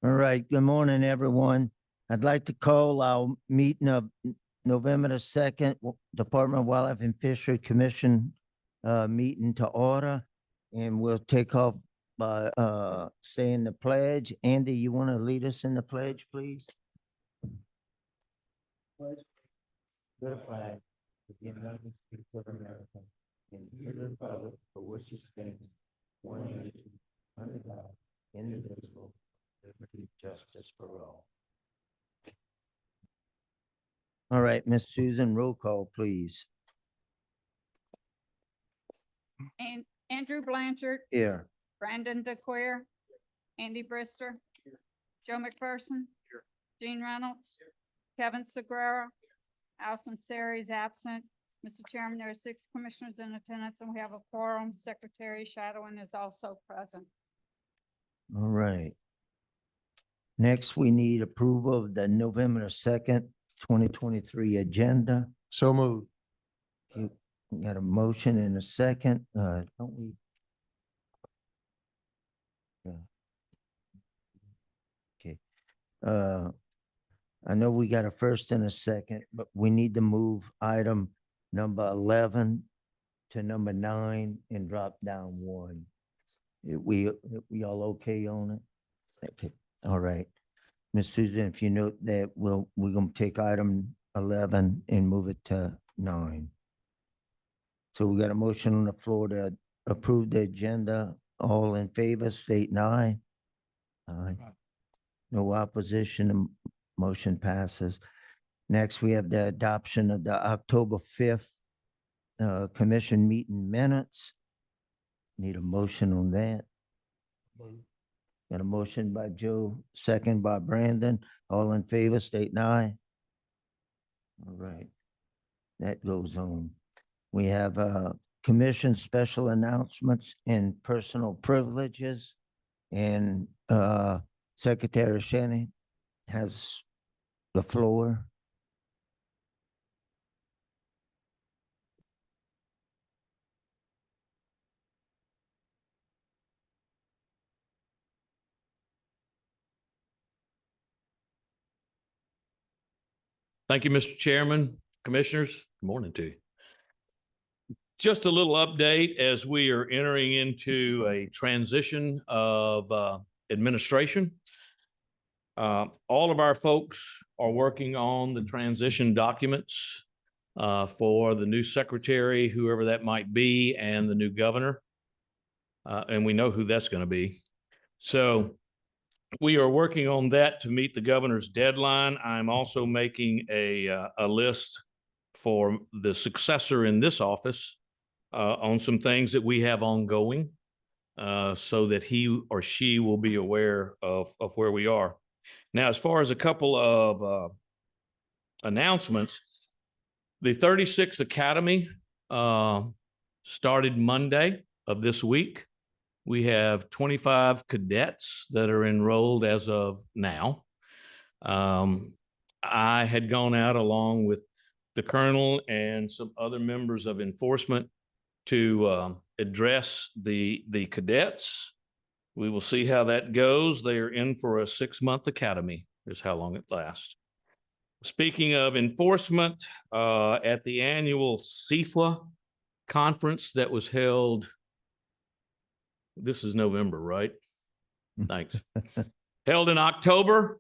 All right, good morning, everyone. I'd like to call our meeting of November the 2nd, Department of Wildlife and Fishery Commission meeting to order. And we'll take off by saying the pledge. Andy, you want to lead us in the pledge, please? Pledge to the flag of the United States of America and to the republic for which it stands, one nation, under God, indivisible, liberty, justice for all. All right, Miss Susan, roll call, please. And Andrew Blanchard, Here. Brandon DeQueer, Andy Brister, Joe McPherson, Gene Reynolds, Kevin Segura, Allison Sari is absent. Mr. Chairman, there are 6 commissioners in attendance and we have a quorum. Secretary Shadowin is also present. All right. Next, we need approval of the November 2nd, 2023 agenda. So moved. You got a motion and a second, don't we? Yeah. Okay. I know we got a first and a second, but we need to move item number 11 to number 9 and drop down 1. We all okay on it? Okay, all right. Miss Susan, if you note that we're gonna take item 11 and move it to 9. So we got a motion on the floor to approve the agenda. All in favor, state aye. Aye. No opposition, motion passes. Next, we have the adoption of the October 5th commission meeting minutes. Need a motion on that. Got a motion by Joe, second by Brandon. All in favor, state aye. All right. That goes on. We have commission special announcements and personal privileges. And Secretary Shannon has the floor. Thank you, Mr. Chairman, Commissioners. Good morning to you. Just a little update as we are entering into a transition of administration. All of our folks are working on the transition documents for the new secretary, whoever that might be, and the new governor. And we know who that's going to be. So we are working on that to meet the governor's deadline. I'm also making a list for the successor in this office on some things that we have ongoing so that he or she will be aware of where we are. Now, as far as a couple of announcements, the 36th Academy started Monday of this week. We have 25 cadets that are enrolled as of now. I had gone out along with the colonel and some other members of enforcement to address the cadets. We will see how that goes. They are in for a 6-month academy, is how long it lasts. Speaking of enforcement, at the annual CFLA conference that was held, this is November, right? Thanks. Held in October,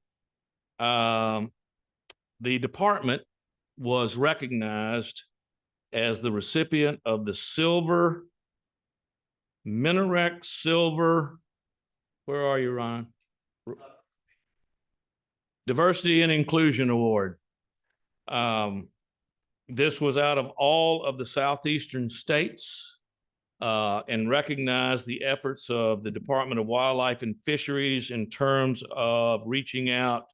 the department was recognized as the recipient of the Silver Minaret Silver. Where are you, Ron? Diversity and Inclusion Award. This was out of all of the southeastern states and recognized the efforts of the Department of Wildlife and Fisheries in terms of reaching out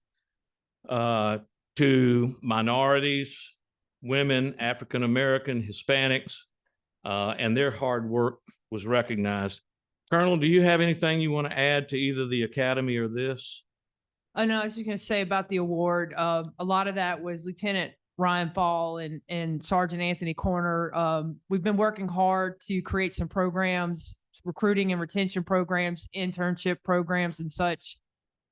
to minorities, women, African American, Hispanics, and their hard work was recognized. Colonel, do you have anything you want to add to either the Academy or this? Oh, no, I was just going to say about the award. A lot of that was Lieutenant Ryan Fall and Sergeant Anthony Corner. We've been working hard to create some programs, recruiting and retention programs, internship programs and such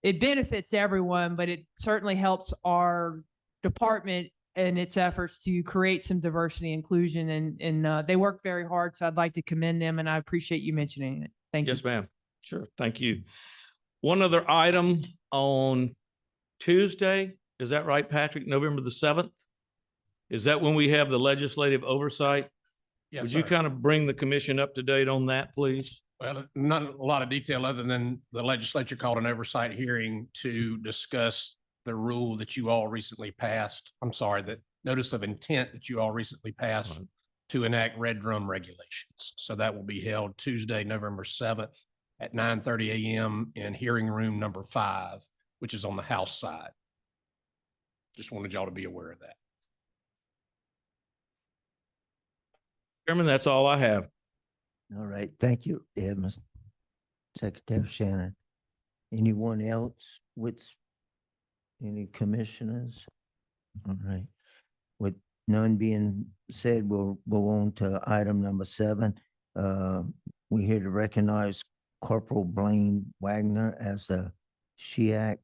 it benefits everyone, but it certainly helps our department in its efforts to create some diversity and inclusion. And they work very hard. So I'd like to commend them, and I appreciate you mentioning it. Thank you. Yes, ma'am. Sure. Thank you. One other item on Tuesday, is that right, Patrick? November the 7th? Is that when we have the legislative oversight? Yes, Would you sir. kind of bring the commission up to date on that, please? Well, not a lot of detail other than the legislature called an oversight hearing to discuss the rule that you all recently passed. I'm sorry, that notice of intent that you all recently passed Right. to enact red drum regulations. So that will be held Tuesday, November 7th at 9:30 a.m. in hearing room number 5, which is on the House side. Just wanted y'all to be aware of that. Chairman, that's all I have. All right, thank you, Mr. Secretary Shannon. Anyone else with any commissioners? All right, with none being said, we'll go on to item number 7. We're here to recognize Corporal Blaine Wagner as the SHIAC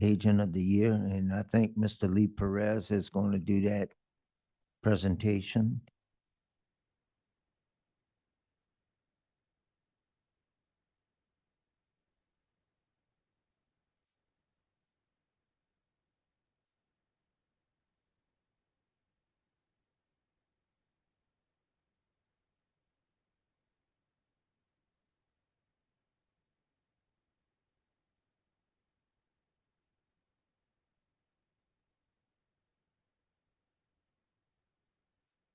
Agent of the Year, and I think Mr. Lee Perez is going to do that presentation.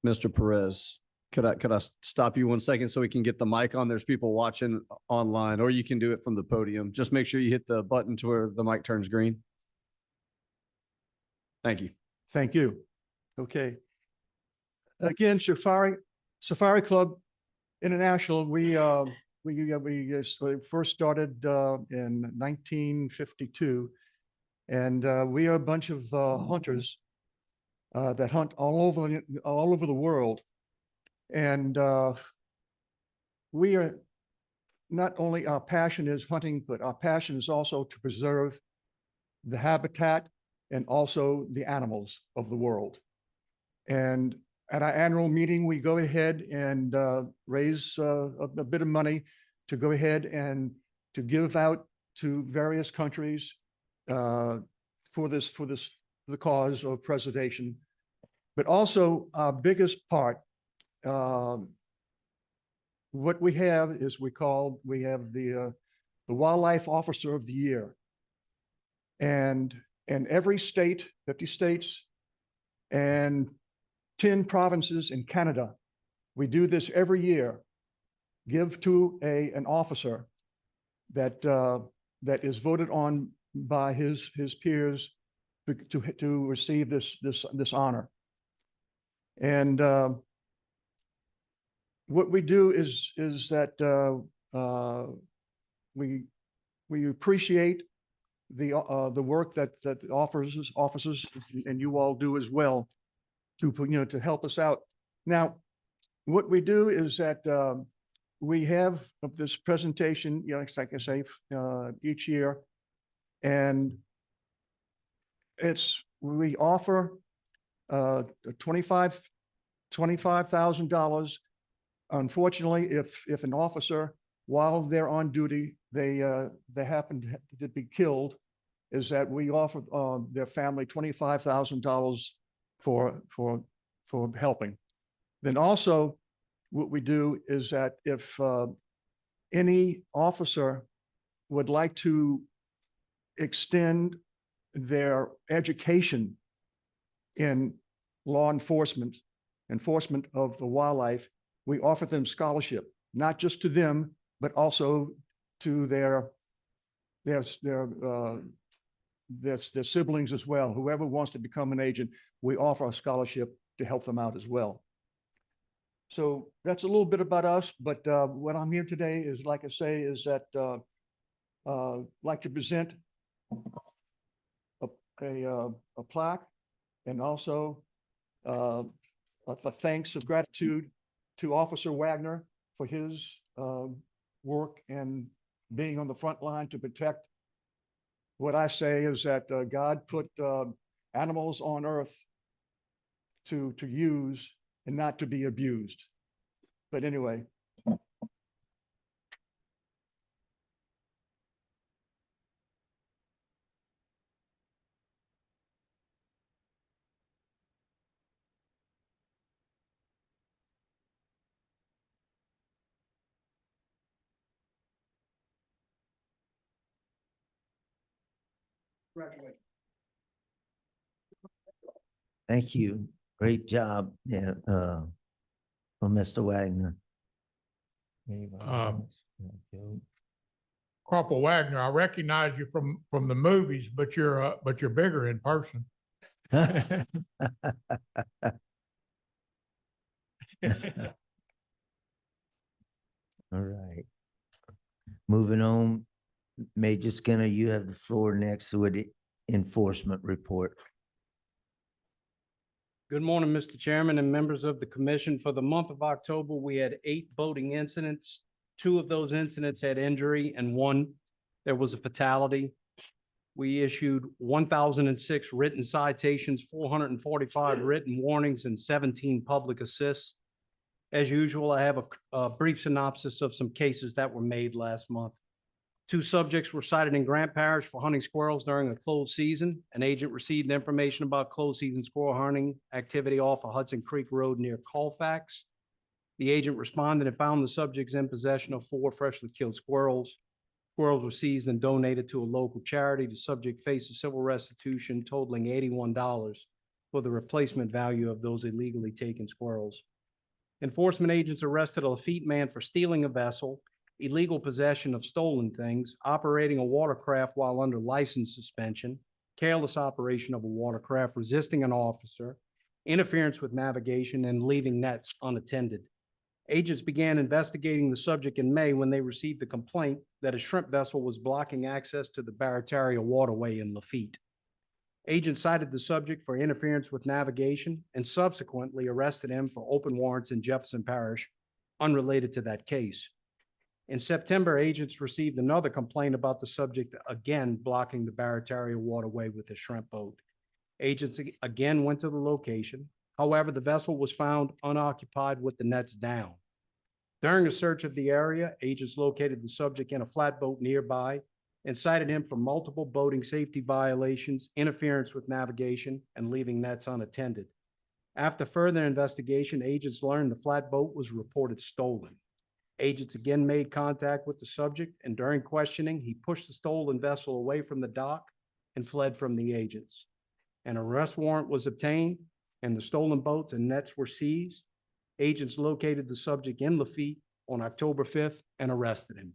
Mr. Perez, could I stop you 1 second so we can get the mic on? There's people watching online, or you can do it from the podium. Just make sure you hit the button to where the mic turns green. Thank you. Thank you. Okay. Again, Safari Club International, we first started in 1952, and we are a bunch of hunters that hunt all over the world, and we are not only our passion is hunting, but our passion is also to preserve the habitat and also the animals of the world. And at our annual meeting, we go ahead and raise a bit of money to go ahead and to give out to various countries for the cause of preservation. But also our biggest part, what we have is we have the Wildlife Officer of the Year. And in every state, 50 states, and 10 provinces in Canada, we do this every year, give to an officer that is voted on by his peers to receive this honor. And what we do is that we appreciate the work that officers and you all do as well to help us out. Now, what we do is that we have this presentation, like I say, each year, and we offer $25,000. Unfortunately, if an officer, while they're on duty, they happen to be killed, is that we offer their family $25,000 for helping. Then also, what we do is that if any officer would like to extend their education in law enforcement of the wildlife, we offer them scholarship, not just to them, but also to their siblings as well. Whoever wants to become an agent, we offer a scholarship to help them out as well. So that's a little bit about us, but what I'm here today is, like I say, is that like to present a plaque and also a thanks of gratitude to Officer Wagner for his work and being on the front line to protect what I say is that God put animals on earth to use and not to be abused. But anyway. Thank you. Great job. Yeah, for Mr. Wagner. Anybody else? Joe? Corporal Wagner, I recognize you from the movies, but you're bigger in person. All right. Moving on, Major Skinner, you have the floor next with the enforcement report. Good morning, Mr. Chairman and members of the commission. For the month of October, we had 8 boating incidents. 2 of those incidents had injury and 1, there was a fatality. We issued 1,006 written citations, 445 written warnings, and 17 public assists. As usual, I have a brief synopsis of some cases that were made last month. 2 subjects were cited in Grant Parish for hunting squirrels during a closed season. An agent received information about closed season squirrel hunting activity off of Hudson Creek Road near Colfax. The agent responded and found the subjects in possession of 4 freshly killed squirrels. Squirrels were seized and donated to a local charity. The subject faces civil restitution totaling $81 for the replacement value of those illegally taken squirrels. Enforcement agents arrested a Lafitte man for stealing a vessel, illegal possession of stolen things, operating a watercraft while under license suspension, careless operation of a watercraft, resisting an officer, interference with navigation, and leaving nets unattended. Agents began investigating the subject in May when they received a complaint that a shrimp vessel was blocking access to the Barataria waterway in Lafitte. Agents cited the subject for interference with navigation and subsequently arrested him for open warrants in Jefferson Parish unrelated to that case. In September, agents received another complaint about the subject again blocking the Barataria waterway with a shrimp boat. Agents again went to the location. However, the vessel was found unoccupied with the nets down. During a search of the area, agents located the subject in a flatboat nearby and cited him for multiple boating safety violations, interference with navigation, and leaving nets unattended. After further investigation, agents learned the flatboat was reported stolen. Agents again made contact with the subject, and during questioning, he pushed the stolen vessel away from the dock and fled from the agents. An arrest warrant was obtained, and the stolen boats and nets were seized. Agents located the subject in Lafitte on October 5th and arrested him.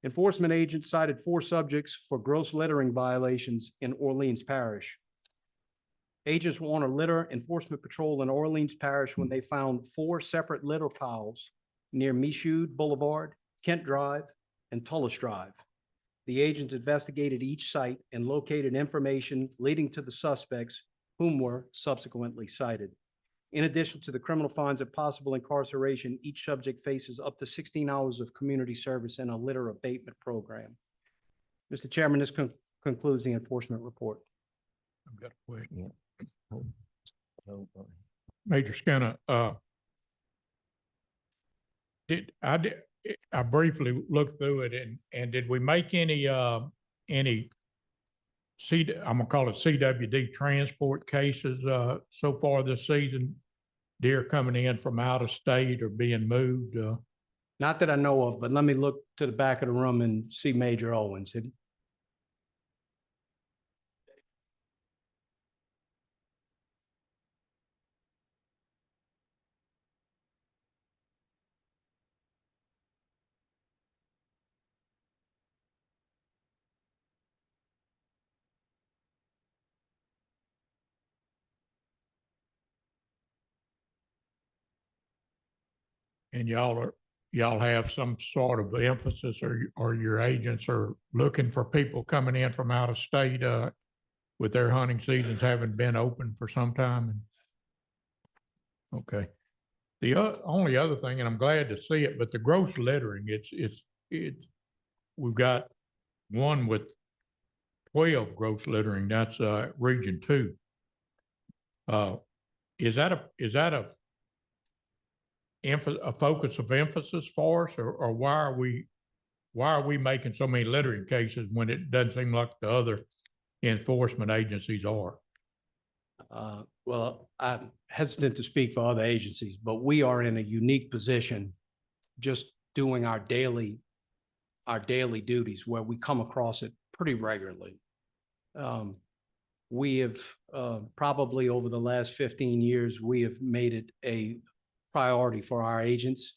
Enforcement agents cited 4 subjects for gross littering violations in Orleans Parish. Agents were on a litter enforcement patrol in Orleans Parish when they found 4 separate litter piles near Michoud Boulevard, Kent Drive, and Tullis Drive. The agents investigated each site and located information leading to the suspects, whom were subsequently cited. In addition to the criminal fines and possible incarceration, each subject faces up to 16 hours of community service in a litter abatement program. Mr. Chairman, this concludes the enforcement report. I've got a question. Yeah. Oh, go ahead. Major Skinner, I briefly looked through it and did we make any I'm gonna call it CWD transport cases, so far this season? Deer coming in from out of state or being moved, Not that I know of, but let me look to the back of the room and see Major Owens. and y'all have some sort of emphasis, or your agents are looking for people coming in from out of state, with their hunting seasons having been open for some time? Okay. The only other thing, and I'm glad to see it, but the gross littering, we've got one with 12 gross littering, that's, Region 2. Is that a focus of emphasis for us, or why are we making so many littering cases when it doesn't seem like the other enforcement agencies are? Well, I'm hesitant to speak for other agencies, but we are in a unique position just doing our daily duties where we come across it pretty regularly. We have probably over the last 15 years, we have made it a priority for our agents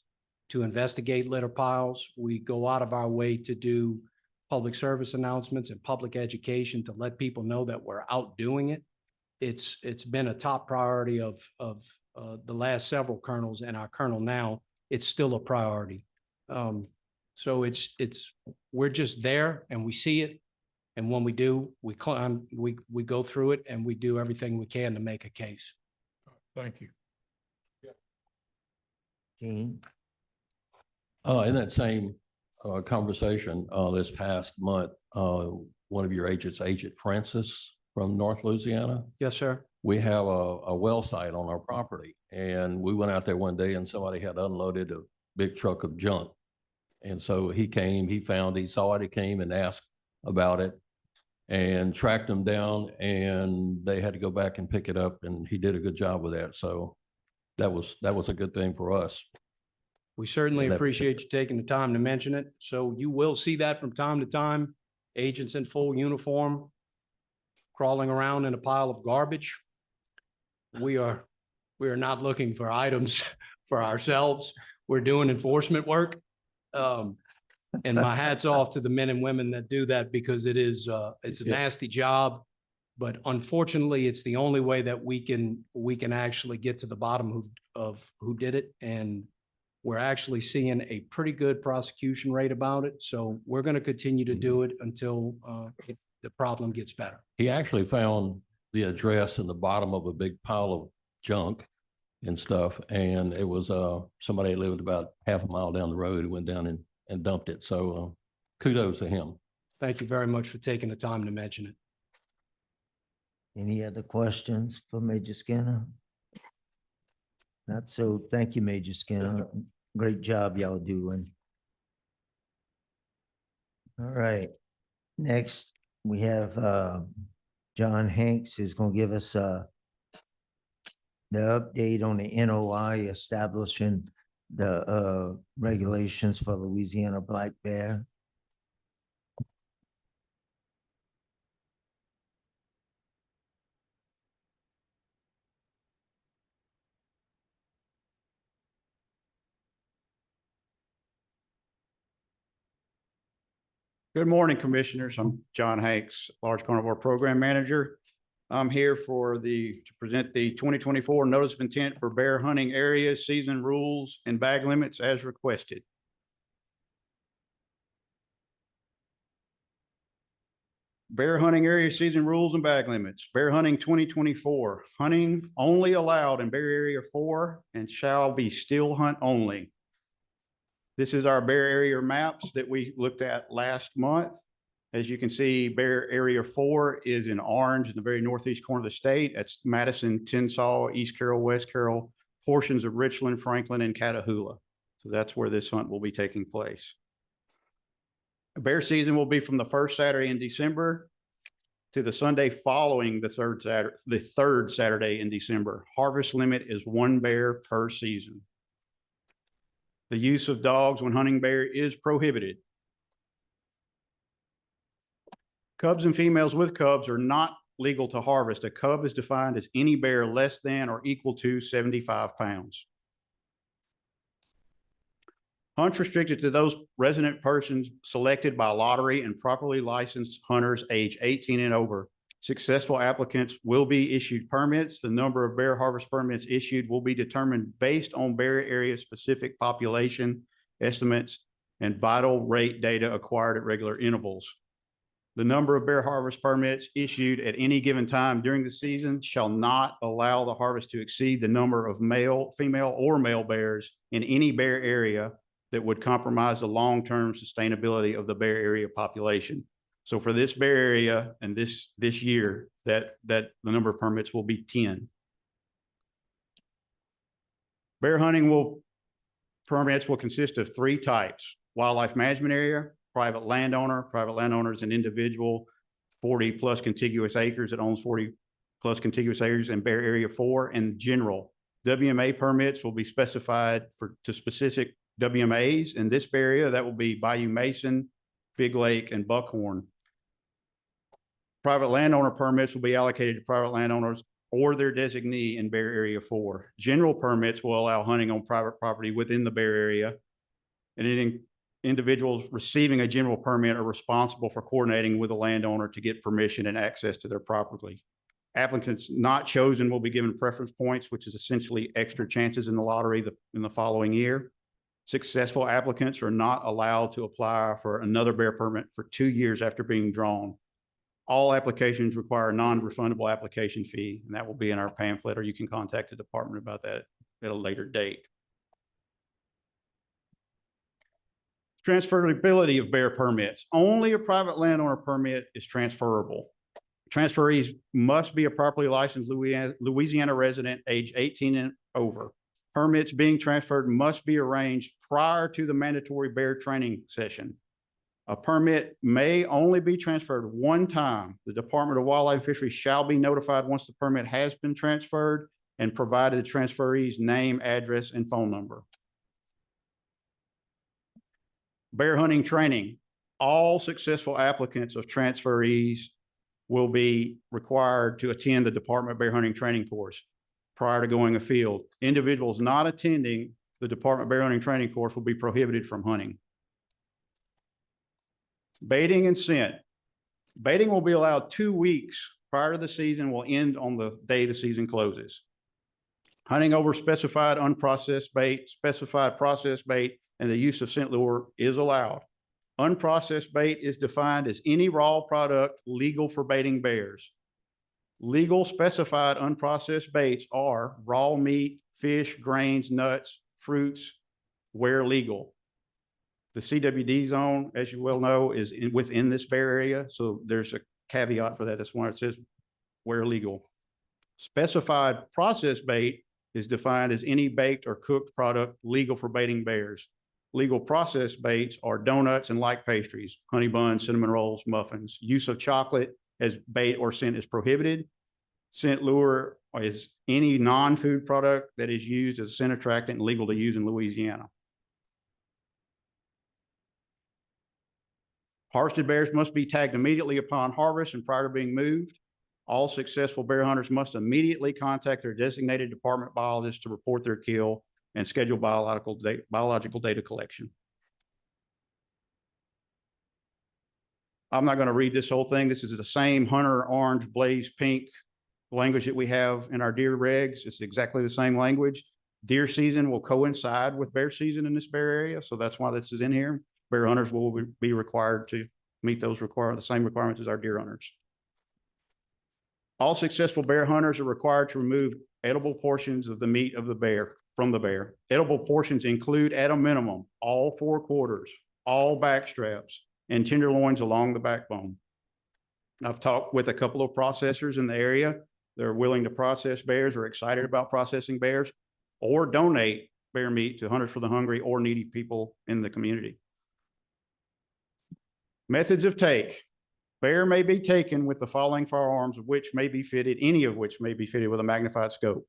to investigate litter piles. We go out of our way to do public service announcements and public education to let people know that we're out doing it. It's been a top priority of the last several colonels, and our colonel now, it's still a priority. So we're just there and we see it. And when we do, we go through it and we do everything we can to make a case. Thank you. Gene? In that same conversation this past month, one of your agents, Agent Francis from North Louisiana, Yes, sir. we have a well site on our property. And we went out there one day and somebody had unloaded a big truck of junk. And so he came, he saw it, he came and asked about it and tracked them down, and they had to go back and pick it up, and he did a good job with that. So that was a good thing for us. We certainly That appreciate you taking the time to mention it. So you will see that from time to time, agents in full uniform crawling around in a pile of garbage. We are not looking for items for ourselves. We're doing enforcement work. And my hat's off to the men and women that do that, because it's a nasty job. But unfortunately, it's the only way that we can actually get to the bottom of who did it. And we're actually seeing a pretty good prosecution rate about it. So we're going to continue to do it until the problem gets better. He actually found the address in the bottom of a big pile of junk and stuff. And it was somebody that lived about half a mile down the road who went down and dumped it. So kudos to him. Thank you very much for taking the time to mention it. Any other questions for Major Skinner? Not so. Thank you, Major Skinner. Great job y'all doing. All right. Next, we have John Hanks is going to give us the update on the NOI establishing the regulations for Louisiana black bear. Good morning, Commissioners. I'm John Hanks, Large Carnivore Program Manager. I'm here to present the 2024 Notice of Intent for Bear Hunting Areas, Season Rules, and Bag Limits as requested. Bear Hunting Area Season Rules and Bag Limits. Bear Hunting 2024. Hunting only allowed in Bear Area 4 and shall be still hunt only. This is our bear area maps that we looked at last month. As you can see, Bear Area 4 is in orange in the very northeast corner of the state. That's Madison, Tensas, East Carroll, West Carroll, portions of Richland, Franklin, and Catahoula. So that's where this hunt will be taking place. Bear season will be from the first Saturday in December to the Sunday following the third Saturday in December. Harvest limit is 1 bear per season. The use of dogs when hunting bear is prohibited. Cubs and females with cubs are not legal to harvest. A cub is defined as any bear less than or equal to 75 pounds. Hunts restricted to those resident persons selected by lottery and properly licensed hunters age 18 and over. Successful applicants will be issued permits. The number of bear harvest permits issued will be determined based on bear area specific population estimates and vital rate data acquired at regular intervals. The number of bear harvest permits issued at any given time during the season shall not allow the harvest to exceed the number of female, or male bears in any bear area that would compromise the long-term sustainability of the bear area population. So for this bear area and this year, that the number of permits will be 10. Bear hunting permits will consist of 3 types: wildlife management area, private landowner is an individual, 40 plus contiguous acres that owns 40 plus contiguous acres, and bear area 4, and general. WMA permits will be specified to specific WMAs. In this bear area, that will be Bayou Mason, Big Lake, and Buckhorn. Private landowner permits will be allocated to private landowners or their designee in Bear Area 4. General permits will allow hunting on private property within the bear area. And individuals receiving a general permit are responsible for coordinating with the landowner to get permission and access to their property. Applicants not chosen will be given preference points, which is essentially extra chances in the lottery in the following year. Successful applicants are not allowed to apply for another bear permit for 2 years after being drawn. All applications require a non-refundable application fee, and that will be in our pamphlet, or you can contact the department about that at a later date. Transferability of bear permits. Only a private landowner permit is transferable. Transferees must be a properly licensed Louisiana resident age 18 and over. Permits being transferred must be arranged prior to the mandatory bear training session. A permit may only be transferred one time. The Department of Wildlife and Fisheries shall be notified once the permit has been transferred and provided the transferee's name, address, and phone number. Bear hunting training. All successful applicants of transferees will be required to attend the Department Bear Hunting Training course prior to going afield. Individuals not attending the Department Bear Hunting Training course will be prohibited from hunting. Baiting and scent. Baiting will be allowed 2 weeks prior to the season, will end on the day the season closes. Hunting over specified unprocessed bait, specified processed bait, and the use of scent lure is allowed. Unprocessed bait is defined as any raw product legal for baiting bears. Legal specified unprocessed baits are raw meat, fish, grains, nuts, fruits, where legal. The CWD zone, as you well know, is within this bear area. So there's a caveat for that. That's why it says where legal. Specified processed bait is defined as any baked or cooked product legal for baiting bears. Legal processed baits are donuts and light pastries, honey buns, cinnamon rolls, muffins. Use of chocolate as bait or scent is prohibited. Scent lure is any non-food product that is used as a scent attractant and legal to use in Louisiana. Harvested bears must be tagged immediately upon harvest and prior to being moved. All successful bear hunters must immediately contact their designated department biologist to report their kill and schedule biological data collection. I'm not going to read this whole thing. This is the same hunter orange, blaze pink language that we have in our deer regs. It's exactly the same language. Deer season will coincide with bear season in this bear area, so that's why this is in here. Bear hunters will be required to meet those the same requirements as our deer hunters. All successful bear hunters are required to remove edible portions of the meat of the bear from the bear. Edible portions include, at a minimum, all 4 quarters, all back straps, and tenderloins along the backbone. I've talked with a couple of processors in the area. They're willing to process bears or excited about processing bears or donate bear meat to Hunters for the Hungry or needy people in the community. Methods of take. Bear may be taken with the following firearms, any of which may be fitted with a magnified scope.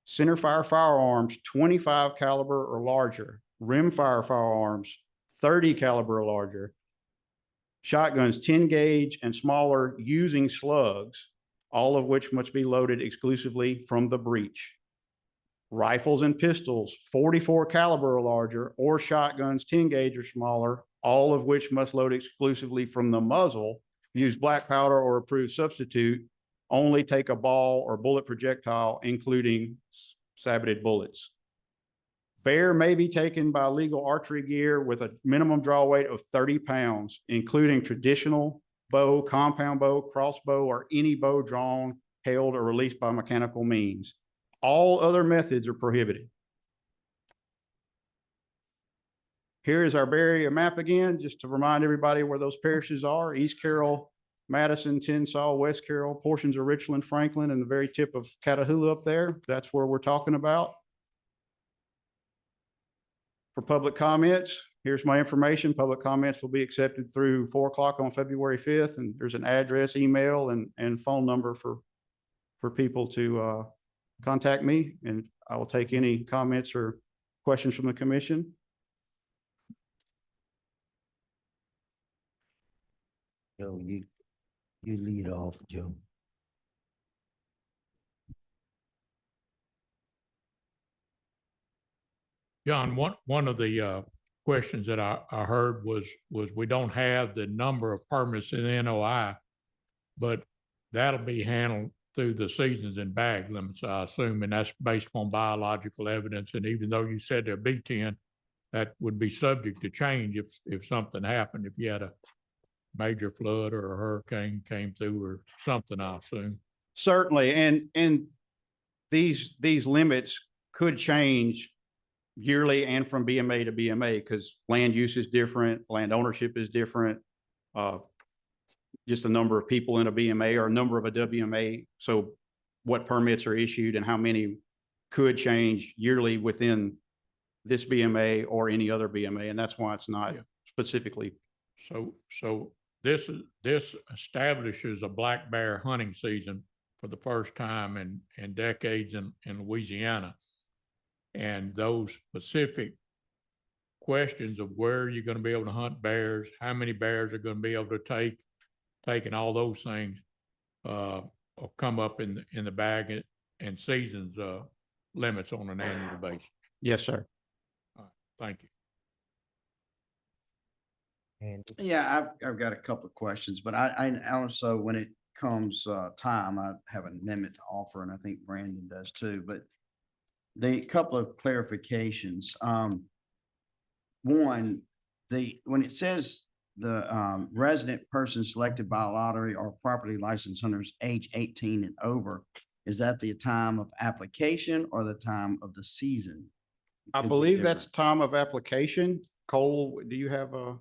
Centerfire firearms, 25 caliber or larger. Rimfire firearms, 30 caliber or larger. Shotguns, 10 gauge and smaller using slugs, all of which must be loaded exclusively from the breech. Rifles and pistols, 44 caliber or larger, or shotguns, 10 gauge or smaller, all of which must load exclusively from the muzzle. Use black powder or approved substitute. Only take a ball or bullet projectile, including saboted bullets. Bear may be taken by legal archery gear with a minimum draw weight of 30 pounds, including traditional bow, compound bow, crossbow, or any bow drawn, held, or released by mechanical means. All other methods are prohibited. Here is our Bay Area map again, just to remind everybody where those parishes are: East Carroll, Madison, Tinsall, West Carroll, portions of Richland, Franklin, and the very tip of Catahoula up there. That's where we're talking about. For public comments, here's my information. Public comments will be accepted through 4 o'clock on February 5th. And there's an address, email, and phone number for people to contact me. And I will take any comments or questions from the commission. Joe, you lead off, Joe. John, one of the questions that I heard was we don't have the number of permits in the NOI, but that'll be handled through the seasons and bag limits, I assume, and that's based on biological evidence. And even though you said there'd be 10, that would be subject to change if something happened, if you had a major flood or a hurricane came through or something, I assume. Certainly, and these limits could change yearly and from BMA to BMA because land use is different, land ownership is different. Just the number of people in a BMA or a number of a WMA. So what permits are issued and how many could change yearly within this BMA or any other BMA. And that's why it's not specifically. So this establishes a black bear hunting season for the first time in decades in Louisiana. And those specific questions of where you're going to be able to hunt bears, how many bears are going to be able to take and all those things will come up in the bag and seasons limits on an annual basis. Yes, sir. Thank you. And Yeah, I've got a couple of questions, but I also, when it comes time, I have an amendment to offer, and I think Brandon does too, but the couple of clarifications. One, when it says the resident person selected by lottery or properly licensed hunters age 18 and over, is that the time of application or the time of the season? I Could be believe that's different. time of application. Cole, do you have a?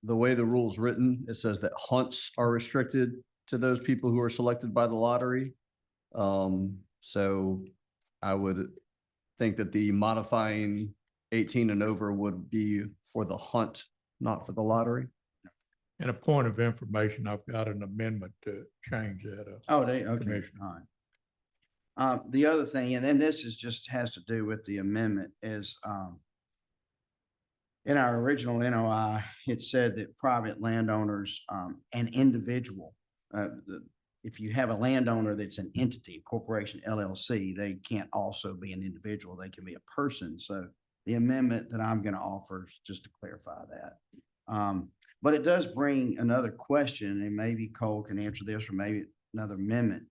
The way the rule's written, it says that hunts are restricted to those people who are selected by the lottery. So I would think that the modifying 18 and over would be for the hunt, not for the lottery. And a point of information, I've got an amendment to change that. Oh, okay, Commissioner. all right. The other thing, and then this has to do with the amendment is, in our original NOI, it said that private landowners, an individual, if you have a landowner that's an entity, a corporation, LLC, they can't also be an individual. They can be a person. So the amendment that I'm going to offer is just to clarify that. But it does bring another question, and maybe Cole can answer this, or maybe another amendment.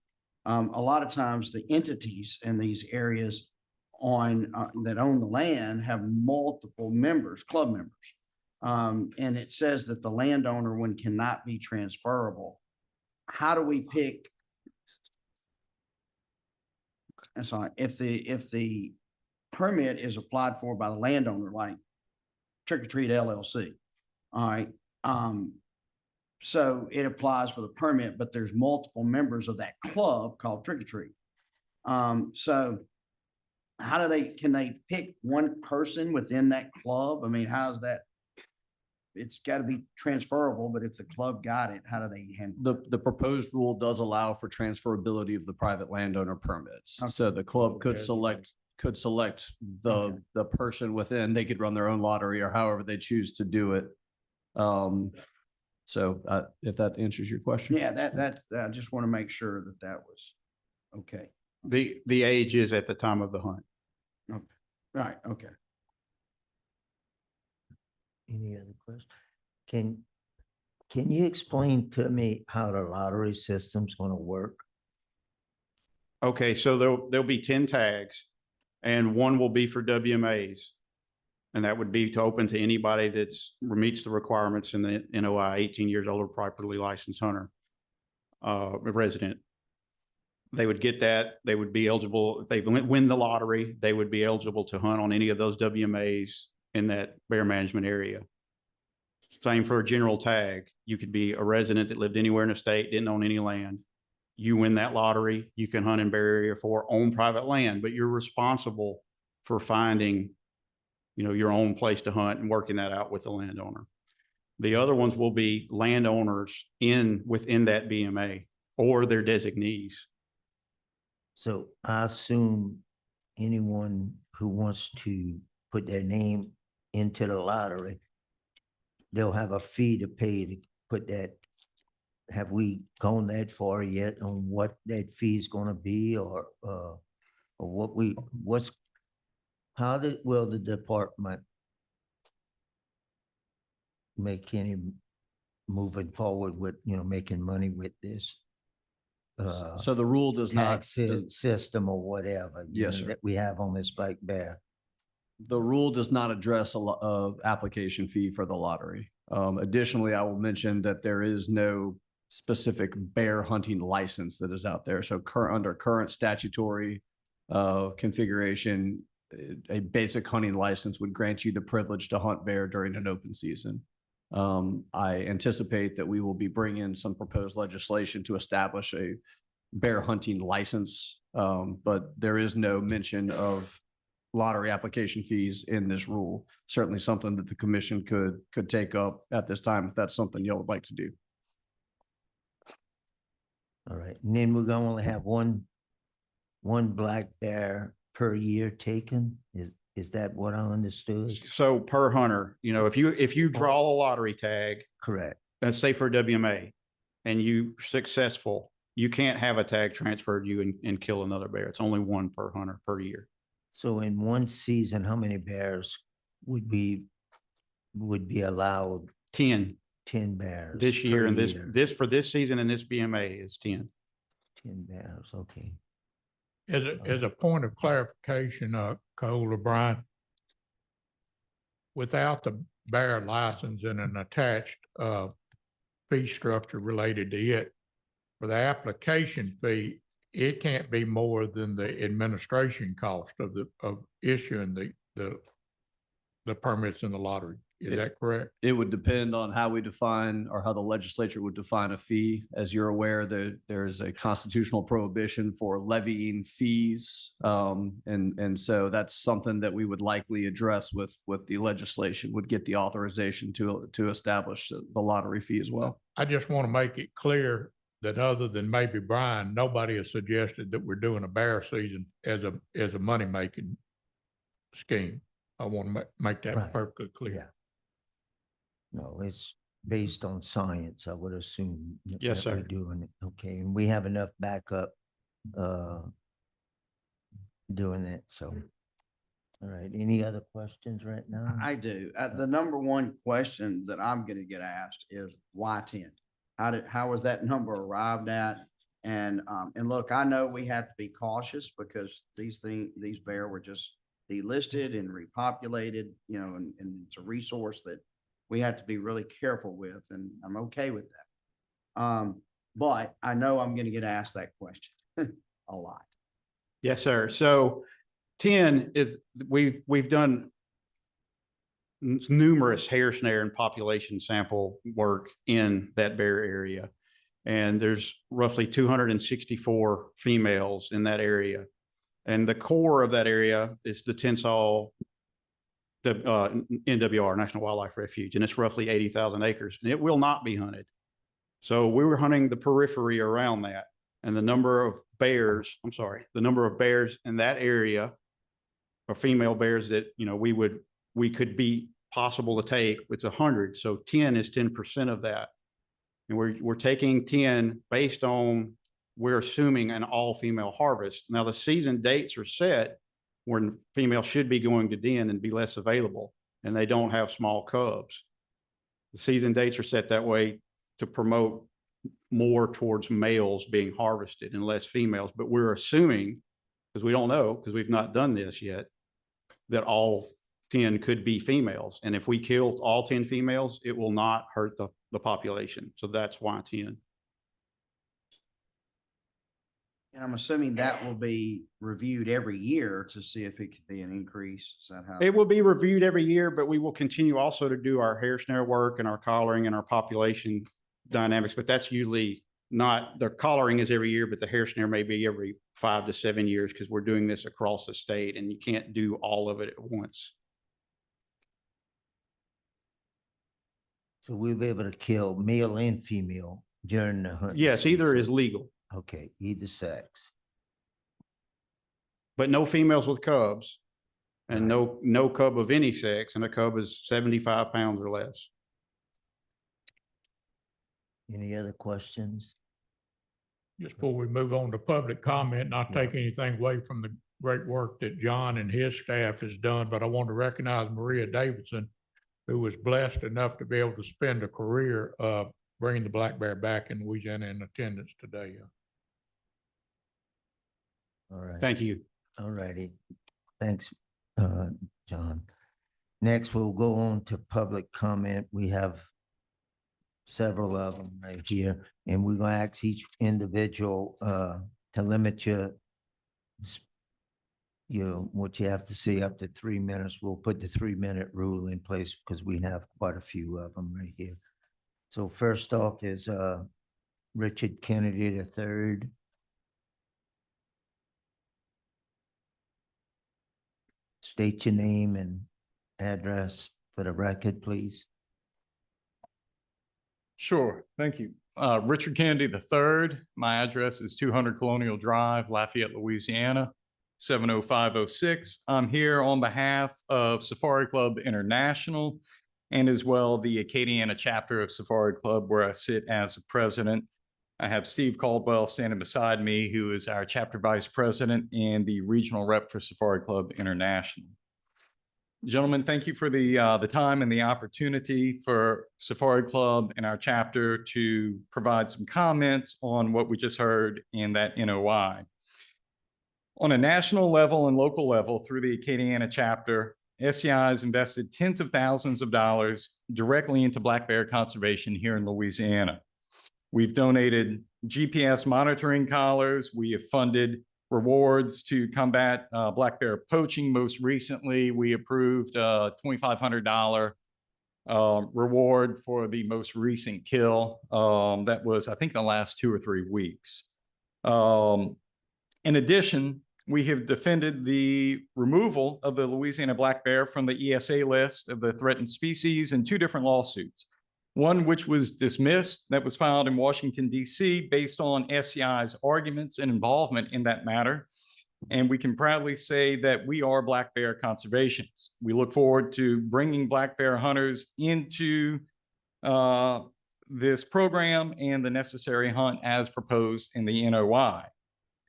A lot of times the entities in these areas that own the land have multiple members, club members. And it says that the landowner one cannot be transferable. How do we pick? I'm sorry, if the permit is applied for by the landowner, like Trick or Treat LLC, all right. So it applies for the permit, but there's multiple members of that club called Trick or Treat. So how can they pick one person within that club? I mean, how's that? It's got to be transferable, but if the club got it, how do they handle? The proposed rule does allow for transferability of the private landowner permits. Okay. So the club could Okay. select the Okay. the person within, they could run their own lottery or however they choose to do it. So if that answers your question. Yeah, that's, I just want to make sure that was okay. The age is at the time of the hunt. Right, okay. any other questions? Can you explain to me how the lottery system's gonna work? Okay, so there'll be 10 tags and one will be for WMAs. And that would be to open to anybody meets the requirements in the NOI, 18 years old or properly licensed hunter, resident. They would get that, they would be eligible, if they win the lottery, they would be eligible to hunt on any of those WMAs in that bear management area. Same for a general tag. You could be a resident that lived anywhere in the state, didn't own any land. You win that lottery, you can hunt in Bear Area 4 on private land, but you're responsible for finding, your own place to hunt and working that out with the landowner. The other ones will be landowners within that BMA or their designees. So I assume anyone who wants to put their name into the lottery, they'll have a fee to pay to put that. Have we gone that far yet on what that fee is gonna be or will the department make any moving forward with, making money with this? So the rule does not, Tax system or whatever. Yes, sir. That we have on this black bear. the rule does not address a lot of application fee for the lottery. Additionally, I will mention that there is no specific bear hunting license that is out there. So under current statutory configuration, a basic hunting license would grant you the privilege to hunt bear during an open season. I anticipate that we will be bringing some proposed legislation to establish a bear hunting license, but there is no mention of lottery application fees in this rule. Certainly something that the commission could take up at this time if that's something y'all would like to do. All right, and then we're gonna only have one black bear per year taken? Is that what I understood? So per hunter, if you draw a lottery tag, Correct. let's say for WMA, and you successful, you can't have a tag transferred you and kill another bear. It's only one per hunter per year. So in one season, how many bears would be allowed? 10 bears. this year, per and year. this for this season and this BMA is 10. 10 bears, okay. As a point of clarification, Cole or Brian, without the bear license and an attached fee structure related to it, for the application fee, it can't be more than the administration cost of issuing the permits in the lottery. Is that correct? It would depend on how we define or how the legislature would define a fee. As you're aware, there is a constitutional prohibition for levying fees. And so that's something that we would likely address with the legislation, would get the authorization to establish the lottery fee as well. I just want to make it clear that other than maybe Brian, nobody has suggested that we're doing a bear season as a money-making scheme. I want to make that Right. perfectly clear. Yeah. No, it's based on science, I would assume. Yes, that we're sir. doing it, okay, and we have enough backup, doing that, so. All right, any other questions right now? I do. The number one question that I'm gonna get asked is why 10? How was that number arrived at? And look, I know we have to be cautious because these bear were just delisted and repopulated, and it's a resource that we have to be really careful with, and I'm okay with that. But I know I'm gonna get asked that question a lot. Yes, sir. So 10 is, we've done numerous hair snare and population sample work in that bear area. And there's roughly 264 females in that area. And the core of that area is the Tensas NWR, National Wildlife Refuge, and it's roughly 80,000 acres, and it will not be hunted. So we were hunting the periphery around that, and the number of bears in that area, or female bears that, we could be possible to take, it's 100. So 10 is 10% of that. And we're taking 10 based on, we're assuming an all-female harvest. Now, the season dates are set when females should be going to den and be less available, and they don't have small cubs. The season dates are set that way to promote more towards males being harvested and less females. But we're assuming, because we don't know, because we've not done this yet, that all 10 could be females. And if we kill all 10 females, it will not hurt the population. So that's why 10. And I'm assuming that will be reviewed every year to see if it could be an increase. Is that how? It will be reviewed every year, but we will continue also to do our hair snare work and our collaring and our population dynamics, but that's usually not, the collaring is every year, but the hair snare may be every 5 to 7 years because we're doing this across the state and you can't do all of it at once. So we'll be able to kill male and female during the hunt. Yes, either is legal, Okay, either sex. but no females with cubs and no cub of any sex, and a cub is 75 pounds or less. Any other questions? Just before we move on to public comment, not Yeah. take anything away from the great work that John and his staff has done, but I want to recognize Maria Davidson, who was blessed enough to be able to spend a career bringing the black bear back in Louisiana in attendance today. All right. Thank you. All righty. Thanks, John. Next, we'll go on to public comment. We have several of them right here, and we're gonna ask each individual to limit what you have to say up to 3 minutes. We'll put the 3-minute rule in place because we have quite a few of them right here. So first off is Richard Kennedy III. State your name and address for the record, please. Sure, thank you. Richard Kennedy III. My address is 200 Colonial Drive, Lafayette, Louisiana, 70506. I'm here on behalf of Safari Club International and as well the Acadiana chapter of Safari Club, where I sit as a president. I have Steve Caldwell standing beside me, who is our chapter vice president and the regional rep for Safari Club International. Gentlemen, thank you for the time and the opportunity for Safari Club and our chapter to provide some comments on what we just heard in that NOI. On a national level and local level through the Acadiana chapter, SCI has invested tens of thousands of dollars directly into black bear conservation here in Louisiana. We've donated GPS monitoring collars. We have funded rewards to combat black bear poaching. Most recently, we approved a $2,500 reward for the most recent kill. That was, I think, the last 2 or 3 weeks. In addition, we have defended the removal of the Louisiana black bear from the ESA list of the threatened species in 2 different lawsuits. One which was dismissed, that was filed in Washington, D.C. based on SCI's arguments and involvement in that matter. And we can proudly say that we are black bear conservationists. We look forward to bringing black bear hunters into this program and the necessary hunt as proposed in the NOI.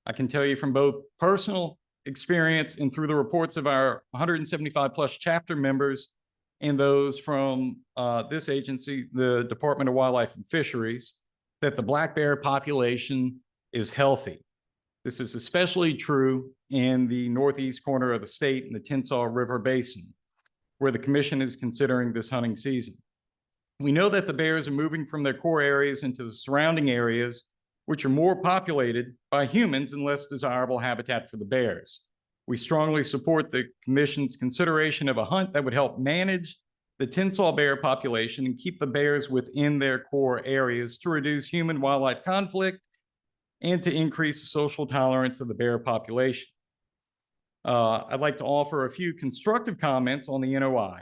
I can tell you from both personal experience and through the reports of our 175 plus chapter members and those from this agency, the Department of Wildlife and Fisheries, that the black bear population is healthy. This is especially true in the northeast corner of the state in the Tensas River Basin, where the commission is considering this hunting season. We know that the bears are moving from their core areas into the surrounding areas, which are more populated by humans and less desirable habitat for the bears. We strongly support the commission's consideration of a hunt that would help manage the Tensas bear population and keep the bears within their core areas to reduce human-wildlife conflict and to increase the social tolerance of the bear population. I'd like to offer a few constructive comments on the NOI.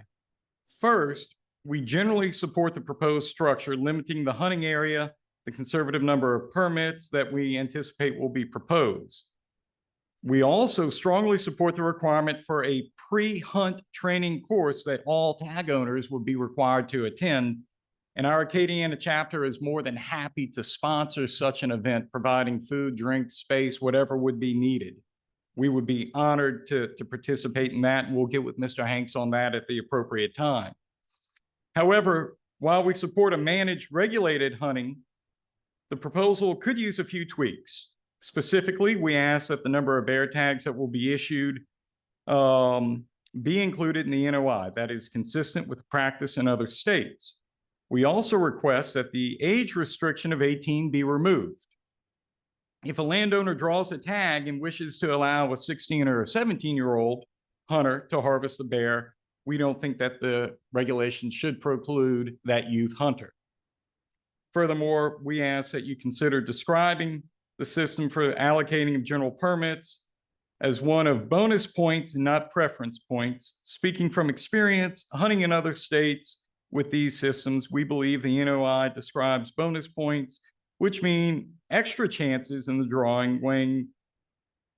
First, we generally support the proposed structure, limiting the hunting area, the conservative number of permits that we anticipate will be proposed. We also strongly support the requirement for a pre-hunt training course that all tag owners would be required to attend. And our Acadiana chapter is more than happy to sponsor such an event, providing food, drink, space, whatever would be needed. We would be honored to participate in that, and we'll get with Mr. Hanks on that at the appropriate time. However, while we support a managed regulated hunting, the proposal could use a few tweaks. Specifically, we ask that the number of bear tags that will be issued be included in the NOI. That is consistent with practice in other states. We also request that the age restriction of 18 be removed. If a landowner draws a tag and wishes to allow a 16 or a 17-year-old hunter to harvest a bear, we don't think that the regulation should preclude that youth hunter. Furthermore, we ask that you consider describing the system for allocating of general permits as one of bonus points and not preference points. Speaking from experience, hunting in other states with these systems, we believe the NOI describes bonus points, which mean extra chances in the drawing,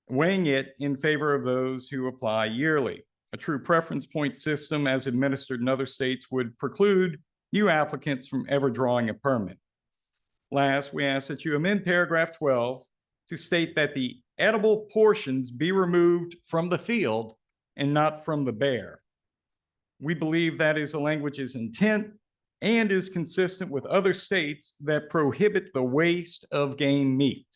weighing it in favor of those who apply yearly. A true preference point system as administered in other states would preclude new applicants from ever drawing a permit. Last, we ask that you amend paragraph 12 to state that the edible portions be removed from the field and not from the bear. We believe that is the language's intent and is consistent with other states that prohibit the waste of game meat.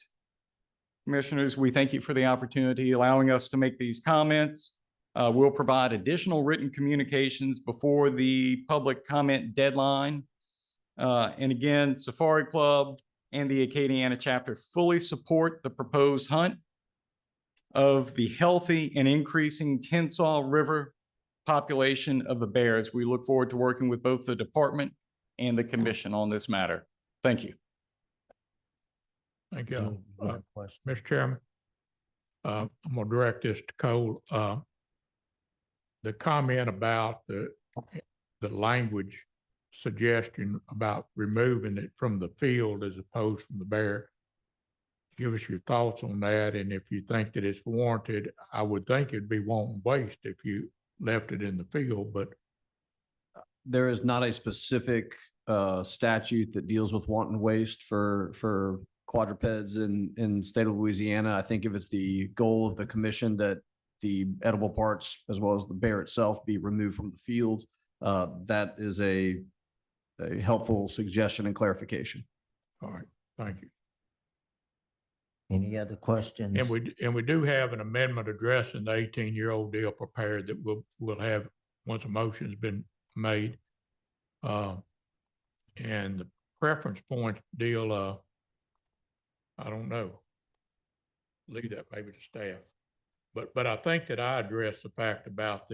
Commissioners, we thank you for the opportunity allowing us to make these comments. We'll provide additional written communications before the public comment deadline. And again, Safari Club and the Acadiana chapter fully support the proposed hunt of the healthy and increasing Tensas River population of the bears. We look forward to working with both the department and the commission on this matter. Thank you. Thank you. You have a question? Mr. Chairman, I'm gonna direct this to Cole. The comment about the language suggestion about removing it from the field as opposed from the bear. Give us your thoughts on that, and if you think that it's warranted. I would think it'd be wanton waste if you left it in the field, but There is not a specific statute that deals with wanton waste for quadrupeds in the state of Louisiana. I think if it's the goal of the commission that the edible parts as well as the bear itself be removed from the field, that is a helpful suggestion and clarification. all right, thank you. Any other questions? And we do have an amendment addressing the 18-year-old deal prepared that we'll have once a motion's been made. And the preference point deal, I don't know. Leave that maybe to staff. But I think that I addressed the fact about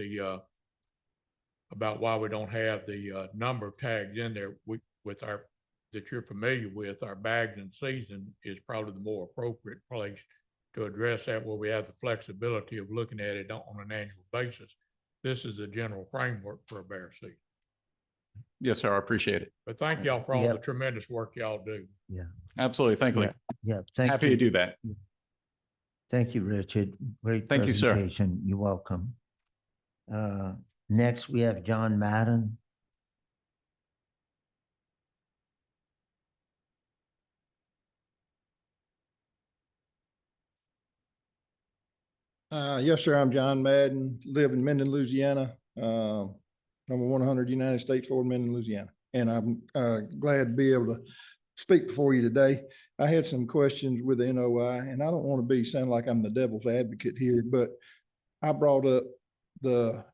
about why we don't have the number of tags in there with our that you're familiar with. Our bagged in season is probably the more appropriate place to address that, where we have the flexibility of looking at it on an annual basis. This is a general framework for a bear season. Yes, sir. I appreciate it. But thank y'all for all the Yep. tremendous work y'all do. Yeah, Absolutely. Thank you. yeah, thank you. Happy to do that. Thank you, Richard. Great Thank you, sir. presentation. You're welcome. Next, we have John Madden. Yes, sir. I'm John Madden, live in Minden, Louisiana. Number 100 United States Ford, Minden, Louisiana. And I'm glad to be able to speak before you today. I had some questions with the NOI, and I don't want to sound like I'm the devil's advocate here, but I brought up the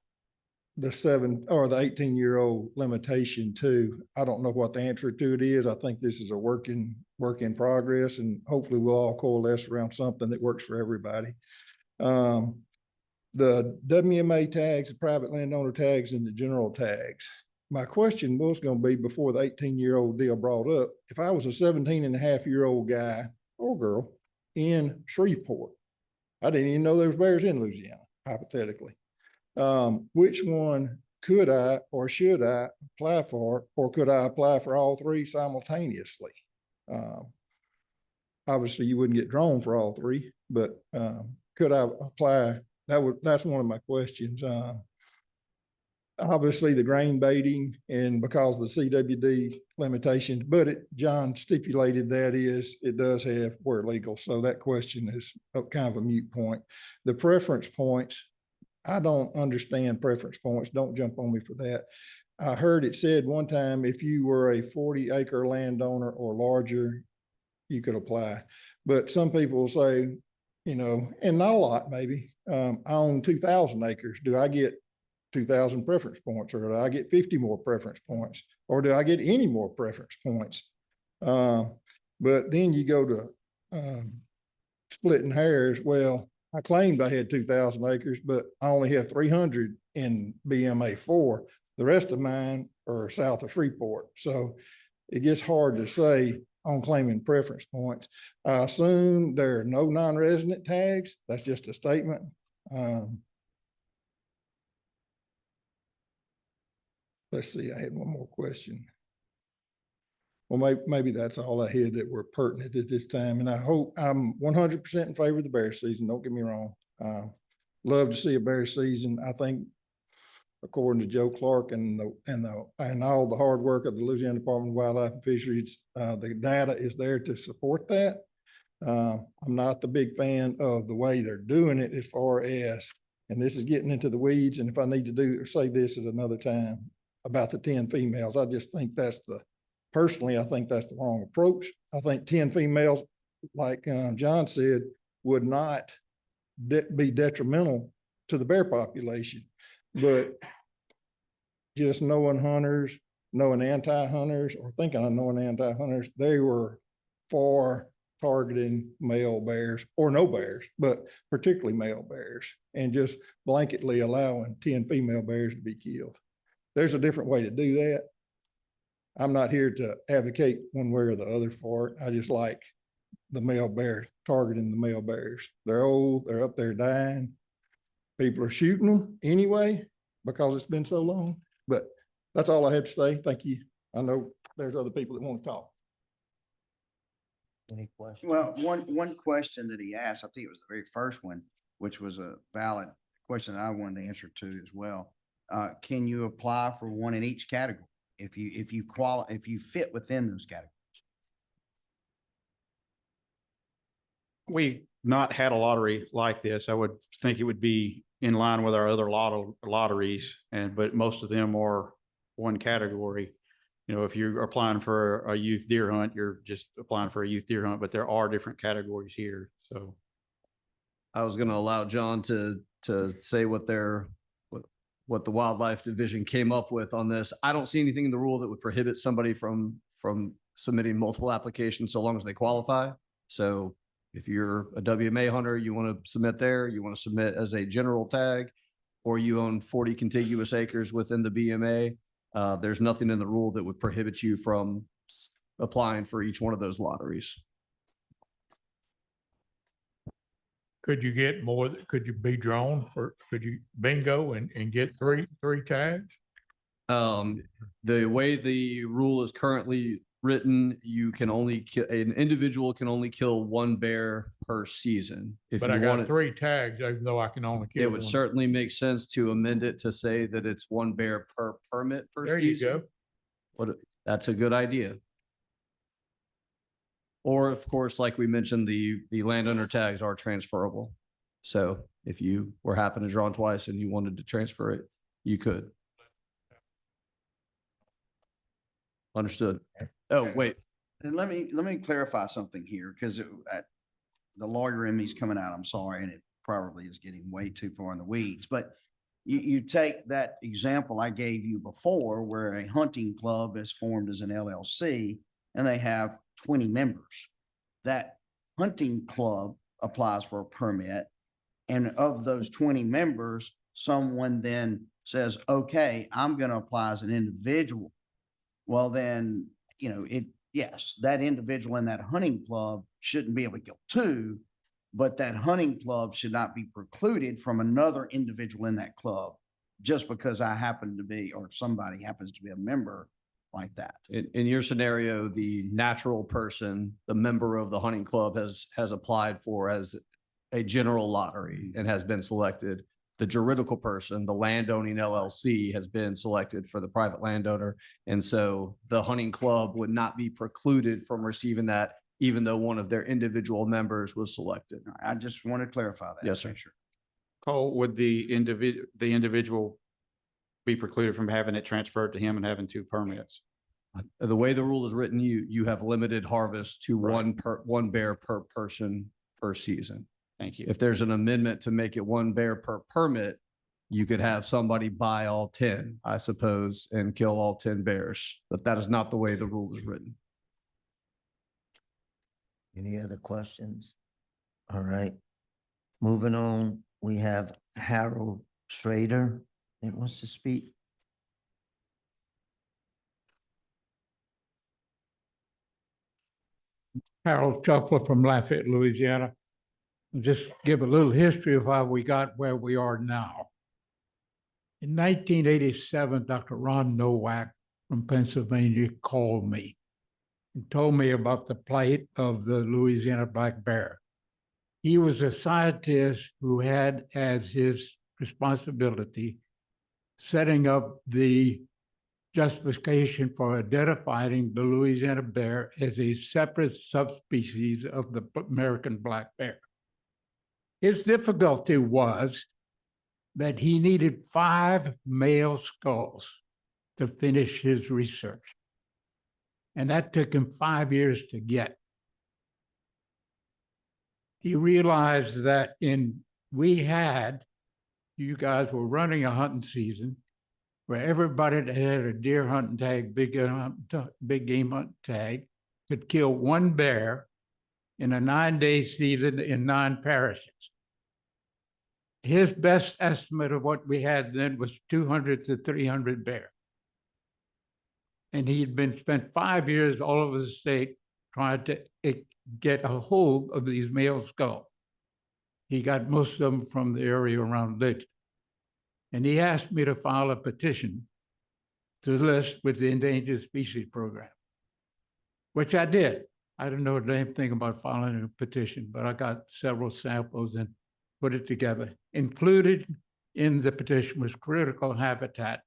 18-year-old limitation too. I don't know what the answer to it is. I think this is a work in progress, and hopefully we'll all coalesce around something that works for everybody. The WMA tags, the private landowner tags, and the general tags. My question was going to be, before the 18-year-old deal brought up, if I was a 17-and-a-half-year-old guy or girl in Shreveport, I didn't even know there was bears in Louisiana, hypothetically. Which one could I or should I apply for, or could I apply for all three simultaneously? Obviously, you wouldn't get drawn for all three, but could I apply? That's one of my questions. Obviously, the grain baiting, and because of the CWD limitations, but John stipulated that it does have where legal. So that question is kind of a moot point. The preference points, I don't understand preference points. Don't jump on me for that. I heard it said one time, if you were a 40-acre landowner or larger, you could apply. But some people say, and not a lot, maybe, I own 2,000 acres. Do I get 2,000 preference points, or do I get 50 more preference points, or do I get any more preference points? But then you go to splitting hairs. Well, I claimed I had 2,000 acres, but I only have 300 in BMA 4. The rest of mine are south of Freeport. So it gets hard to say on claiming preference points. I assume there are no non-resident tags. That's just a statement. Let's see, I had one more question. Well, maybe that's all I had that were pertinent at this time. And I hope I'm 100% in favor of the bear season. Don't get me wrong. Love to see a bear season. I think according to Joe Clark and all the hard work of the Louisiana Department of Wildlife and Fisheries, the data is there to support that. I'm not the big fan of the way they're doing it as far as, and this is getting into the weeds, and if I need to say this at another time about the 10 females, I just think personally, I think that's the wrong approach. I think 10 females, like John said, would not be detrimental to the bear population. But just knowing hunters, knowing anti-hunters, or thinking of knowing anti-hunters, they were for targeting male bears, or no bears, but particularly male bears, and just blanketly allowing 10 female bears to be killed. There's a different way to do that. I'm not here to advocate one way or the other for it. I just like the male bear, targeting the male bears. They're old, they're up there dying. People are shooting them anyway because it's been so long. But that's all I have to say. Thank you. I know there's other people that want to talk. Any questions? Well, one question that he asked, I think it was the very first one, which was a valid question I wanted to answer to as well. Can you apply for one in each category if you fit within those categories? We not had a lottery like this. I would think it would be in line with our other lotteries, but most of them are one category. You know, if you're applying for a youth deer hunt, you're just applying for a youth deer hunt, but there are different categories here. So I was going to allow John to say what the wildlife division came up with on this. I don't see anything in the rule that would prohibit somebody from submitting multiple applications so long as they qualify. So if you're a WMA hunter, you want to submit there, you want to submit as a general tag, or you own 40 contiguous acres within the BMA, there's nothing in the rule that would prohibit you from applying for each one of those lotteries. Could you get more, could you be drawn could you bingo and get three tags? The way the rule is currently written, you can only an individual can only kill one bear per season. But I got 3 tags, even though I can only kill it one. would certainly make sense to amend it to say that it's 1 bear per permit per There you season. go. That's a good idea. Or of course, like we mentioned, the landowner tags are transferable. So if you were happen to draw twice and you wanted to transfer it, you could. Understood. Oh, wait. And let me clarify something here, because the lawyer in me's coming out, I'm sorry, and it probably is getting way too far in the weeds, but you take that example I gave you before, where a hunting club is formed as an LLC and they have 20 members. That hunting club applies for a permit, and of those 20 members, someone then says, okay, I'm going to apply as an individual. Well, then, yes, that individual in that hunting club shouldn't be able to kill 2, but that hunting club should not be precluded from another individual in that club just because I happen to be, or somebody happens to be a member like that. In your scenario, the natural person, the member of the hunting club has applied for as a general lottery and has been selected. The juridical person, the landowning LLC, has been selected for the private landowner. And so the hunting club would not be precluded from receiving that, even though one of their individual members was selected. I just want to clarify that. Yes, sir. Cole, would the individual be precluded from having it transferred to him and having 2 permits? The way the rule is written, you have limited harvest to Right. one bear per person per season. Thank you. If there's an amendment to make it 1 bear per permit, you could have somebody buy all 10, I suppose, and kill all 10 bears, but that is not the way the rule is written. Any other questions? All right. Moving on, we have Harold Schrader that wants to speak. Harold Chuckler from Lafayette, Louisiana. Just give a little history of how we got where we are now. In 1987, Dr. Ron Nowak from Pennsylvania called me and told me about the plight of the Louisiana black bear. He was a scientist who had as his responsibility setting up the justification for identifying the Louisiana bear as a separate subspecies of the American black bear. His difficulty was that he needed 5 male skulls to finish his research. And that took him 5 years to get. He realized that you guys were running a hunting season where everybody that had a deer hunting tag, big game hunting tag, could kill 1 bear in a 9-day season in 9 parishes. His best estimate of what we had then was 200 to 300 bear. And he'd spent 5 years all over the state trying to get a hold of these male skulls. He got most of them from the area around Ledge. And he asked me to file a petition to list with the Endangered Species Program, which I did. I didn't know a damn thing about filing a petition, but I got several samples and put it together. Included in the petition was critical habitat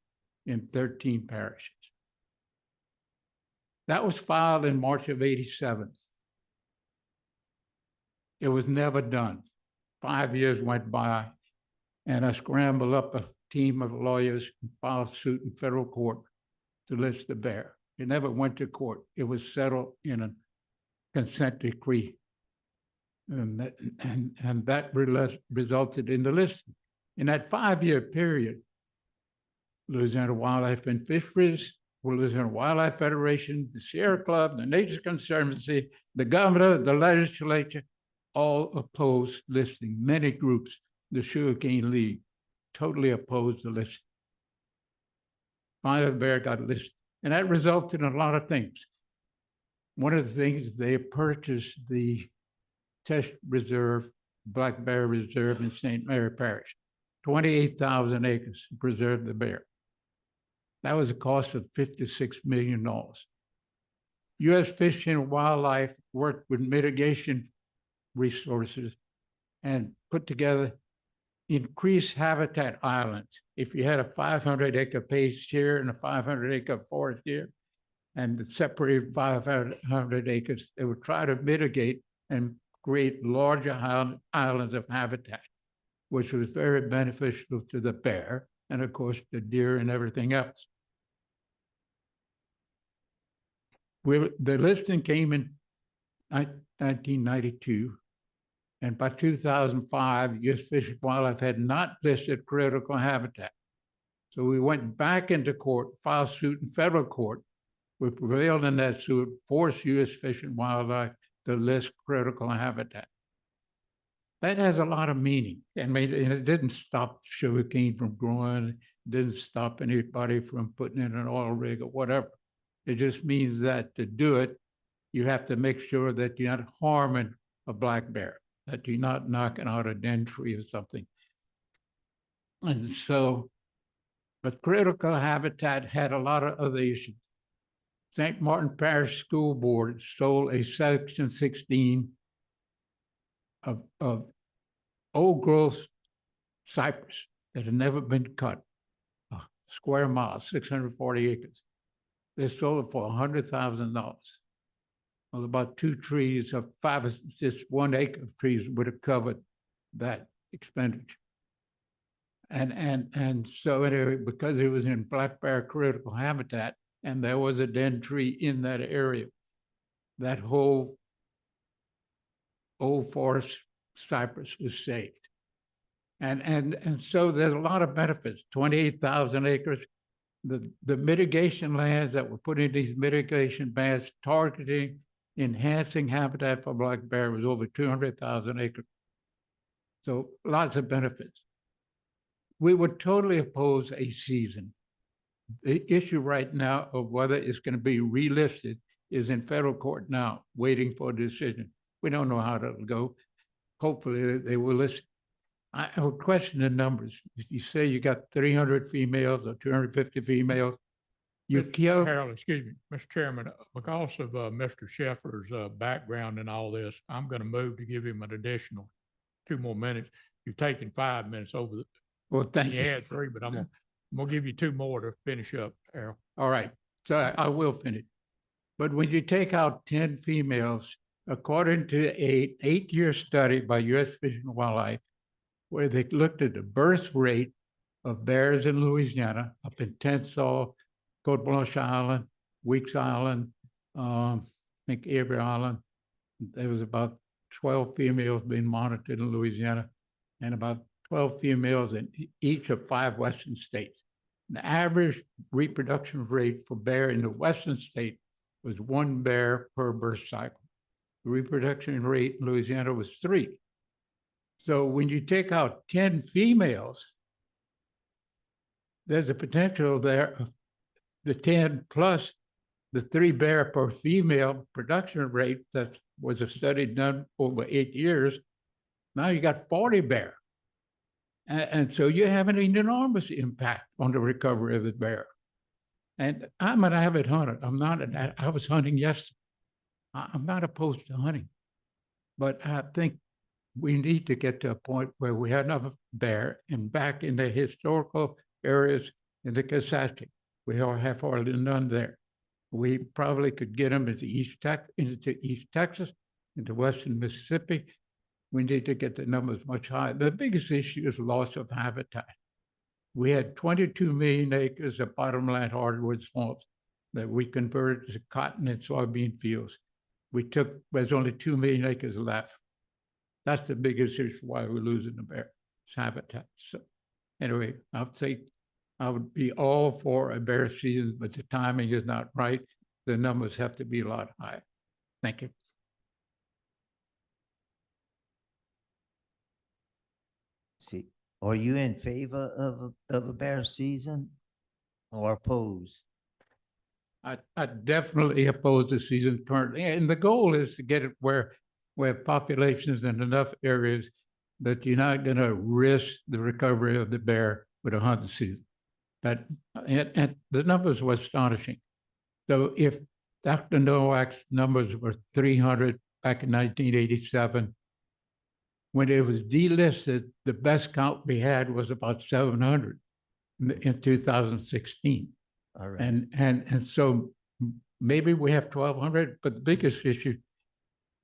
in 13 parishes. That was filed in March of '87. It was never done. 5 years went by, and I scrambled up a team of lawyers and filed suit in federal court to list the bear. It never went to court. It was settled in a consent decree. And that resulted in the listing. In that 5-year period, Louisiana Wildlife and Fisheries, Louisiana Wildlife Federation, the Sierra Club, the Nature Conservancy, the governor, the legislature, all opposed listing. Many groups, the Sugarcane League, totally opposed the listing. Finally, the bear got listed. And that resulted in a lot of things. One of the things, they purchased the Test Reserve, Black Bear Reserve in St. Mary Parish, 28,000 acres to preserve the bear. That was a cost of $56 million. U.S. Fish and Wildlife worked with mitigation resources and put together increased habitat islands. If you had a 500-acre page here and a 500-acre forest here, and separated 500 acres, they would try to mitigate and create larger islands of habitat, which was very beneficial to the bear and, of course, the deer and everything else. The listing came in 1992, and by 2005, U.S. Fish and Wildlife had not listed critical habitat. So we went back into court, filed suit in federal court. We prevailed in that suit, forced U.S. Fish and Wildlife to list critical habitat. That has a lot of meaning. And it didn't stop sugarcane from growing. It didn't stop anybody from putting in an oil rig or whatever. It just means that to do it, you have to make sure that you're not harming a black bear, that you're not knocking out a den tree or something. And so, but critical habitat had a lot of other issues. St. Martin Parish School Board sold a Section 16 of old growth cypress that had never been cut, a square mile, 640 acres. They sold it for $100,000. Well, about 2 trees of 5, just 1 acre of trees would have covered that expenditure. And so anyway, because it was in black bear critical habitat, and there was a den tree in that area, that whole old forest cypress was saved. And so there's a lot of benefits, 28,000 acres. The mitigation lands that were put in these mitigation bands targeting, enhancing habitat for black bear was over 200,000 acres. So lots of benefits. We would totally oppose a season. The issue right now of whether it's going to be relisted is in federal court now, waiting for a decision. We don't know how that'll go. Hopefully they will listen. I would question the numbers. You say you got 300 females or 250 females. You kill, Harold, excuse me, Mr. Chairman, because of Mr. Sheffer's background in all this, I'm going to move to give him an additional 2 more minutes. You've taken 5 minutes over the, Well, thank you you. had 3, but I'm gonna give you 2 more to finish up, Harold. All right, so I will finish. But when you take out 10 females, according to a 8-year study by U.S. Fish and Wildlife, where they looked at the birth rate of bears in Louisiana, up in Tensas, Cote Blanche Island, Weeks Island, I think Avery Island. There was about 12 females being monitored in Louisiana and about 12 females in each of 5 western states. The average reproduction rate for bear in the western state was 1 bear per birth cycle. The reproduction rate in Louisiana was 3. So when you take out 10 females, there's a potential there of the 10 plus the 3 bear per female production rate. That was a study done over 8 years. Now you got 40 bear. And so you have an enormous impact on the recovery of the bear. And I'm an avid hunter. I was hunting yesterday. I'm not opposed to hunting, but I think we need to get to a point where we have enough bear and back in the historical areas in the Kisatchie. We have hardly none there. We probably could get them into East Texas, into Western Mississippi. We need to get the numbers much higher. The biggest issue is loss of habitat. We had 22 million acres of bottomland hardwood swamps that we converted to cotton and soybean fields. There's only 2 million acres left. That's the biggest issue why we're losing the bear habitat. So anyway, I'd say I would be all for a bear season, but the timing is not right. The numbers have to be a lot higher. Thank you. See, are you in favor of a bear season or oppose? I definitely oppose the season currently, and the goal is to get it where we have populations in enough areas that you're not going to risk the recovery of the bear with a hunting season. And the numbers were astonishing. So if Dr. Nowak's numbers were 300 back in 1987, when it was delisted, the best count we had was about 700 in 2016. All right. And so maybe we have 1,200, but the biggest issue,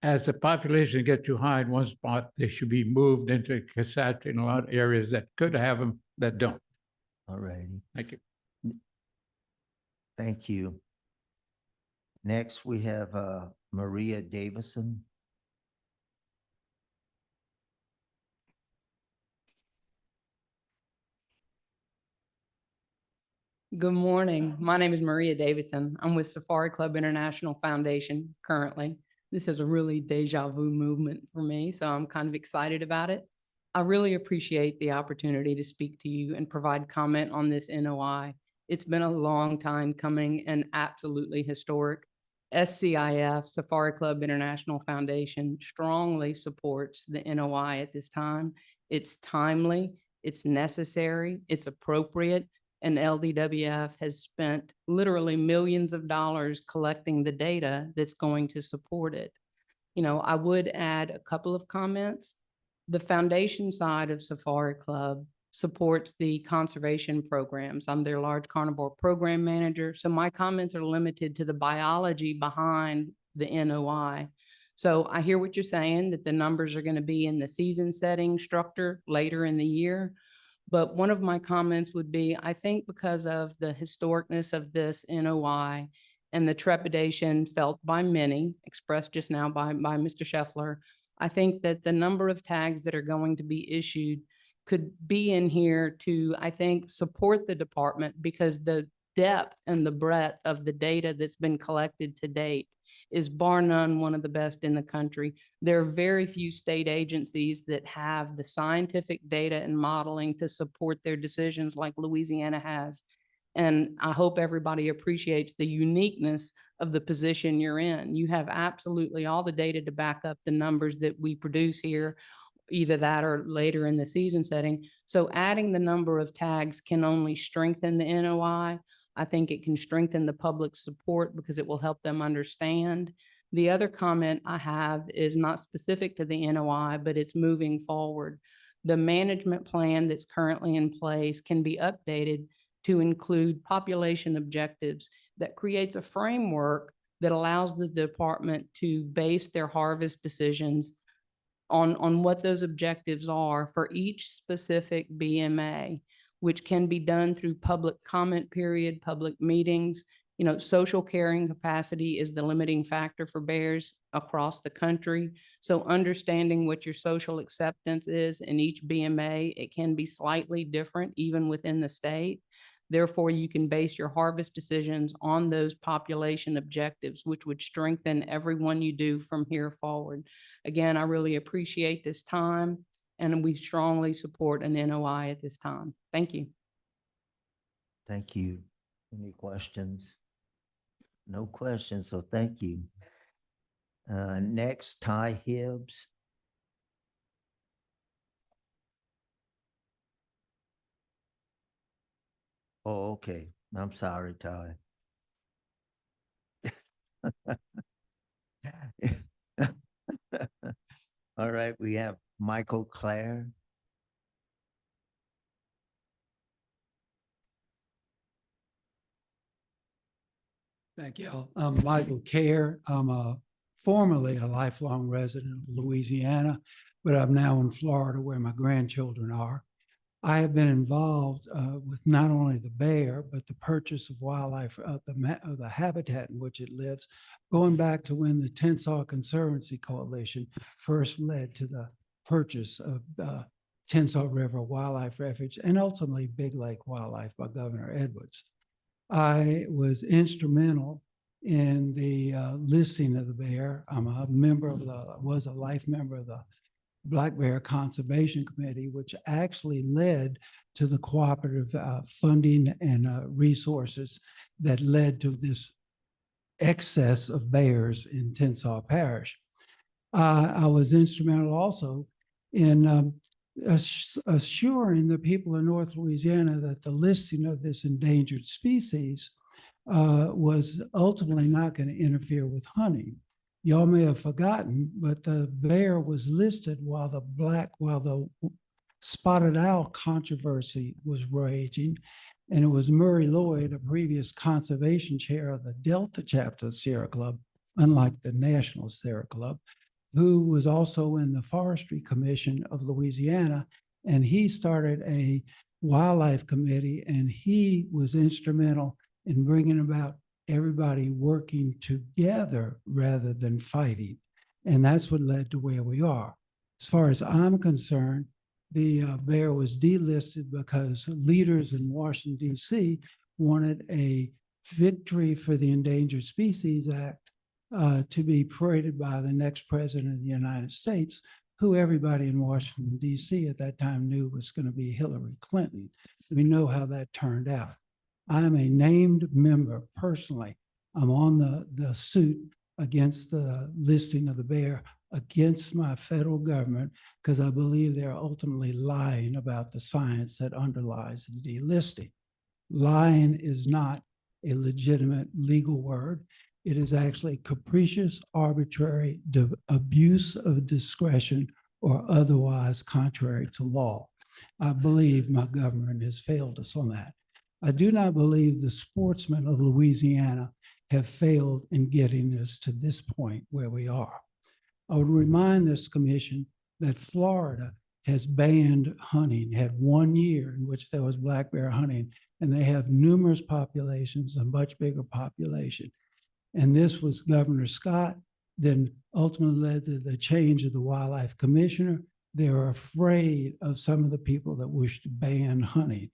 as the population gets too high in one spot, they should be moved into Kisatchie and a lot of areas that could have them that don't. All righty. Thank you. Thank you. Next, we have Maria Davison. Good morning. My name is Maria Davidson. I'm with Safari Club International Foundation currently. This is a really deja vu movement for me, so I'm kind of excited about it. I really appreciate the opportunity to speak to you and provide comment on this NOI. It's been a long time coming and absolutely historic. SCIF, Safari Club International Foundation, strongly supports the NOI at this time. It's timely, it's necessary, it's appropriate, and LWF has spent literally millions of dollars collecting the data that's going to support it. You know, I would add a couple of comments. The foundation side of Safari Club supports the conservation programs. I'm their large carnivore program manager, so my comments are limited to the biology behind the NOI. So I hear what you're saying, that the numbers are going to be in the season setting structure later in the year. But one of my comments would be, I think because of the historicness of this NOI and the trepidation felt by many, expressed just now by Mr. Scheffler, I think that the number of tags that are going to be issued could be in here to, I think, support the department, because the depth and the breadth of the data that's been collected to date is bar none one of the best in the country. There are very few state agencies that have the scientific data and modeling to support their decisions like Louisiana has. And I hope everybody appreciates the uniqueness of the position you're in. You have absolutely all the data to back up the numbers that we produce here, either that or later in the season setting. So adding the number of tags can only strengthen the NOI. I think it can strengthen the public support because it will help them understand. The other comment I have is not specific to the NOI, but it's moving forward. The management plan that's currently in place can be updated to include population objectives that creates a framework that allows the department to base their harvest decisions on what those objectives are for each specific BMA, which can be done through public comment period, public meetings. You know, social carrying capacity is the limiting factor for bears across the country. So understanding what your social acceptance is in each BMA, it can be slightly different even within the state. Therefore, you can base your harvest decisions on those population objectives, which would strengthen everyone you do from here forward. Again, I really appreciate this time, and we strongly support an NOI at this time. Thank you. Thank you. Any questions? No questions, so thank you. Next, Ty Hibbs. Oh, okay. I'm sorry, Ty. All right, we have Michael Clare. Thank you. I'm Michael Kerr. I'm formerly a lifelong resident of Louisiana, but I'm now in Florida where my grandchildren are. I have been involved with not only the bear, but the purchase of wildlife, of the habitat in which it lives, going back to when the Tensaw Conservancy Coalition first led to the purchase of Tensaw River Wildlife Refuge and ultimately Big Lake Wildlife by Governor Edwards. I was instrumental in the listing of the bear. I'm a member of was a life member of the Black Bear Conservation Committee, which actually led to the cooperative funding and resources that led to this excess of bears in Tensaw Parish. I was instrumental also in assuring the people in North Louisiana that the listing of this endangered species was ultimately not going to interfere with hunting. Y'all may have forgotten, but the bear was listed while the spotted owl controversy was raging. And it was Murray Lloyd, a previous conservation chair of the Delta chapter of Sierra Club, unlike the National Sierra Club, who was also in the Forestry Commission of Louisiana. And he started a wildlife committee, and he was instrumental in bringing about everybody working together rather than fighting. And that's what led to where we are. As far as I'm concerned, the bear was delisted because leaders in Washington, D.C. wanted a victory for the Endangered Species Act to be paraded by the next president of the United States, who everybody in Washington, D.C. at that time knew was going to be Hillary Clinton. We know how that turned out. I am a named member personally. I'm on the suit against the listing of the bear against my federal government because I believe they're ultimately lying about the science that underlies the delisting. Lying is not a legitimate legal word. It is actually capricious, arbitrary, abuse of discretion, or otherwise contrary to law. I believe my government has failed us on that. I do not believe the sportsmen of Louisiana have failed in getting us to this point where we are. I would remind this commission that Florida has banned hunting, had 1 year in which there was black bear hunting, and they have numerous populations, a much bigger population. And this was Governor Scott, then ultimately led to the change of the wildlife commissioner. They are afraid of some of the people that wish to ban hunting.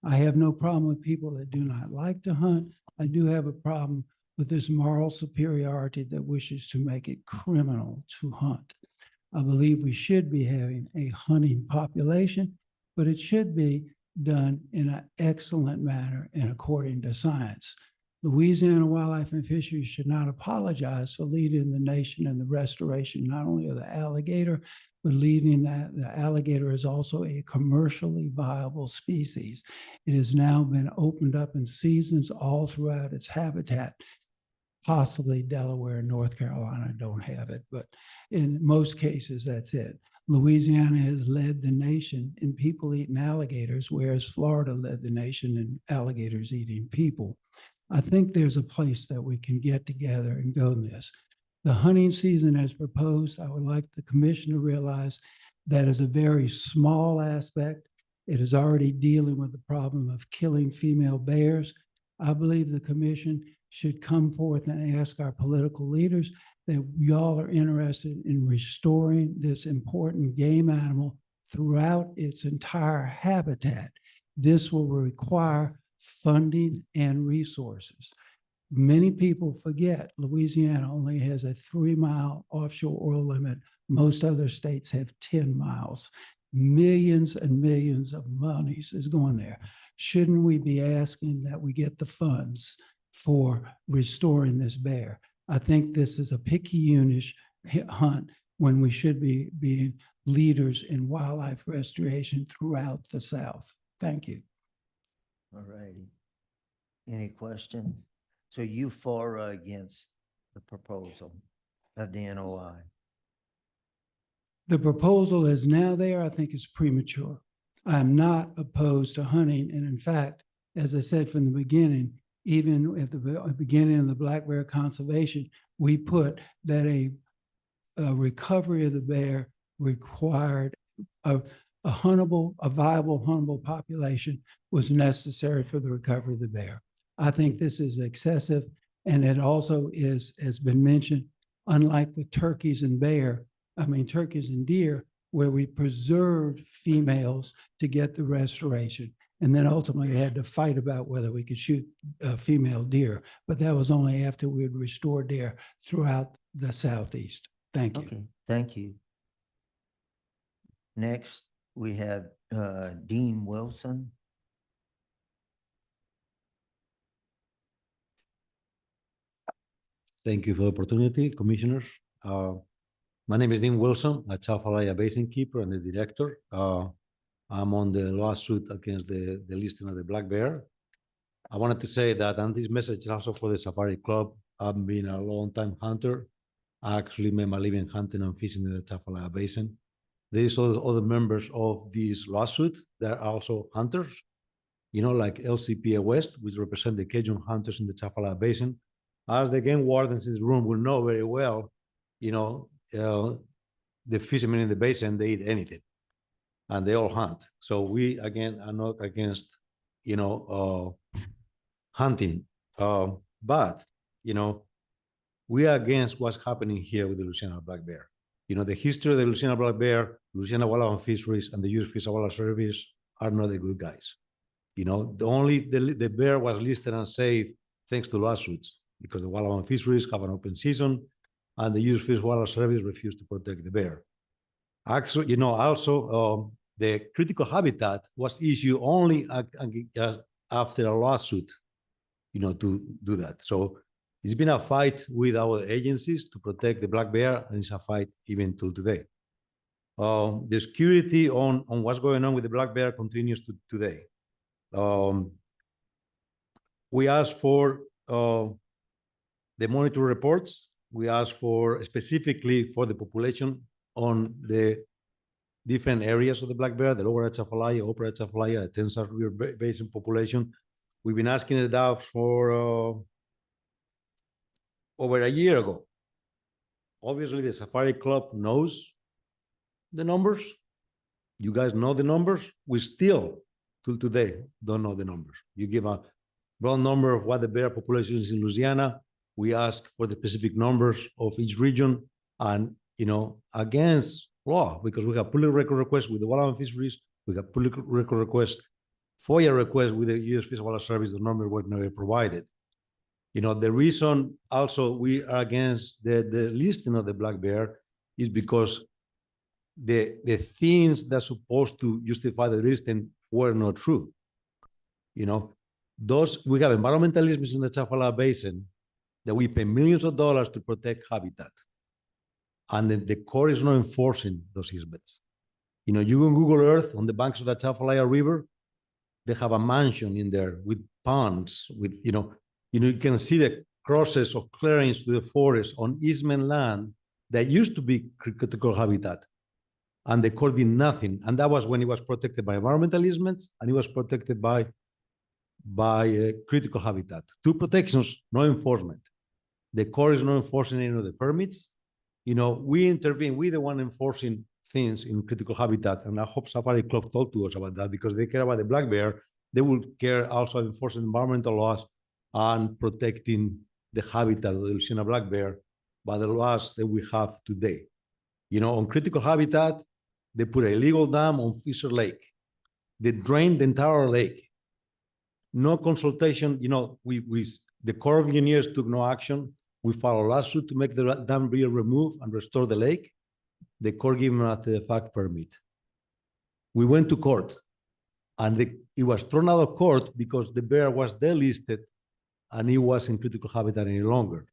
I have no problem with people that do not like to hunt. I do have a problem with this moral superiority that wishes to make it criminal to hunt. I believe we should be having a hunting population, but it should be done in an excellent manner and according to science. Louisiana Wildlife and Fisheries should not apologize for leading the nation in the restoration, not only of the alligator, but leading that the alligator is also a commercially viable species. It has now been opened up in seasons all throughout its habitat. Possibly Delaware and North Carolina don't have it, but in most cases, that's it. Louisiana has led the nation in people eating alligators, whereas Florida led the nation in alligators eating people. I think there's a place that we can get together and go in this. The hunting season as proposed, I would like the commission to realize that is a very small aspect. It is already dealing with the problem of killing female bears. I believe the commission should come forth and ask our political leaders that y'all are interested in restoring this important game animal throughout its entire habitat. This will require funding and resources. Many people forget Louisiana only has a 3-mile offshore oil limit. Most other states have 10 miles. Millions and millions of monies is going there. Shouldn't we be asking that we get the funds for restoring this bear? I think this is a picky-unish hunt when we should be being leaders in wildlife restoration throughout the South. Thank you. All righty. Any questions? So you for or against the proposal of the NOI? The proposal is now there. I think it's premature. I'm not opposed to hunting. And in fact, as I said from the beginning, even at the beginning of the black bear conservation, we put that a recovery of the bear required a viable huntable population was necessary for the recovery of the bear. I think this is excessive, and it also is, has been mentioned, unlike with turkeys and turkeys and deer, where we preserved females to get the restoration. And then ultimately had to fight about whether we could shoot female deer, but that was only after we had restored deer throughout the Southeast. Thank you. Okay, thank you. Next, we have Dean Wilson. Thank you for the opportunity, Commissioners. My name is Dean Wilson, a Chafalaya Basin keeper and the director. I'm on the lawsuit against the listing of the black bear. I wanted to say that, and this message is also for the Safari Club. I've been a long-time hunter. I actually made my living hunting and fishing in the Chafalaya Basin. There is other members of this lawsuit that are also hunters, like LCPA West, which represent the Cajun hunters in the Chafalaya Basin. As the game wardens in this room will know very well, the fishermen in the basin, they eat anything and they all hunt. So we, again, are not against, hunting. But we are against what's happening here with the Louisiana black bear. The history of the Louisiana black bear, Louisiana Wildlife and Fisheries, and the U.S. Fish and Wildlife Service are not the good guys. The bear was listed and saved thanks to lawsuits, because the Wildlife and Fisheries have an open season, and the U.S. Fish and Wildlife Service refused to protect the bear. Actually, also the critical habitat was issued only after a lawsuit, to do that. So it's been a fight with our agencies to protect the black bear, and it's a fight even till today. The security on what's going on with the black bear continues today. We asked for the monitor reports. We asked for specifically for the population on the different areas of the black bear, the lower Atchafalaya, upper Atchafalaya, Tensas River Basin population. We've been asking it out for over a year ago. Obviously, the Safari Club knows the numbers. You guys know the numbers. We still, till today, don't know the numbers. You give a broad number of what the bear population is in Louisiana. We ask for the specific numbers of each region, and against law, because we have public record requests with the Wildlife and Fisheries, we have public record requests FOIA request with the U.S. Fish and Wildlife Service, the number were never provided. You know, the reason also we are against the listing of the black bear is because the things that's supposed to justify the listing were not true. You know, we have environmentalism in the Chafala Basin that we pay millions of dollars to protect habitat. And the Corps is not enforcing those easements. You know, you can Google Earth on the banks of the Chafalaya River, they have a mansion in there with ponds, with, you can see the crosses of clearings to the forest on easement land that used to be critical habitat. And the Corps did nothing. And that was when it was protected by environmental easements and it was protected by critical habitat. Two protections, no enforcement. The Corps is not enforcing any of the permits. You know, we intervene, we the one enforcing things in critical habitat. And I hope Safari Club talked to us about that because they care about the black bear. They will care also enforcing environmental laws and protecting the habitat of the Louisiana black bear by the laws that we have today. You know, on critical habitat, they put a illegal dam on Fisher Lake. They drained the entire lake. No consultation, you know, the Corps of Engineers took no action. We filed a lawsuit to make the dam be removed and restore the lake. The Corps gave them a fact permit. We went to court and it was thrown out of court because the bear was delisted and it was in critical habitat any longer.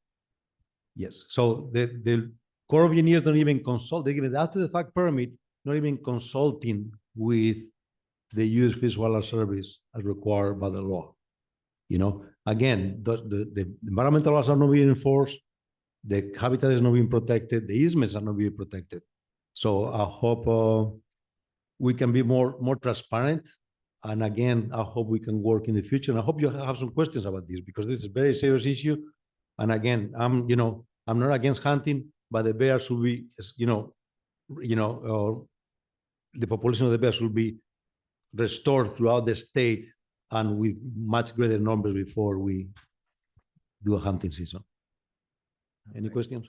Yes, so the Corps of Engineers don't even consult, they give it after the fact permit, not even consulting with the U.S. Fish and Wildlife Service as required by the law. You know, again, the environmental laws are not being enforced, the habitat is not being protected, the easements are not being protected. So I hope we can be more transparent. And again, I hope we can work in the future. And I hope you have some questions about this because this is a very serious issue. And again, I'm not against hunting, but the bear should be, the population of the bear should be restored throughout the state and with much greater numbers before we do a hunting season. Any questions?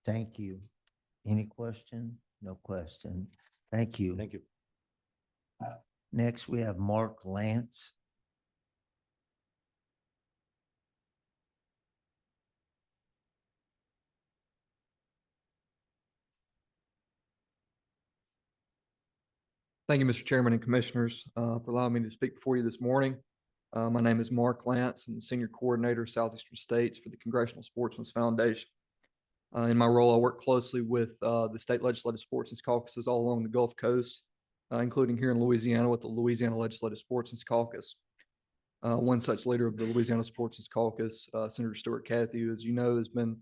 Thank you. Any question? No question. Thank you. Thank you. Next, we have Mark Lance. Thank you, Mr. Chairman and Commissioners, for allowing me to speak before you this morning. My name is Mark Lance. I'm the Senior Coordinator of Southeastern States for the Congressional Sportsmen's Foundation. In my role, I work closely with the state legislative sportsmen's caucuses all along the Gulf Coast, including here in Louisiana with the Louisiana Legislative Sportsmen's Caucus. One such leader of the Louisiana Sportsmen's Caucus, Senator Stuart Cathy, as you know, has been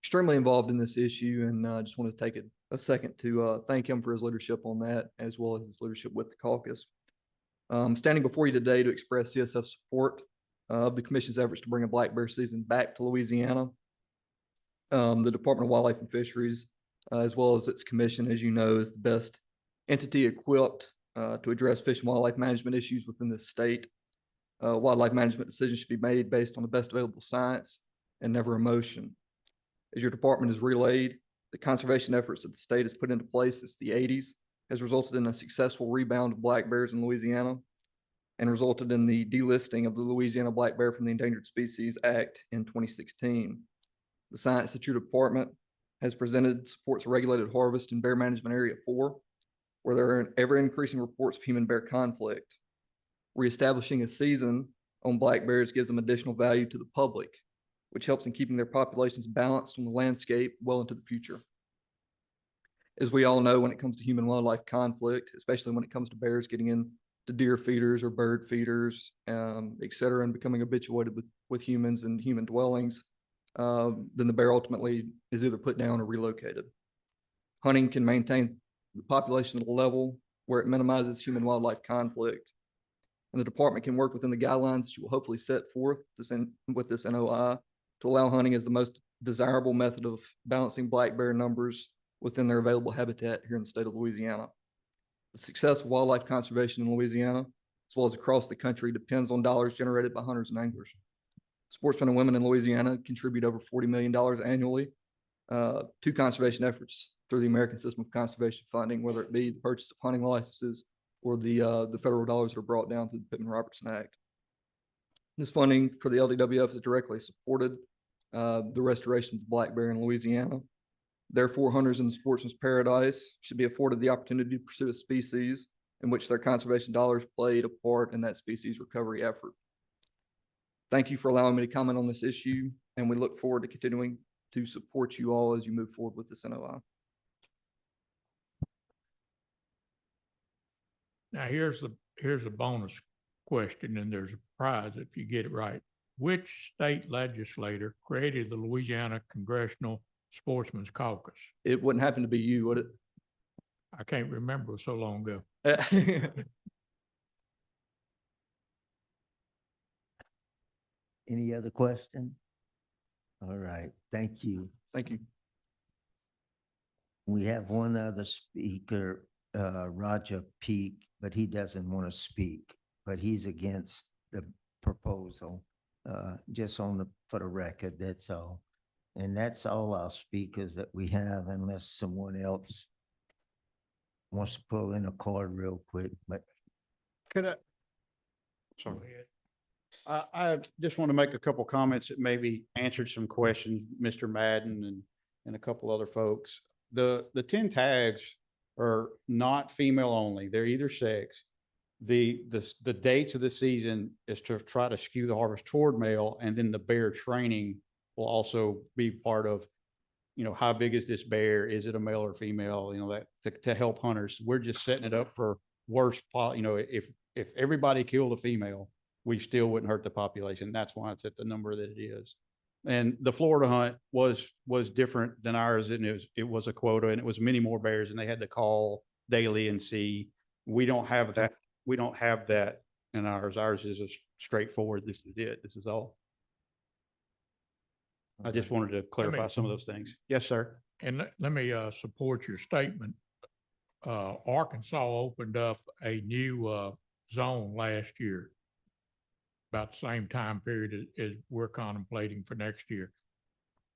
extremely involved in this issue, and I just want to take a second to thank him for his leadership on that, as well as his leadership with the caucus. I'm standing before you today to express CSF support of the Commission's efforts to bring a black bear season back to Louisiana. The Department of Wildlife and Fisheries, as well as its commission, as you know, is the best entity equipped to address fish and wildlife management issues within the state. Wildlife management decisions should be made based on the best available science and never emotion. As your department has relayed, the conservation efforts that the state has put into place since the 80s has resulted in a successful rebound of black bears in Louisiana and resulted in the delisting of the Louisiana black bear from the Endangered Species Act in 2016. The science that your department has presented supports regulated harvest in Bear Management Area 4, where there are ever-increasing reports of human-bear conflict. Reestablishing a season on black bears gives them additional value to the public, which helps in keeping their populations balanced on the landscape well into the future. As we all know, when it comes to human-wildlife conflict, especially when it comes to bears getting into deer feeders or bird feeders, et cetera, and becoming habituated with humans and human dwellings, then the bear ultimately is either put down or relocated. Hunting can maintain the population at a level where it minimizes human-wildlife conflict. And the department can work within the guidelines that you will hopefully set forth with this NOI to allow hunting as the most desirable method of balancing black bear numbers within their available habitat here in the state of Louisiana. The success of wildlife conservation in Louisiana, as well as across the country, depends on dollars generated by hunters and anglers. Sportsmen and women in Louisiana contribute over $40 million annually to conservation efforts through the American System of Conservation Funding, whether it be the purchase of hunting licenses or the federal dollars that are brought down through the Pittman-Robertson Act. This funding for the LDWF is directly supported the restoration of the black bear in Louisiana. Therefore, hunters in the sportsman's paradise should be afforded the opportunity to pursue a species in which their conservation dollars played a part in that species recovery effort. Thank you for allowing me to comment on this issue, and we look forward to continuing to support you all as you move forward with this NOI. Now, here's a bonus question, and there's a prize if you get it right. Which state legislator created the Louisiana Congressional Sportsman's Caucus? It wouldn't happen to be you, would it? I can't remember, so long ago. Any other questions? All right, thank you. Thank you. We have one other speaker, Roger Peak, but he doesn't want to speak, but he's against the proposal. Just for the record, that's all. And that's all our speakers that we have, unless someone else wants to pull in a card real quick, but Could I? Sorry. I just want to make a couple comments that maybe answered some questions, Mr. Madden and a couple other folks. The 10 tags are not female only. They're either sex. The dates of the season is to try to skew the harvest toward male, and then the bear training will also be part of, how big is this bear? Is it a male or female? That to help hunters. We're just setting it up for worst, if everybody killed a female, we still wouldn't hurt the population. That's why it's at the number that it is. And the Florida hunt was different than ours, and it was a quota, and it was many more bears, and they had to call daily and see. We don't have that. We don't have that in ours. Ours is a straightforward. This is it. This is all. I just wanted to clarify some of those things. Yes, sir. And let me support your statement. Arkansas opened up a new zone last year, about the same time period as we're contemplating for next year.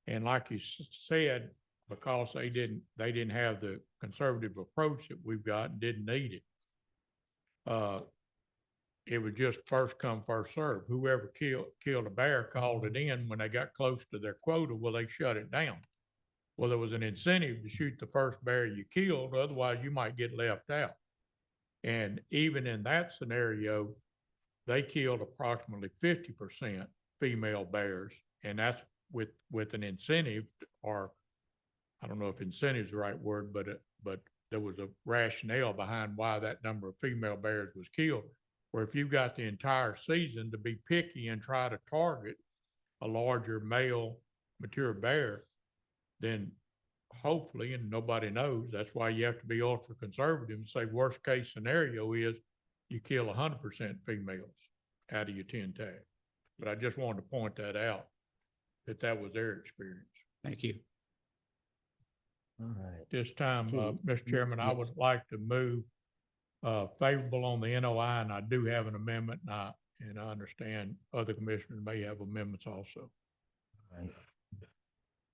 And like you said, because they didn't have the conservative approach that we've got and didn't need it. It was just first come, first serve. Whoever killed a bear called it in when they got close to their quota. Well, they shut it down. Well, there was an incentive to shoot the first bear you killed. Otherwise, you might get left out. And even in that scenario, they killed approximately 50% female bears. And that's with an incentive, or I don't know if incentive is the right word, but there was a rationale behind why that number of female bears was killed. Where if you've got the entire season to be picky and try to target a larger male mature bear, then hopefully, and nobody knows, that's why you have to be ultra conservative and say worst case scenario is you kill 100% females out of your 10 tags. But I just wanted to point that out, that was their experience. Thank you. all right. This time, Okay. Mr. Chairman, I would like to move favorable on the NOI, and I do have an amendment, and I understand other commissioners may have amendments also. Right.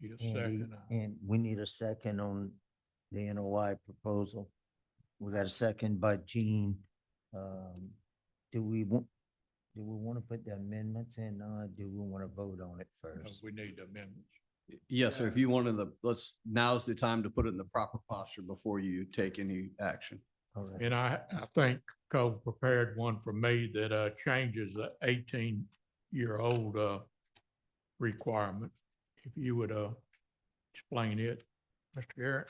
Need a And, second. and we need a second on the NOI proposal. We got a second by Gene. Do we want to put the amendments in, or do we want to vote on it first? We need amendments. Yes, sir. If you wanted now's the time to put it in the proper posture before you take any action. All right. And I think Cole prepared one for me that changes the 18-year-old requirement. If you would explain it, Mr. Garrett.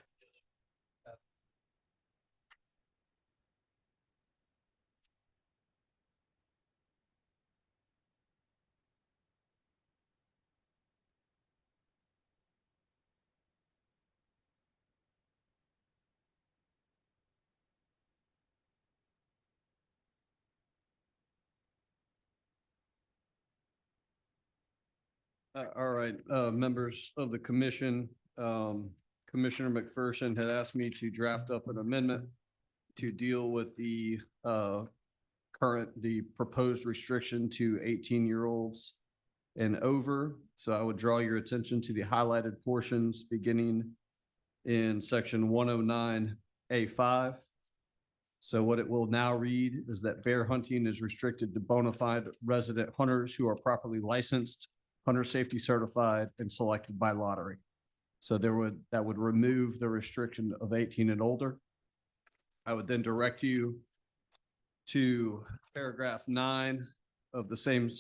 All right, members of the commission, Commissioner McPherson had asked me to draft up an amendment to deal with the proposed restriction to 18-year-olds and over. So I would draw your attention to the highlighted portions beginning in section 109A5. So what it will now read is that bear hunting is restricted to bona fide resident hunters who are properly licensed, hunter safety certified, and selected by lottery. So that would remove the restriction of 18 and older. I would then direct you to paragraph 9 of the same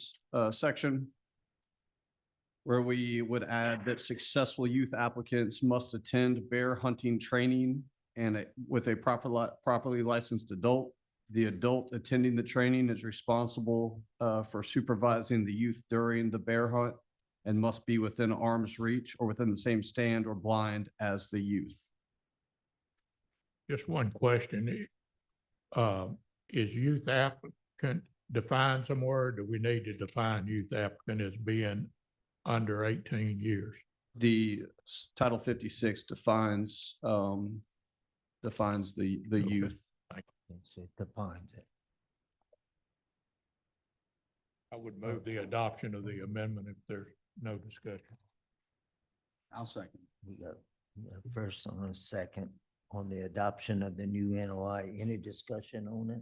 section, where we would add that successful youth applicants must attend bear hunting training and with a properly licensed adult. The adult attending the training is responsible for supervising the youth during the bear hunt and must be within arm's reach or within the same stand or blind as the youth. Just one question. Is youth applicant defined somewhere? Or do we need to define youth applicant as being under 18 years? The Title 56 defines the youth. So it defines it. I would move the adoption of the amendment if there's no discussion. I'll second. We got a first and a second on the adoption of the new NOI. Any discussion on it?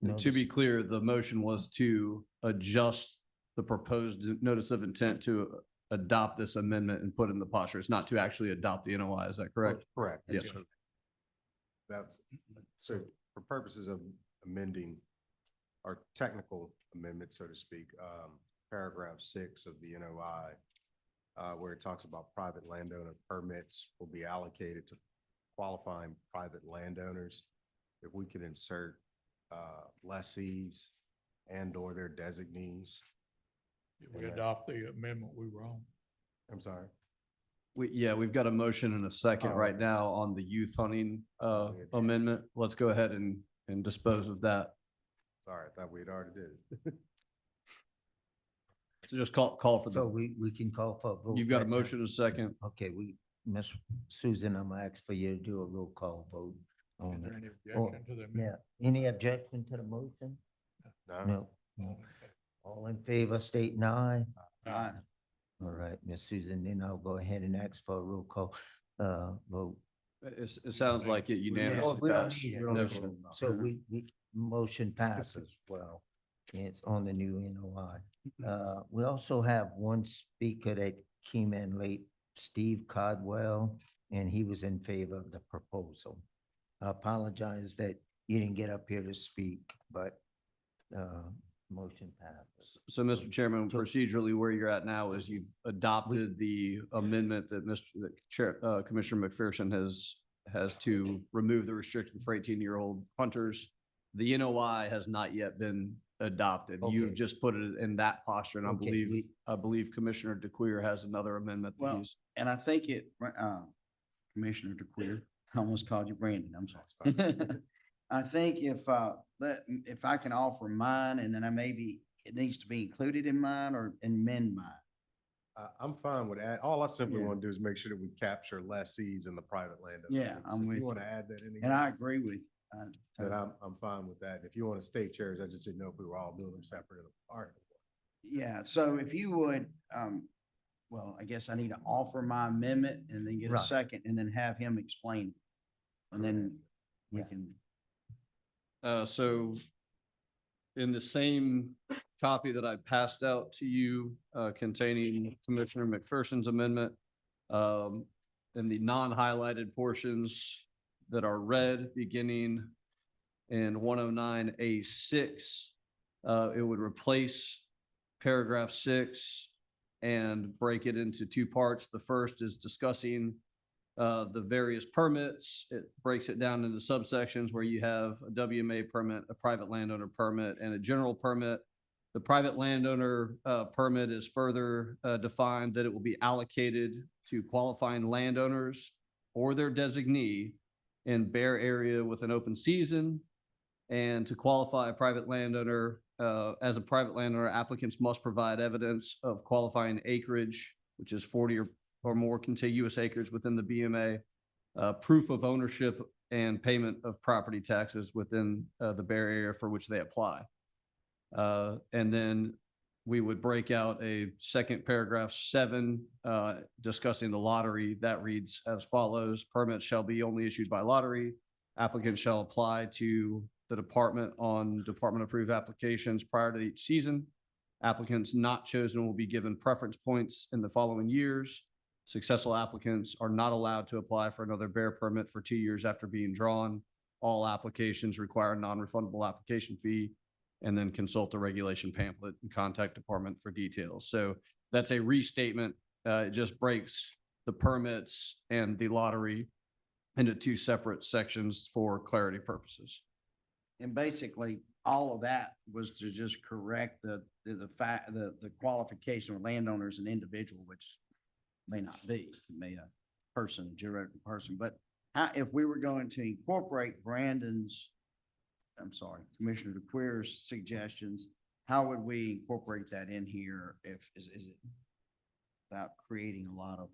No To be clear, the motion was to adjust the proposed notice of intent to adopt this amendment and put in the posture. It's not to actually adopt the NOI. Is that correct? Correct. Yes. That's, so for purposes of amending our technical amendment, so to speak, paragraph 6 of the NOI, where it talks about private landowner permits will be allocated to qualifying private landowners. If we could insert lessees and or their designees. Did we adopt the amendment we were on? I'm sorry. We've got a motion and a second Oh. right now on the youth hunting amendment. Let's go ahead and dispose of that. Sorry, I thought we had already did it. So just call for So the, we can call for a vote. you've got a right now? motion and a second. Okay, Miss Susan, I'm gonna ask for you to do a roll call vote Is on there it. any Oh, objection to the Yeah, amendment? any objection to the motion? No? No. No. All in favor, state an aye. Aye. All right, Miss Susan, then I'll go ahead and ask for a roll call, vote. It sounds like it Yes, unanimously we don't passed. need it. No, sir. So we, motion passes, well, it's on the new NOI. We also have one speaker that came in late, Steve Codwell, and he was in favor of the proposal. I apologize that you didn't get up here to speak, but, motion passes. So, Mr. Chairman, So- procedurally, where you're at now is you've adopted the amendment that Commissioner McPherson has to remove the restriction for 18-year-old hunters. The NOI has not yet been adopted. You've Okay. just put it in that posture, and Okay, I believe Commissioner DeQueer has another amendment that Well, he's. and I think Commissioner DeQueer, I almost called you Brandon, I'm sorry. I think if I can offer mine and then it needs to be included in mine or amend mine. I'm fine with that. All I simply Yeah. want to do is make sure that we capture lessees in the private landowner. Yeah, piece. I'm If with you want you. to add that in. And I agree with. Then I'm fine with that. If you want to state chairs, I just didn't know if we were all doing them separate and apart. Yeah, so if you would, well, I guess I need to offer my amendment and then get a Right. second and then have him explain. And then we Yeah. can, So in the same copy that I passed out to you containing Commissioner McPherson's amendment, in the non-highlighted portions that are red, beginning in 109A6, it would replace paragraph 6 and break it into two parts. The first is discussing the various permits. It breaks it down into subsections where you have a WMA permit, a private landowner permit, and a general permit. The private landowner permit is further defined that it will be allocated to qualifying landowners or their designee in bear area with an open season. And to qualify a private landowner, as a private landowner, applicants must provide evidence of qualifying acreage, which is 40 or more contiguous acres within the BMA, proof of ownership and payment of property taxes within the bear area for which they apply. And then we would break out a second paragraph 7, discussing the lottery. That reads as follows: permits shall be only issued by lottery. Applicants shall apply to the department on department approved applications prior to each season. Applicants not chosen will be given preference points in the following years. Successful applicants are not allowed to apply for another bear permit for 2 years after being drawn. All applications require a non-refundable application fee, and then consult the regulation pamphlet and contact department for details. So that's a restatement. It just breaks the permits and the lottery into two separate sections for clarity purposes. And basically, all of that was to just correct the fact, the qualification of landowner as an individual, which may not be, may a person, juridical person, but how, if we were going to incorporate Commissioner DeQueer's suggestions, how would we incorporate that in here if, is it without creating a lot of?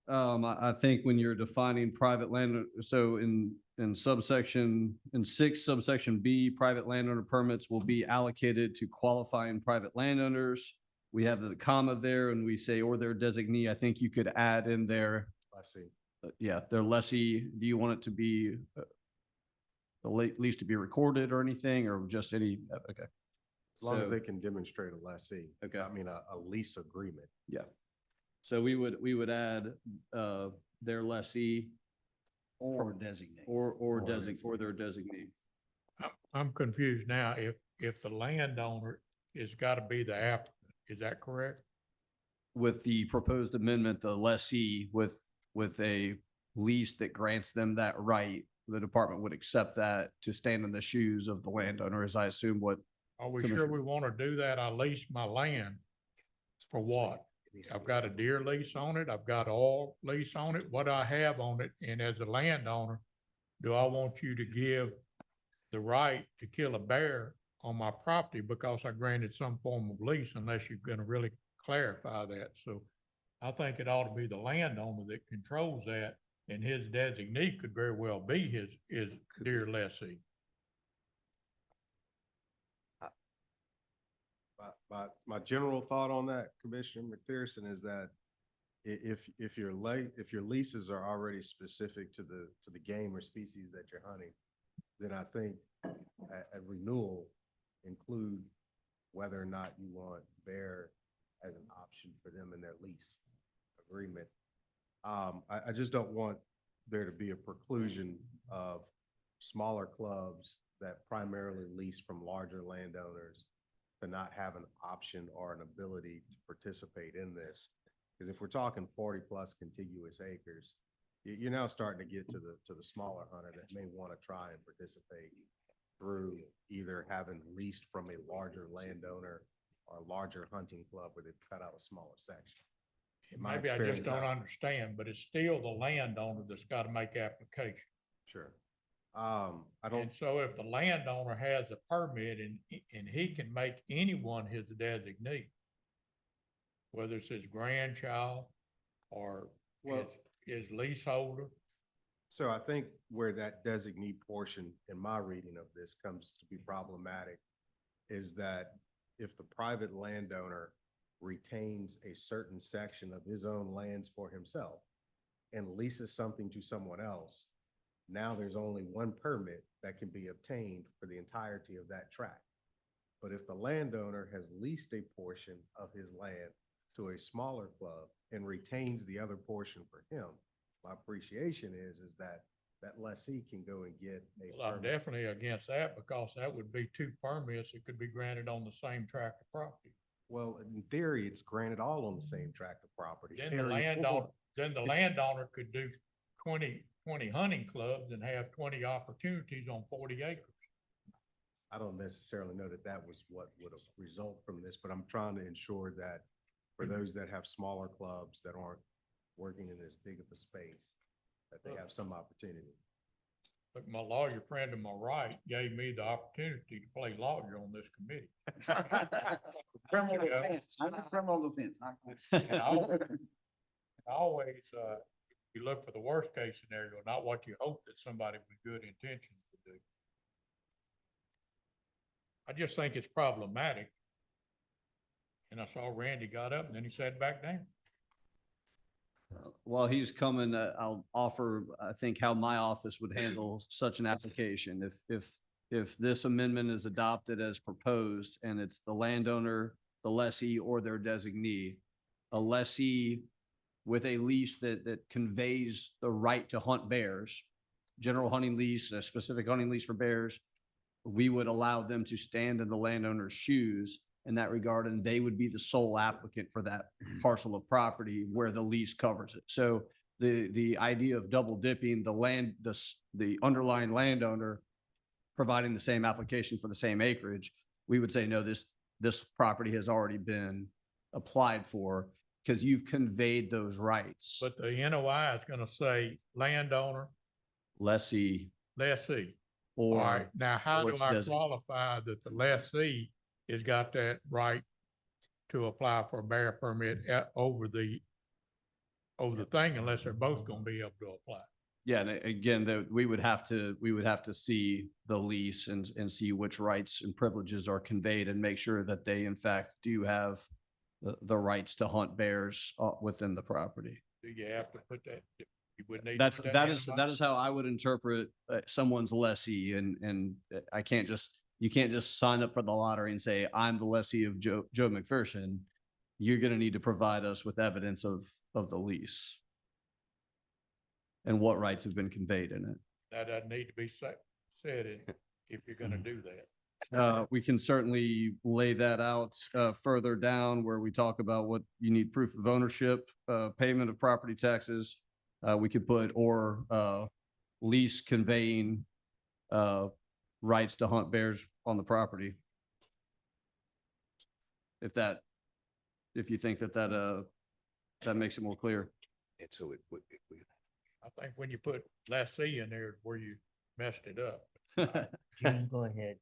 I think when you're defining private land, so in subsection 6, subsection B, private landowner permits will be allocated to qualifying private landowners. We have the comma there and we say, or their designee. I think you could add in there. Lessee. Yeah, their lessee. Do you want it to be the lease to be recorded or anything, or just any? Okay. As long as So- they can demonstrate a lessee. Okay. I mean, a lease agreement. Yeah. So we would add their lessee Or designate. or their designee. I'm confused now. If the landowner is got to be the applicant, is that correct? With the proposed amendment, the lessee with a lease that grants them that right, the department would accept that to stand in the shoes of the landowner, as I assume what. Are we sure Commissioner- we want to do that? I lease my land for what? I've got a deer lease on it. I've got oil lease on it. What I have on it, and as a landowner, do I want you to give the right to kill a bear on my property because I granted some form of lease, unless you're going to really clarify that? So I think it ought to be the landowner that controls that, and his designee could very well be his deer lessee. My general thought on that, Commissioner McPherson, is that if your leases are already specific to the game or species that you're hunting, then I think a renewal include whether or not you want bear as an option for them in their lease agreement. I just don't want there to be a preclusion of smaller clubs that primarily lease from larger landowners to not have an option or an ability to participate in this. Because if we're talking 40+ contiguous acres, you're now starting to get to the smaller hunter that may want to try and participate through either having leased from a larger landowner or a larger hunting club where they've cut out a smaller section. In my Maybe I just experience, don't understand, but it's still the landowner that's got to make application. Sure. I don't, And so if the landowner has a permit and he can make anyone his designee, whether it's his grandchild or Well- his leaseholder. so I think where that designee portion in my reading of this comes to be problematic is that if the private landowner retains a certain section of his own lands for himself and leases something to someone else, now there's only one permit that can be obtained for the entirety of that tract. But if the landowner has leased a portion of his land to a smaller club and retains the other portion for him, my appreciation is that lessee can go and get a Well, I'm permit. definitely against that because that would be two permits that could be granted on the same tract of property. Well, in theory, it's granted all on the same tract of property. Then the Area four- landowner could do 20 hunting clubs and have 20 opportunities on 40 acres. I don't necessarily know that was what would have result from this, but I'm trying to ensure that for those that have smaller clubs that aren't working in as big of a space, that they have some opportunity. But my lawyer friend to my right gave me the opportunity to play lawyer on this committee. Criminal defense, I'm a criminal defense. And always, you look for the worst case scenario, not what you hope that somebody with good intentions would do. I just think it's problematic. And I saw Randy got up and then he sat back down. While he's coming, I'll offer, I think, how my office would handle such an application. If this amendment is adopted as proposed and it's the landowner, the lessee, or their designee, a lessee with a lease that conveys the right to hunt bears, general hunting lease, a specific hunting lease for bears, we would allow them to stand in the landowner's shoes in that regard, and they would be the sole applicant for that parcel of property where the lease covers it. So the idea of double dipping the underlying landowner providing the same application for the same acreage, we would say, no, this property has already been applied for because you've conveyed those rights. But the NOI is gonna say landowner, Lessee lessee. All or. right, now how or do its I designee. qualify that the lessee has got that right to apply for a bear permit over the thing unless they're both gonna be able to apply? Yeah, and again, we would have to see the lease and see which rights and privileges are conveyed and make sure that they in fact do have the rights to hunt bears within the property. Do you have to put that? You would need. to put That in is the- how I would interpret someone's lessee, and you can't just sign up for the lottery and say, I'm the lessee of Joe McPherson. You're gonna need to provide us with evidence of the lease and what rights have been conveyed in it. That doesn't need to be said if you're gonna do that. We can certainly lay that out further down where we talk about what you need proof of ownership, payment of property taxes. We could put or lease conveying rights to hunt bears on the property. If you think that makes it more clear. And so I think when you put lessee in there, where you messed it up. Jim, go ahead.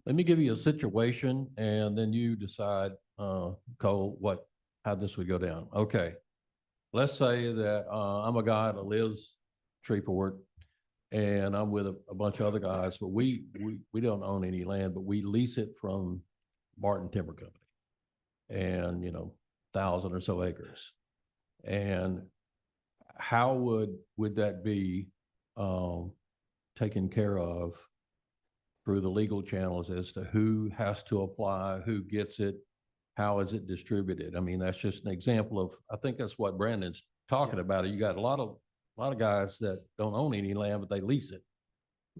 Let me give you a situation and then you decide, Cole, how this would go down. Okay. Let's say that, I'm a guy that lives Shreveport and I'm with a bunch of other guys, but we don't own any land, but we lease it from Barton Timber Company. And, 1,000 or so acres. And how would that be, taken care of through the legal channels as to who has to apply, who gets it, how is it distributed? I mean, that's just an example of, I think that's what Brandon's talking about. You got a lot of guys that don't own any land, but they lease it.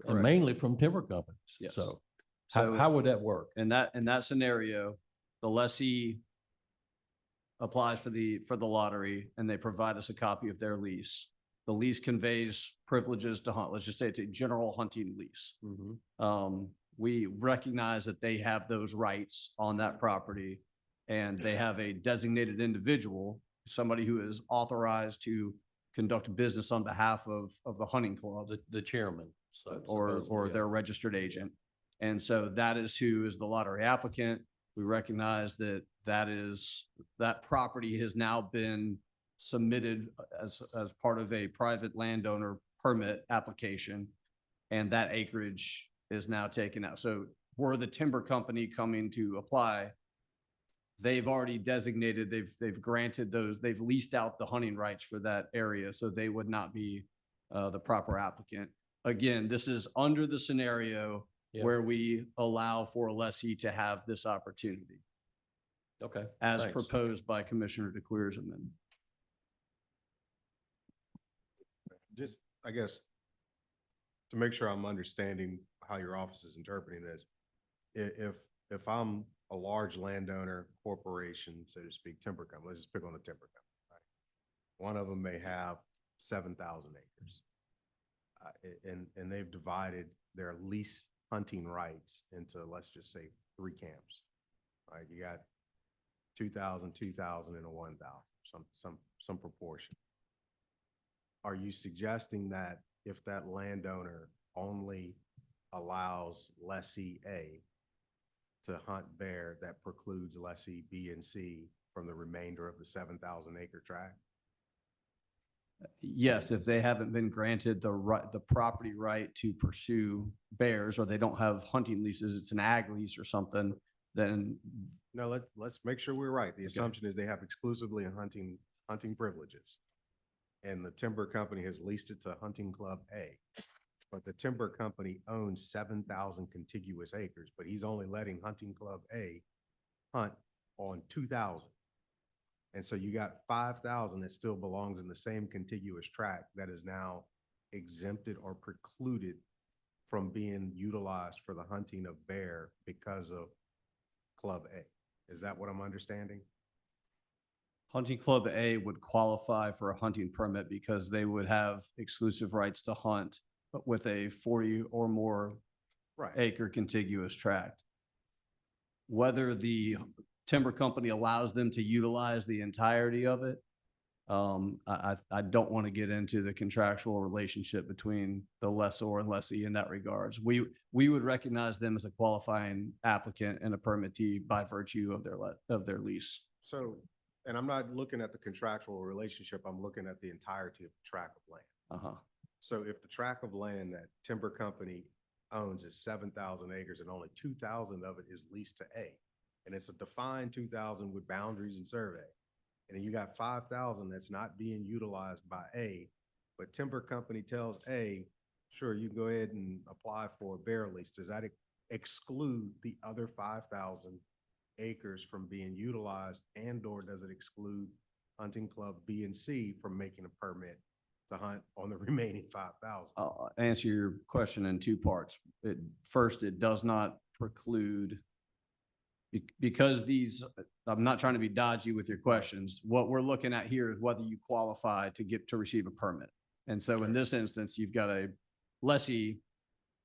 And Correct. mainly from timber companies. Yes. So So- how would that work? In that scenario, the lessee applies for the lottery and they provide us a copy of their lease. The lease conveys privileges to hunt. Let's just say it's a general hunting lease. We recognize that they have those rights on that property and they have a designated individual, somebody who is authorized to conduct business on behalf of the hunting club. The chairman. So Or supposedly, yeah. their registered agent. And so that is who is the lottery applicant. We recognize that property has now been submitted as part of a private landowner permit application. And that acreage is now taken out. So were the timber company coming to apply, they've already designated, they've granted they've leased out the hunting rights for that area. So they would not be the proper applicant. Again, this is under the scenario Yeah. where we allow for a lessee to have this opportunity Okay. as thanks. proposed by Commissioner DeClear's amendment. Just, I guess, to make sure I'm understanding how your office is interpreting this, if I'm a large landowner corporation, so to speak, timber company, let's just pick on the timber company, right? One of them may have 7,000 acres. And they've divided their lease hunting rights into, let's just say, 3 camps. Right, you got 2,000, 2,000, and a 1,000, some proportion. Are you suggesting that if that landowner only allows lessee A to hunt bear, that precludes lessee B and C from the remainder of the 7,000 acre tract? Yes, if they haven't been granted the property right to pursue bears, or they don't have hunting leases, it's an ag lease or something, then No, let's make sure we're right. The assumption is they have exclusively hunting privileges. And the timber company has leased it to Hunting Club A. But the timber company owns 7,000 contiguous acres, but he's only letting Hunting Club A hunt on 2,000. And so you got 5,000 that still belongs in the same contiguous tract that is now exempted or precluded from being utilized for the hunting of bear because of Club A. Is that what I'm understanding? Hunting Club A would qualify for a hunting permit because they would have exclusive rights to hunt with a 40 or more Right. acre contiguous tract. Whether the timber company allows them to utilize the entirety of it, I don't want to get into the contractual relationship between the lessor and lessee in that regards. We would recognize them as a qualifying applicant and a permittee by virtue of their lease. So, and I'm not looking at the contractual relationship, I'm looking at the entirety of the tract of land. Uh-huh. So if the tract of land that timber company owns is 7,000 acres and only 2,000 of it is leased to A, and it's a defined 2,000 with boundaries and survey, and then you got 5,000 that's not being utilized by A, but timber company tells A, sure, you can go ahead and apply for a bear lease. Does that exclude the other 5,000 acres from being utilized, and or does it exclude Hunting Club B and C from making a permit to hunt on the remaining 5,000? I'll answer your question in two parts. First, it does not preclude, because these, I'm not trying to be dodgy with your questions. What we're looking at here is whether you qualify to receive a permit. And so in this instance, you've got a lessee,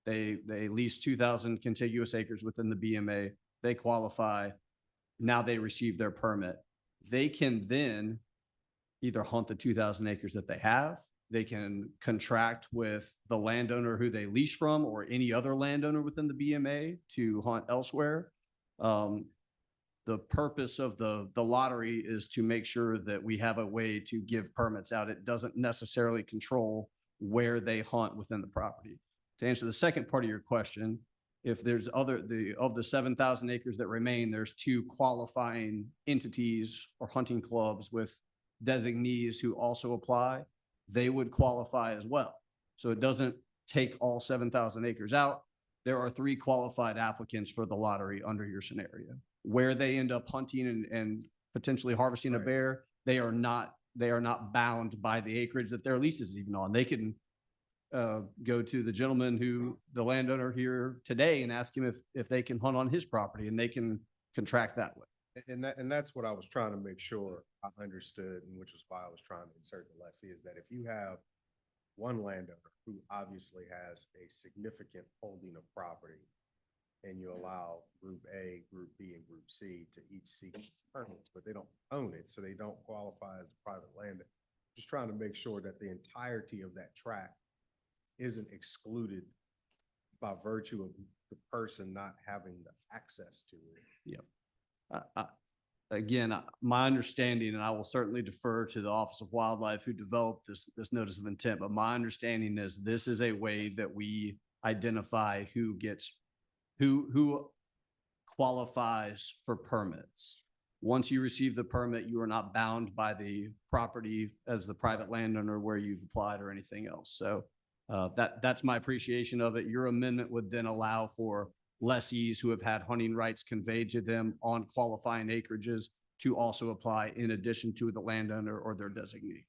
they lease 2,000 contiguous acres within the BMA, they qualify, now they receive their permit. They can then either hunt the 2,000 acres that they have, they can contract with the landowner who they lease from or any other landowner within the BMA to hunt elsewhere. The purpose of the lottery is to make sure that we have a way to give permits out. It doesn't necessarily control where they hunt within the property. To answer the second part of your question, if there's of the 7,000 acres that remain, there's two qualifying entities or hunting clubs with designees who also apply, they would qualify as well. So it doesn't take all 7,000 acres out. There are 3 qualified applicants for the lottery under your scenario. Where they end up hunting and potentially harvesting a bear, they are not bound by the acreage that their lease is even on. They can go to the landowner here today and ask him if they can hunt on his property, and they can contract that way. And that's what I was trying to make sure I understood, and which was why I was trying to insert the lessee, is that if you have one landowner who obviously has a significant holding of property, and you allow group A, group B, and group C to each seek permits, but they don't own it, so they don't qualify as a private landowner. Just trying to make sure that the entirety of that tract isn't excluded by virtue of the person not having the access to it. Yep. Again, my understanding, and I will certainly defer to the Office of Wildlife who developed this notice of intent, but my understanding is this is a way that we identify who qualifies for permits. Once you receive the permit, you are not bound by the property as the private landowner where you've applied or anything else. So that's my appreciation of it. Your amendment would then allow for lessees who have had hunting rights conveyed to them on qualifying acreages to also apply in addition to the landowner or their designee.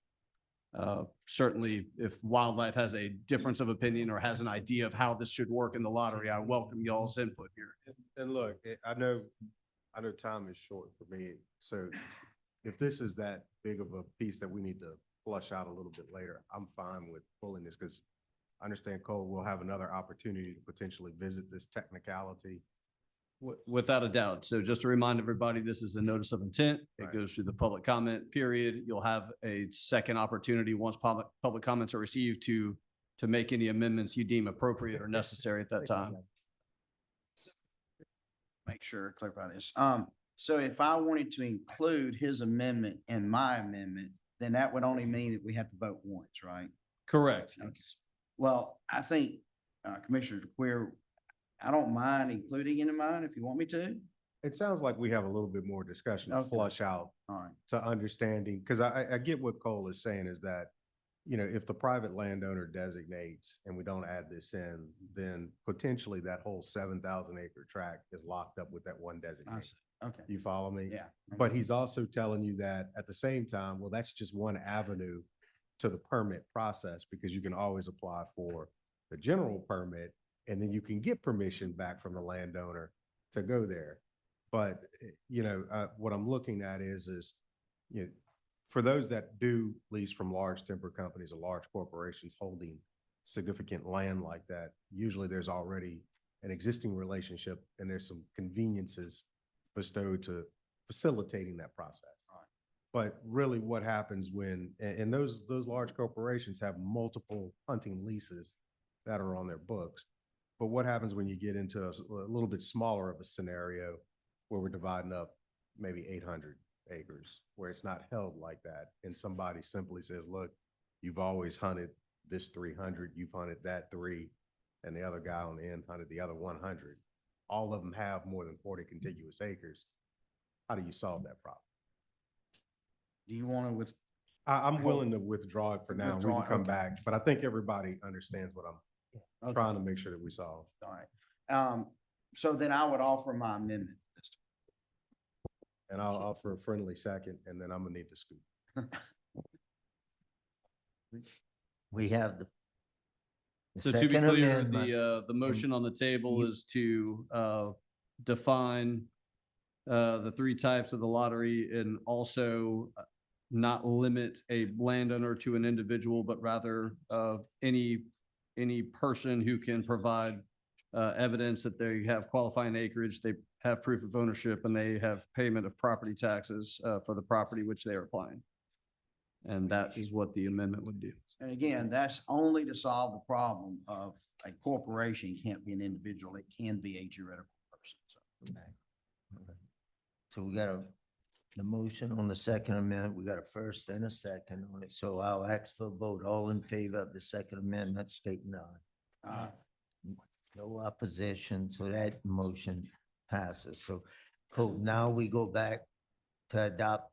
Certainly, if wildlife has a difference of opinion or has an idea of how this should work in the lottery, I welcome y'all's input here. And look, I know time is short for me, so if this is that big of a piece that we need to flush out a little bit later, I'm fine with pulling this, because I understand, Cole, we'll have another opportunity to potentially visit this technicality. Without a doubt. So just to remind everybody, this is a notice of intent. It Right. goes through the public comment period. You'll have a second opportunity once public comments are received to make any amendments you deem appropriate or necessary at that time. Make sure, clarify this. So if I wanted to include his amendment in my amendment, then that would only mean that we have to vote once, right? Correct. Okay. Well, I think, Commissioner Queer, I don't mind including it in mine if you want me to. it sounds like we have a little bit more discussion to Okay. flush out All right. to understanding, because I get what Cole is saying is that, you know, if the private landowner designates and we don't add this in, then potentially that whole 7,000 acre tract is locked up with that one I designation. see. Okay. You follow me? Yeah. But he's also telling you that at the same time, well, that's just one avenue to the permit process, because you can always apply for the general permit and then you can get permission back from the landowner to go there. But, you know, what I'm looking at is, you know, for those that do lease from large timber companies or large corporations holding significant land like that, usually there's already an existing relationship and there's some conveniences bestowed to facilitating that process. But really what happens when, and those large corporations have multiple hunting leases that are on their books. But what happens when you get into a little bit smaller of a scenario where we're dividing up maybe 800 acres, where it's not held like that, and somebody simply says, look, you've always hunted this 300, you've hunted that 3, and the other guy on the end hunted the other 100. All of them have more than 40 contiguous acres. How do you solve that problem? Do you want to I'm willing to withdraw it for now. We Withdraw can it, come okay. back, but I think everybody understands what I'm trying to make sure that we solve. All right. So then I would offer my amendment. And I'll offer a friendly second, and then I'm gonna need to scoop. We have the So to be second clear, amendment. the motion on the table you- is to define the 3 types of the lottery and also not limit a landowner to an individual, but rather any person who can provide evidence that they have qualifying acreage, they have proof of ownership, and they have payment of property taxes for the property which they are applying. And that is what the amendment would do. And again, that's only to solve the problem of a corporation can't be an individual. It can be a juridical person. So. So we got the motion on the second amendment. We got a first and a second on it. So I'll ask for a vote. All in favor of the second amendment, state aye. No opposition, so that motion passes. So cool. Now we go back to adopt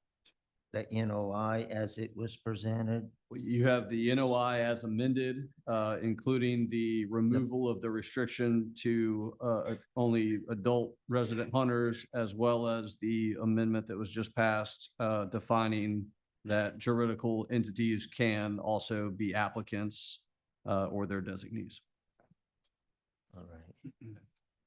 the NOI as it was presented. You have the NOI as amended, including the removal of the restriction to only adult resident hunters, as well as the amendment that was just passed defining that juridical entities can also be applicants or their designees. All right.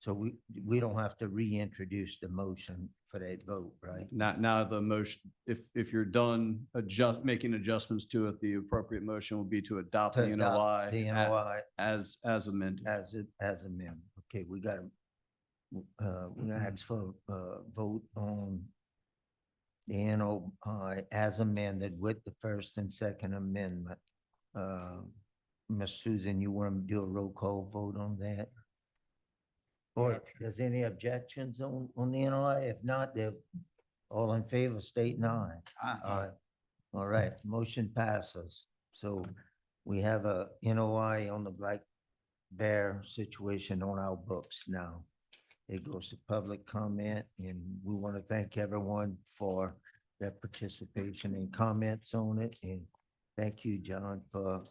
So we don't have to reintroduce the motion for that vote, right? Now the motion, if you're done making adjustments to it, the appropriate motion will be to adopt To the adopt the NOI NOI as amended. as amendment. Okay, we got we ask for a vote on the NOI as amended with the first and second amendment. Ms. Susan, you want to do a roll call vote on that? Or there's any objections on the NOI? If not, they're all in favor, state aye. Aye. All right, motion passes. So we have a NOI on the Black Bear situation on our books now. It goes to public comment, and we want to thank everyone for their participation and comments on it. And thank you, John, for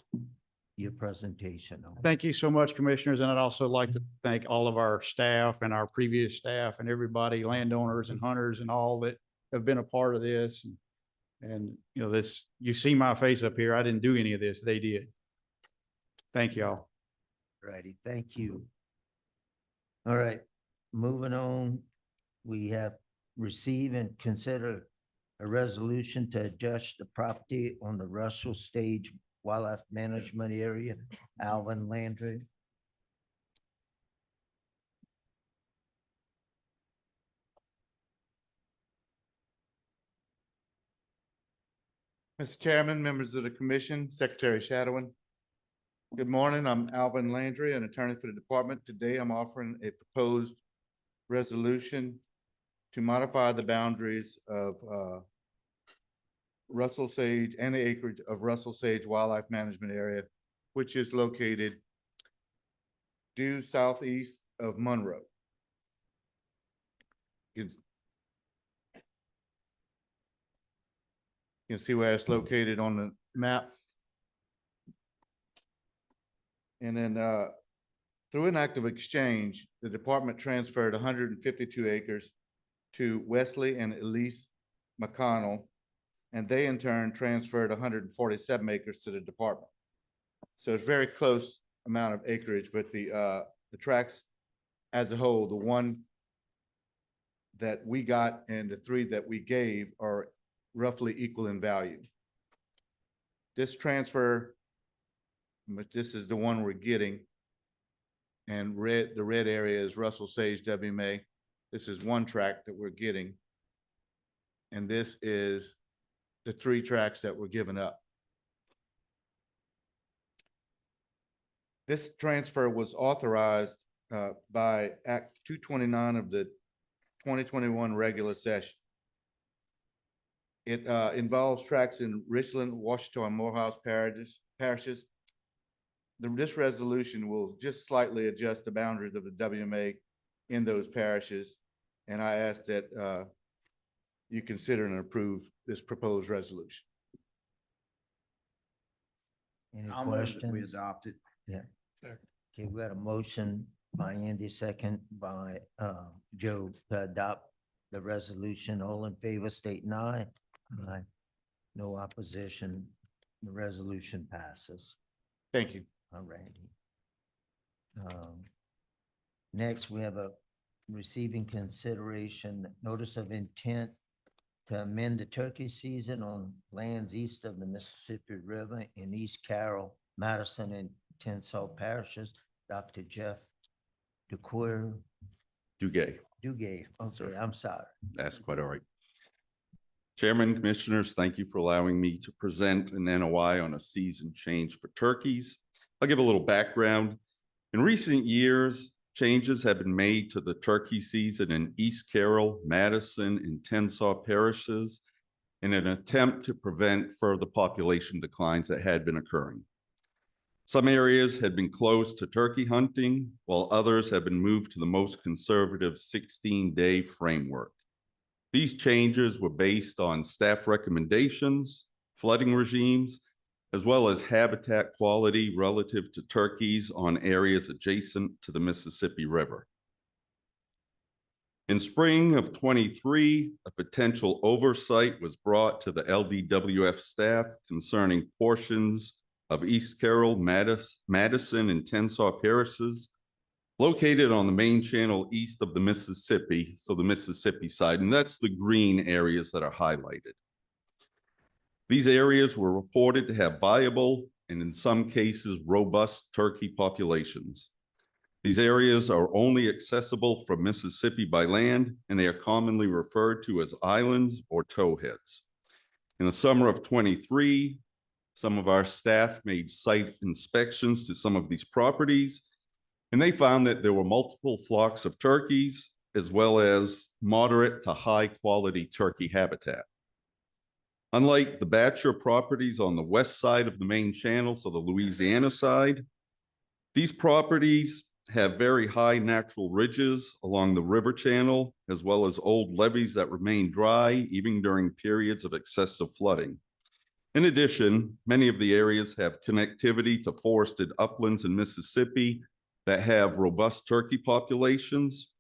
your presentation. on it. Thank you so much, Commissioners, and I'd also like to thank all of our staff and our previous staff and everybody, landowners and hunters and all that have been a part of this. And, you know, you see my face up here. I didn't do any of this. They did. Thank y'all. Righty, thank you. All right, moving on, we have receive and consider a resolution to adjust the property on the Russell Stage Wildlife Management Area, Alvin Landry. Mr. Chairman, members of the commission, Secretary Shadowin. Good morning. I'm Alvin Landry, an attorney for the department. Today, I'm offering a proposed resolution to modify the boundaries of Russell Sage and the acreage of Russell Sage Wildlife Management Area, which is located due southeast of Monroe. It's You can see where it's located on the map. And then through an act of exchange, the department transferred 152 acres to Wesley and Elise McConnell, and they in turn transferred 147 acres to the department. So it's very close amount of acreage, but the tracts as a whole, the one that we got and the three that we gave are roughly equal in value. This transfer, but this is the one we're getting. And the red area is Russell Sage WMA. This is one tract that we're getting. And this is the three tracts that were given up. This transfer was authorized by Act 229 of the 2021 regular session. It involves tracts in Richland, Washington, and Morehouse parishes. This resolution will just slightly adjust the boundaries of the WMA in those parishes. And I ask that you consider and approve this proposed resolution. Any I'll move that we questions? adopt it. Yeah. Okay, we got a motion by Andy, second by Joe to adopt the resolution. All in favor, state aye. Aye. No opposition. The resolution passes. Thank you. All righty. Next, we have a receiving consideration notice of intent to amend the turkey season on lands east of the Mississippi River in East Carroll, Madison, and Tensall parishes. Dr. Jeff Ducour. Dugay. Okay, I'm sorry. That's quite all right. Chairman, Commissioners, thank you for allowing me to present an NOI on a season change for turkeys. I'll give a little background. In recent years, changes have been made to the turkey season in East Carroll, Madison, and Tensall parishes in an attempt to prevent further population declines that had been occurring. Some areas had been closed to turkey hunting, while others have been moved to the most conservative 16-day framework. These changes were based on staff recommendations, flooding regimes, as well as habitat quality relative to turkeys on areas adjacent to the Mississippi River. In spring of '23, a potential oversight was brought to the LWF staff concerning portions of East Carroll, Madison, and Tensall parishes located on the main channel east of the Mississippi, so the Mississippi side, and that's the green areas that are highlighted. These areas were reported to have viable and in some cases robust turkey populations. These areas are only accessible from Mississippi by land, and they are commonly referred to as islands or towheads. In the summer of '23, some of our staff made site inspections to some of these properties, and they found that there were multiple flocks of turkeys, as well as moderate to high quality turkey habitat. Unlike the Batcher properties on the west side of the main channel, so the Louisiana side, these properties have very high natural ridges along the river channel, as well as old levees that remain dry even during periods of excessive flooding. In addition, many of the areas have connectivity to forested uplands in Mississippi that have robust turkey populations.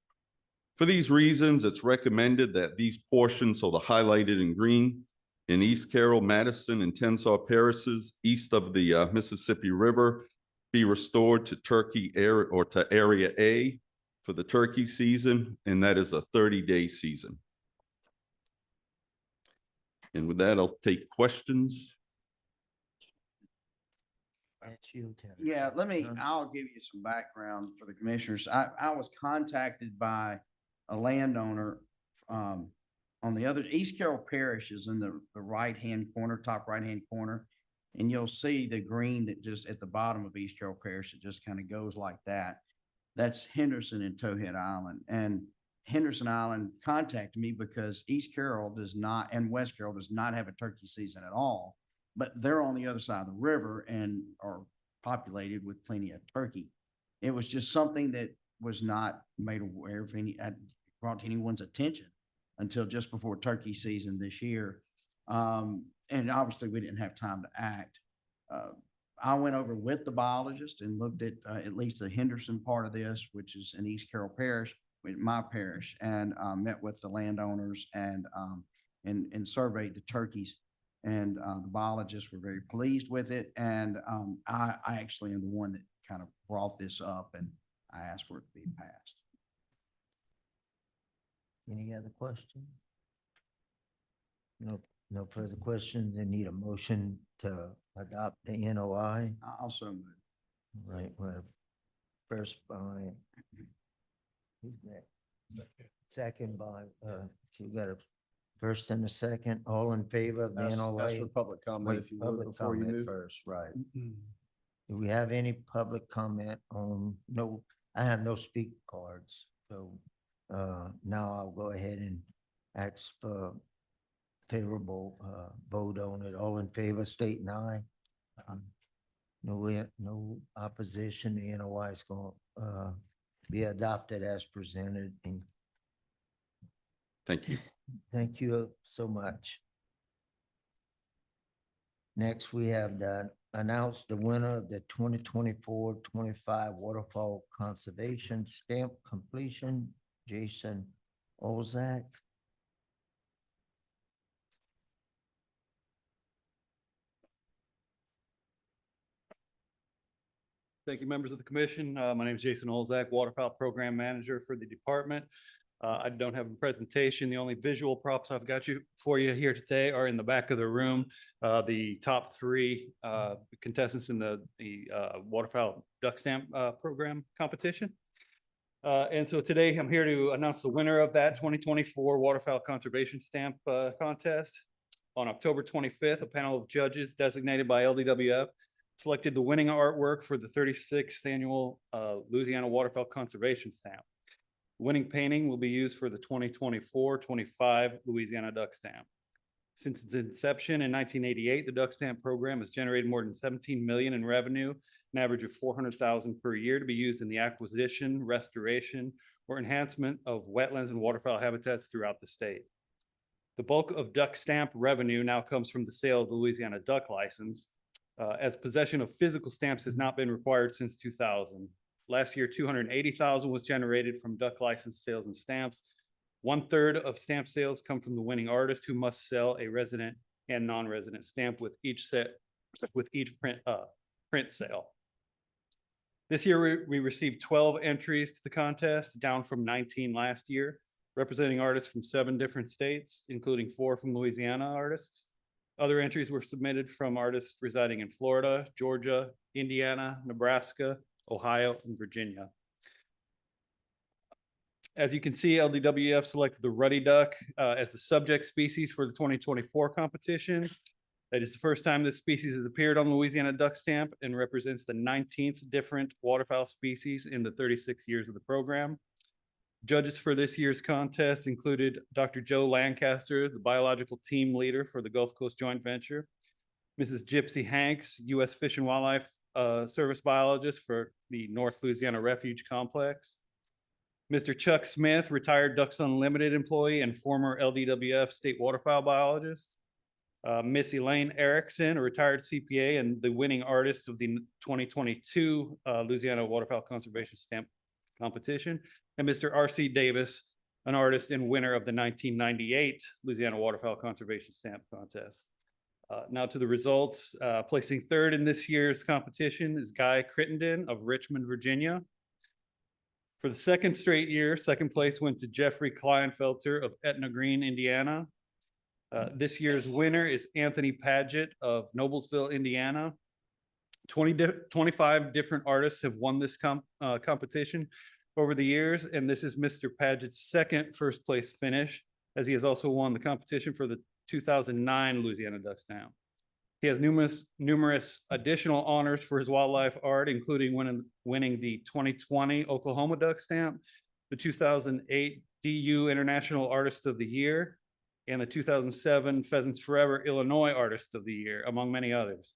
For these reasons, it's recommended that these portions, so the highlighted in green, in East Carroll, Madison, and Tensall parishes east of the Mississippi River, be restored to turkey area or to Area A for the turkey season, and that is a 30-day season. And with that, I'll take questions. That's you, Terry. Yeah, I'll give you some background for the commissioners. I was contacted by a landowner on the other, East Carroll Parish is in the right-hand corner, top right-hand corner. And you'll see the green that just at the bottom of East Carroll Parish, it just kind of goes like that. That's Henderson and Towhead Island. And Henderson Island contacted me because East Carroll does not, and West Carroll does not have a turkey season at all, but they're on the other side of the river and are populated with plenty of turkey. It was just something that was not made aware of brought to anyone's attention until just before turkey season this year. And obviously, we didn't have time to act. I went over with the biologist and looked at least the Henderson part of this, which is in East Carroll Parish, with my parish, and met with the landowners and surveyed the turkeys. And the biologists were very pleased with it. And I actually am the one that kind of brought this up, and I asked for it to be passed. Any other questions? No further questions. They need a motion to adopt the NOI. I also move. Right, well, first by, who's next? Second by, you got a first and a second, all in favor of the Ask NOI? for public comment Wait, if you would public before you comment move. first, right. Do we have any public comment on, no, I have no speak cards, so now I'll go ahead and ask for favorable vote on it. All in favor, state an aye. No opposition. The NOI is going to be adopted as presented. And Thank you. thank you so much. Next, we have announced the winner of the 2024-25 Waterfall Conservation Stamp Completion, Jason Olzak. Thank you, members of the commission. My name is Jason Olzak, Waterfowl Program Manager for the department. I don't have a presentation. The only visual props I've got for you here today are in the back of the room. The top three contestants in the Waterfowl Duck Stamp Program competition. And so today I'm here to announce the winner of that 2024 Waterfowl Conservation Stamp Contest. On October 25th, a panel of judges designated by LWF selected the winning artwork for the 36th annual Louisiana Waterfowl Conservation Stamp. Winning painting will be used for the 2024-25 Louisiana Duck Stamp. Since its inception in 1988, the Duck Stamp program has generated more than $17 million in revenue, an average of $400,000 per year to be used in the acquisition, restoration, or enhancement of wetlands and waterfowl habitats throughout the state. The bulk of Duck Stamp revenue now comes from the sale of the Louisiana Duck License, as possession of physical stamps has not been required since 2000. Last year, $280,000 was generated from duck license sales and stamps. 1/3 of stamp sales come from the winning artist, who must sell a resident and non-resident stamp with each print sale. This year, we received 12 entries to the contest, down from 19 last year, representing artists from 7 different states, including 4 from Louisiana artists. Other entries were submitted from artists residing in Florida, Georgia, Indiana, Nebraska, Ohio, and Virginia. As you can see, LDWF selected the ruddy duck as the subject species for the 2024 competition. That is the first time this species has appeared on Louisiana Duck Stamp and represents the 19th different waterfowl species in the 36 years of the program. Judges for this year's contest included Dr. Joe Lancaster, the biological team leader for the Gulf Coast Joint Venture, Mrs. Gypsy Hanks, U.S. Fish and Wildlife Service biologist for the North Louisiana Refuge Complex, Mr. Chuck Smith, retired Ducks Unlimited employee and former LDWF state waterfowl biologist, Miss Elaine Erickson, a retired CPA and the winning artist of the 2022 Louisiana Waterfowl Conservation Stamp Competition, and Mr. R.C. Davis, an artist and winner of the 1998 Louisiana Waterfowl Conservation Stamp Contest. Now to the results. Placing 3rd in this year's competition is Guy Crittenden of Richmond, Virginia. For the 2nd straight year, 2nd place went to Jeffrey Kleinfelter of Etna Green, Indiana. This year's winner is Anthony Paget of Noblesville, Indiana. 25 different artists have won this competition over the years, and this is Mr. Paget's 2nd first place finish, as he has also won the competition for the 2009 Louisiana Duck Stamp. He has numerous additional honors for his wildlife art, including winning the 2020 Oklahoma Duck Stamp, the 2008 DU International Artist of the Year, and the 2007 Pheasants Forever Illinois Artist of the Year, among many others.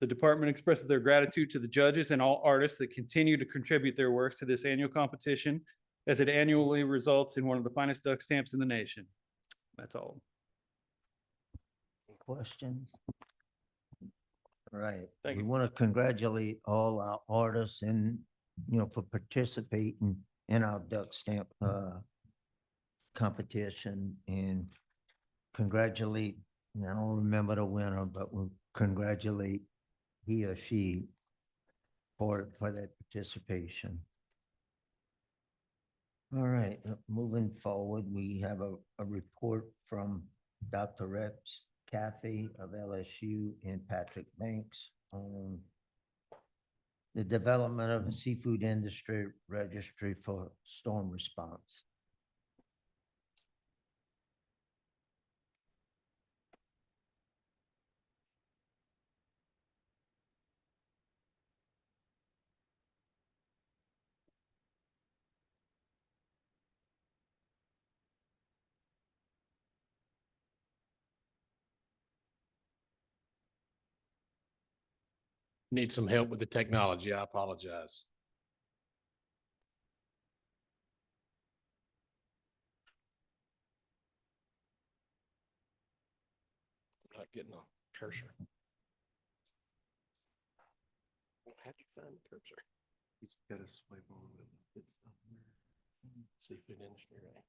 The department expresses their gratitude to the judges and all artists that continue to contribute their works to this annual competition, as it annually results in one of the finest duck stamps in the nation. That's all. questions? All right. Thank We you. want to congratulate all our artists and, for participating in our duck stamp competition, and congratulate, and I don't remember the winner, but we'll congratulate he or she for that participation. All right, moving forward, we have a report from Dr. Rex Caffey of LSU and Patrick Banks on the development of a seafood industry registry for storm response. Need some help with the technology. I apologize. Not getting a cursor. How'd you find the cursor? You just gotta swipe on it. It's seafood industry, right?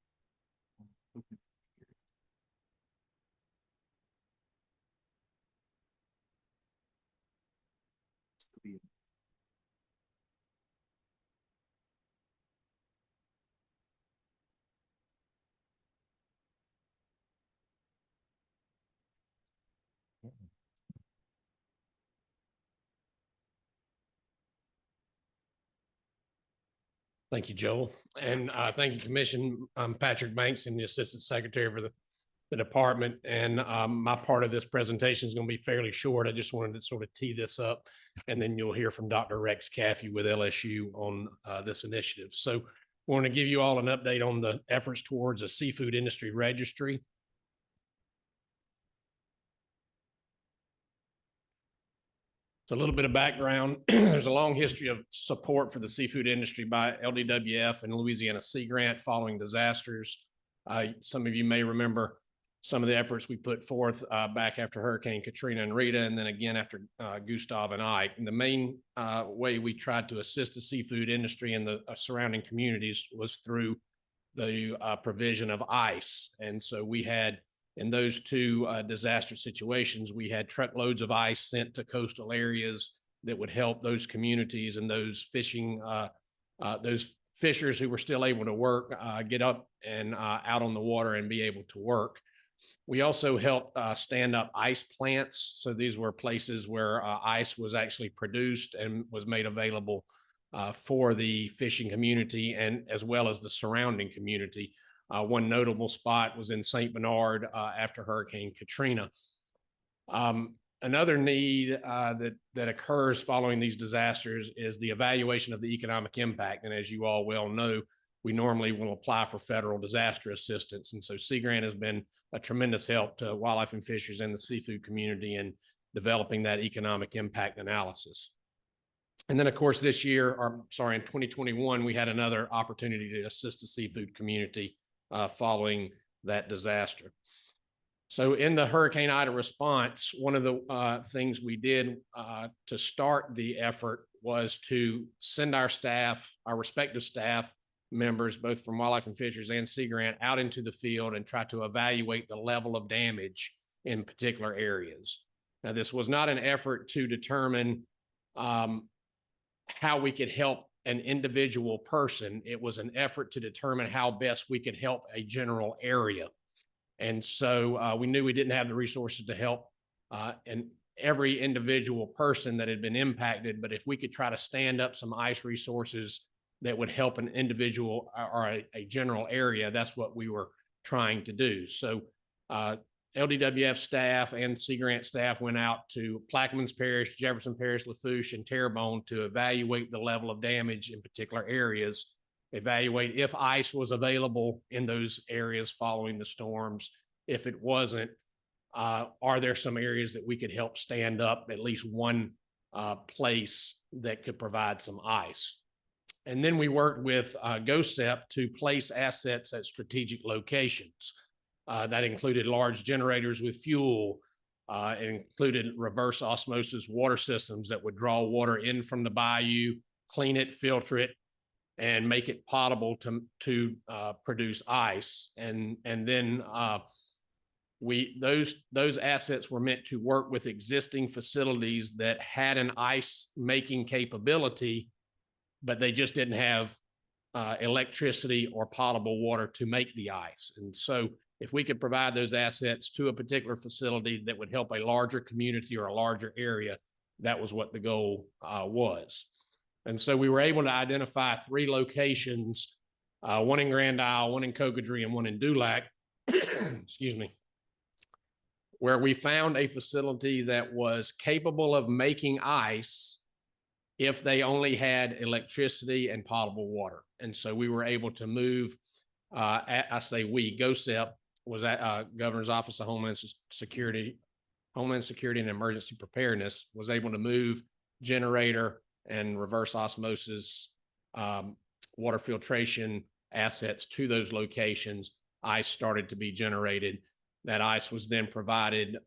Thank you, Joel. And thank you, Commission. I'm Patrick Banks, and the Assistant Secretary for the department. And my part of this presentation is going to be fairly short. I just wanted to sort of tee this up, and then you'll hear from Dr. Rex Caffey with LSU on this initiative. So I want to give you all an update on the efforts towards a seafood industry registry. So a little bit of background. There's a long history of support for the seafood industry by LWF and Louisiana Sea Grant following disasters. Some of you may remember some of the efforts we put forth back after Hurricane Katrina and Rita, and then again after Gustav and Ike. And the main way we tried to assist the seafood industry and the surrounding communities was through the provision of ice. And so we had, in those two disaster situations, we had truckloads of ice sent to coastal areas that would help those communities and those those fishers who were still able to work, get up and out on the water and be able to work. We also helped stand up ice plants. So these were places where ice was actually produced and was made available for the fishing community and as well as the surrounding community. One notable spot was in St. Bernard after Hurricane Katrina. Another need that occurs following these disasters is the evaluation of the economic impact. And as you all well know, we normally will apply for federal disaster assistance. And so Sea Grant has been a tremendous help to wildlife and fisheries and the seafood community in developing that economic impact analysis. And then, of course, this year, or sorry, in 2021, we had another opportunity to assist the seafood community following that disaster. So in the Hurricane Ida response, one of the things we did to start the effort was to send our staff, our respective staff members, both from Wildlife and Fisheries and Sea Grant, out into the field and try to evaluate the level of damage in particular areas. Now, this was not an effort to determine how we could help an individual person. It was an effort to determine how best we could help a general area. And so we knew we didn't have the resources to help every individual person that had been impacted, but if we could try to stand up some ice resources that would help an individual or a general area, that's what we were trying to do. So LDWF staff and Sea Grant staff went out to Plaquemines Parish, Jefferson Parish, Lafourche, and Terrebonne to evaluate the level of damage in particular areas, evaluate if ice was available in those areas following the storms. If it wasn't, are there some areas that we could help stand up at least one place that could provide some ice? And then we worked with GOSEP to place assets at strategic locations. That included large generators with fuel, It included reverse osmosis water systems that would draw water in from the bayou, clean it, filter it, and make it potable to produce ice. And then those assets were meant to work with existing facilities that had an ice making capability, but they just didn't have electricity or potable water to make the ice. And so if we could provide those assets to a particular facility that would help a larger community or a larger area, that was what the goal was. And so we were able to identify 3 locations, one in Grand Isle, one in Cocodrie, and one in Dulac, excuse me, where we found a facility that was capable of making ice if they only had electricity and potable water. And so we were able to move, GOSEP was at Governor's Office of Homeland Security and Emergency Preparedness, was able to move generator and reverse osmosis water filtration assets to those locations. Ice started to be generated. That ice was then provided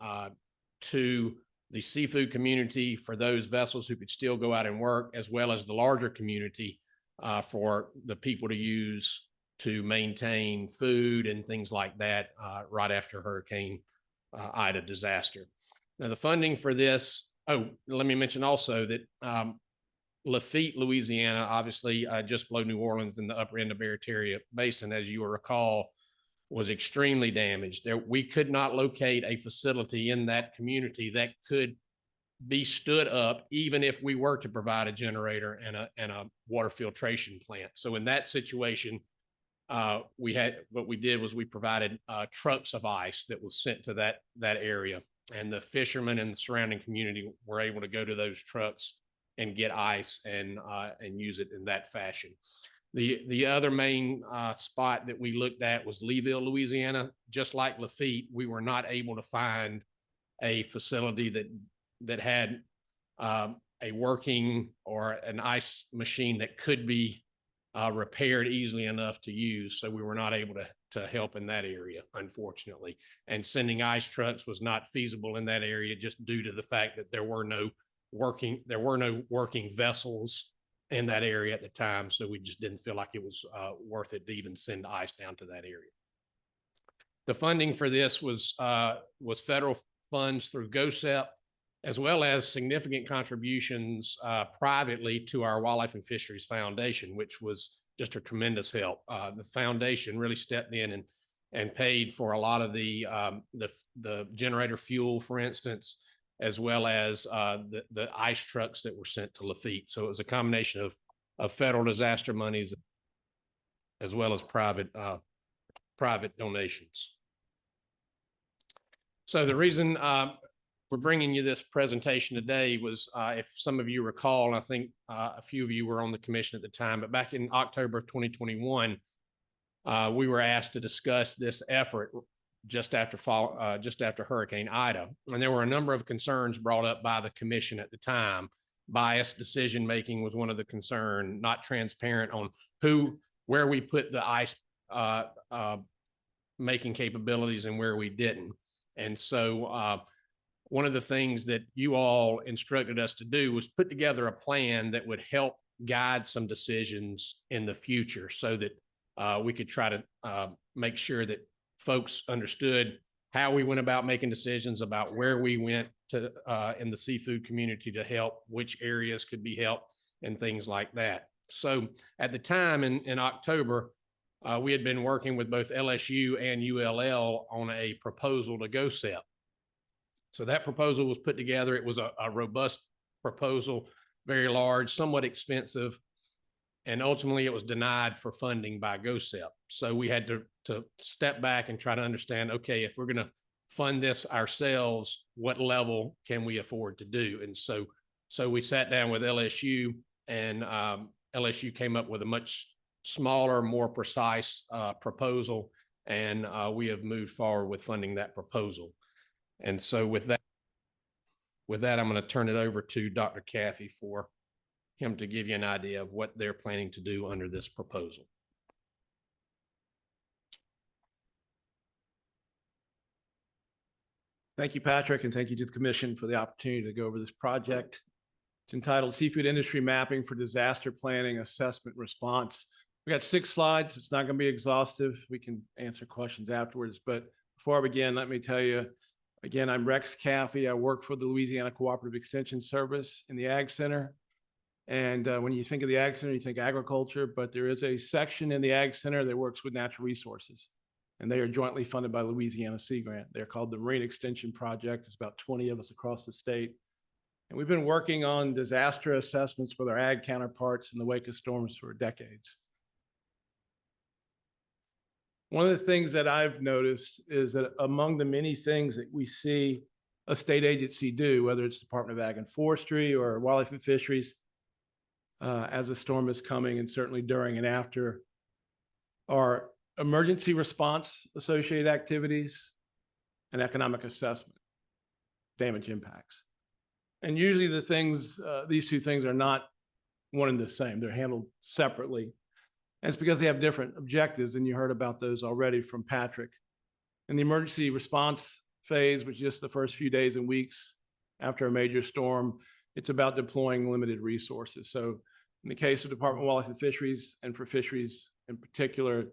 to the seafood community for those vessels who could still go out and work, as well as the larger community for the people to use to maintain food and things like that right after Hurricane Ida disaster. Now, the funding for this, let me mention also that Lafitte, Louisiana, obviously just below New Orleans in the upper end of Barataria Basin, as you will recall, was extremely damaged. We could not locate a facility in that community that could be stood up, even if we were to provide a generator and a water filtration plant. So in that situation, what we did was we provided trucks of ice that was sent to that area, and the fishermen and the surrounding community were able to go to those trucks and get ice and use it in that fashion. The other main spot that we looked at was Leeville, Louisiana. Just like Lafitte, we were not able to find a facility that had a working or an ice machine that could be repaired easily enough to use. So we were not able to help in that area, unfortunately. And sending ice trucks was not feasible in that area just due to the fact that there were no working vessels in that area at the time. So we just didn't feel like it was worth it to even send ice down to that area. The funding for this was federal funds through GOSEP, as well as significant contributions privately to our Wildlife and Fisheries Foundation, which was just a tremendous help. The foundation really stepped in and paid for a lot of the generator fuel, for instance, as well as the ice trucks that were sent to Lafitte. So it was a combination of federal disaster monies as well as private donations. So the reason we're bringing you this presentation today was, if some of you recall, and I think a few of you were on the commission at the time, but back in October of 2021, we were asked to discuss this effort just after Hurricane Ida. And there were a number of concerns brought up by the commission at the time. Biased decision-making was one of the concern, not transparent on where we put the ice making capabilities and where we didn't. And so one of the things that you all instructed us to do was put together a plan that would help guide some decisions in the future so that we could try to make sure that folks understood how we went about making decisions about where we went to in the seafood community to help, which areas could be helped, and things like that. So at the time in October, we had been working with both LSU and ULL on a proposal to GOSEP. So that proposal was put together. It was a robust proposal, very large, somewhat expensive, and ultimately it was denied for funding by GOSEP. So we had to step back and try to understand, okay, if we're going to fund this ourselves, what level can we afford to do? And so we sat down with LSU, and LSU came up with a much smaller, more precise proposal, and we have moved forward with funding that proposal. And so with that, I'm going to turn it over to Dr. Caffey for him to give you an idea of what they're planning to do under this proposal. Thank you, Patrick, and thank you to the commission for the opportunity to go over this project. It's entitled Seafood Industry Mapping for Disaster Planning, Assessment, Response. We got 6 slides. It's not going to be exhaustive. We can answer questions afterwards. But before I begin, let me tell you, again, I'm Rex Caffey. I work for the Louisiana Cooperative Extension Service in the Ag Center. And when you think of the Ag Center, you think agriculture, but there is a section in the Ag Center that works with natural resources. And they are jointly funded by Louisiana Sea Grant. They're called the Marine Extension Project. There's about 20 of us across the state. And we've been working on disaster assessments with our ag counterparts in the wake of storms for decades. One of the things that I've noticed is that among the many things that we see a state agency do, whether it's Department of Ag and Forestry or Wildlife and Fisheries, as a storm is coming and certainly during and after, are emergency response associated activities and economic assessment, damage impacts. And usually the things, these two things are not one and the same. They're handled separately. And it's because they have different objectives, and you heard about those already from Patrick. In the emergency response phase, which is just the first few days and weeks after a major storm, it's about deploying limited resources. So in the case of Department of Wildlife and Fisheries, and for fisheries in particular,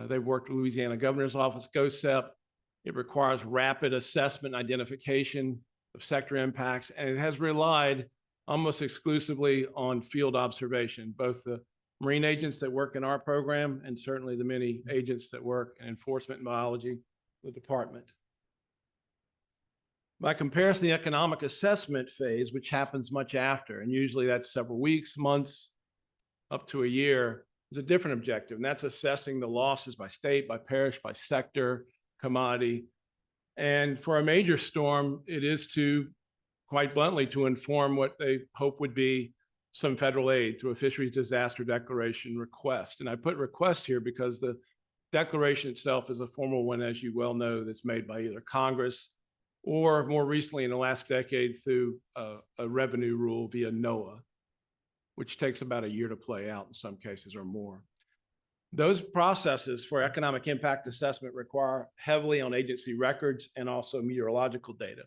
they've worked with Louisiana Governor's Office, GOSEP. It requires rapid assessment and identification of sector impacts, and it has relied almost exclusively on field observation, both the marine agents that work in our program and certainly the many agents that work in enforcement and biology, the department. By comparison, the economic assessment phase, which happens much after, and usually that's several weeks, months, up to a year, is a different objective, and that's assessing the losses by state, by parish, by sector, commodity. And for a major storm, it is to, quite bluntly, to inform what they hope would be some federal aid through a fisheries disaster declaration request. And I put request here because the declaration itself is a formal one, as you well know, that's made by either Congress or more recently in the last decade through a revenue rule via NOAA, which takes about a year to play out in some cases or more. Those processes for economic impact assessment require heavily on agency records and also meteorological data.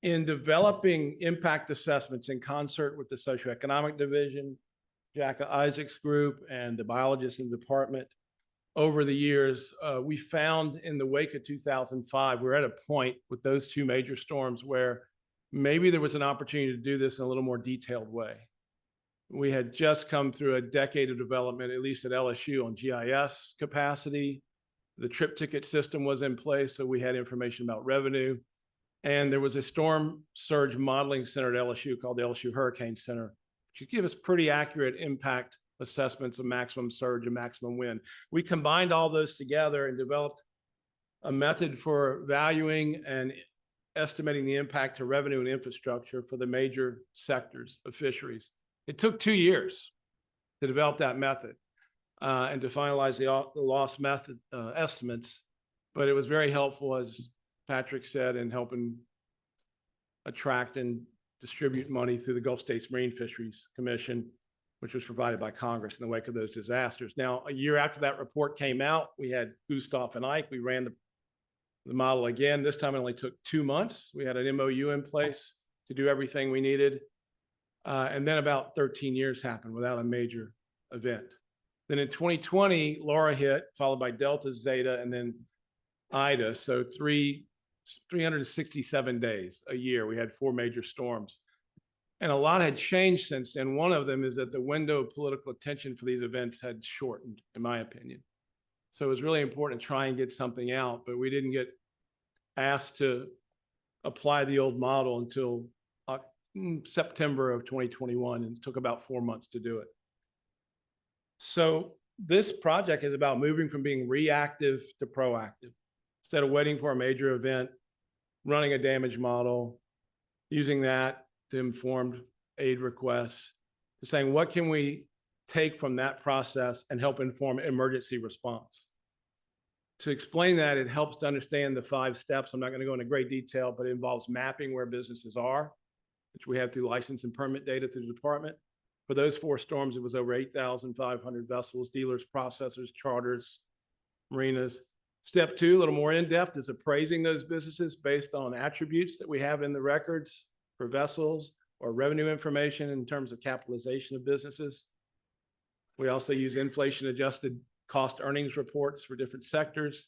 In developing impact assessments in concert with the socioeconomic division, Jacka Isaac's group, and the biologists in the department, over the years, we found in the wake of 2005, we're at a point with those 2 major storms where maybe there was an opportunity to do this in a little more detailed way. We had just come through a decade of development, at least at LSU, on GIS capacity. The trip ticket system was in place, so we had information about revenue. And there was a storm surge modeling center at LSU called the LSU Hurricane Center, which could give us pretty accurate impact assessments of maximum surge and maximum wind. We combined all those together and developed a method for valuing and estimating the impact to revenue and infrastructure for the major sectors of fisheries. It took 2 years to develop that method and to finalize the loss method estimates, but it was very helpful, as Patrick said, in helping attract and distribute money through the Gulf States Marine Fisheries Commission, which was provided by Congress in the wake of those disasters. Now, a year after that report came out, we had Gustav and Ike. We ran the model again. This time it only took 2 months. We had an MOU in place to do everything we needed. And then about 13 years happened without a major event. Then in 2020, Laura hit, followed by Delta, Zeta, and then Ida. So 367 days a year. We had 4 major storms. And a lot had changed since then. One of them is that the window of political attention for these events had shortened, in my opinion. So it was really important to try and get something out, but we didn't get asked to apply the old model until September of 2021, and it took about 4 months to do it. So this project is about moving from being reactive to proactive. Instead of waiting for a major event, running a damage model, using that to inform aid requests, to saying, what can we take from that process and help inform emergency response? To explain that, it helps to understand the 5 steps. I'm not going to go into great detail, but it involves mapping where businesses are, which we have through license and permit data through the department. For those 4 storms, it was over 8,500 vessels, dealers, processors, charters, marinas. Step two, a little more in-depth, is appraising those businesses based on attributes that we have in the records for vessels or revenue information in terms of capitalization of businesses. We also use inflation-adjusted cost earnings reports for different sectors,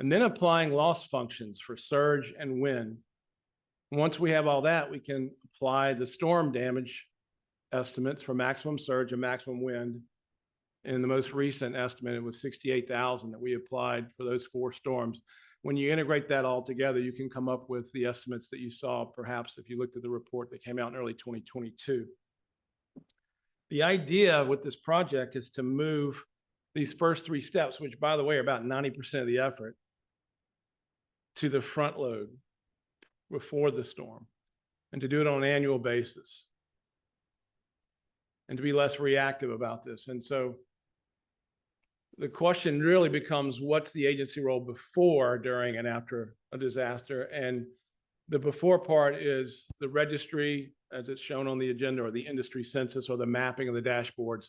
and then applying loss functions for surge and wind. Once we have all that, we can apply the storm damage estimates for maximum surge and maximum wind. In the most recent estimate, it was 68,000 that we applied for those 4 storms. When you integrate that all together, you can come up with the estimates that you saw, perhaps if you looked at the report that came out in early 2022. The idea with this project is to move these first 3 steps, which by the way are about 90% of the effort, to the front load before the storm, and to do it on an annual basis, and to be less reactive about this. And so the question really becomes, what's the agency role before, during, and after a disaster? And the before part is the registry, as it's shown on the agenda, or the industry census, or the mapping of the dashboards.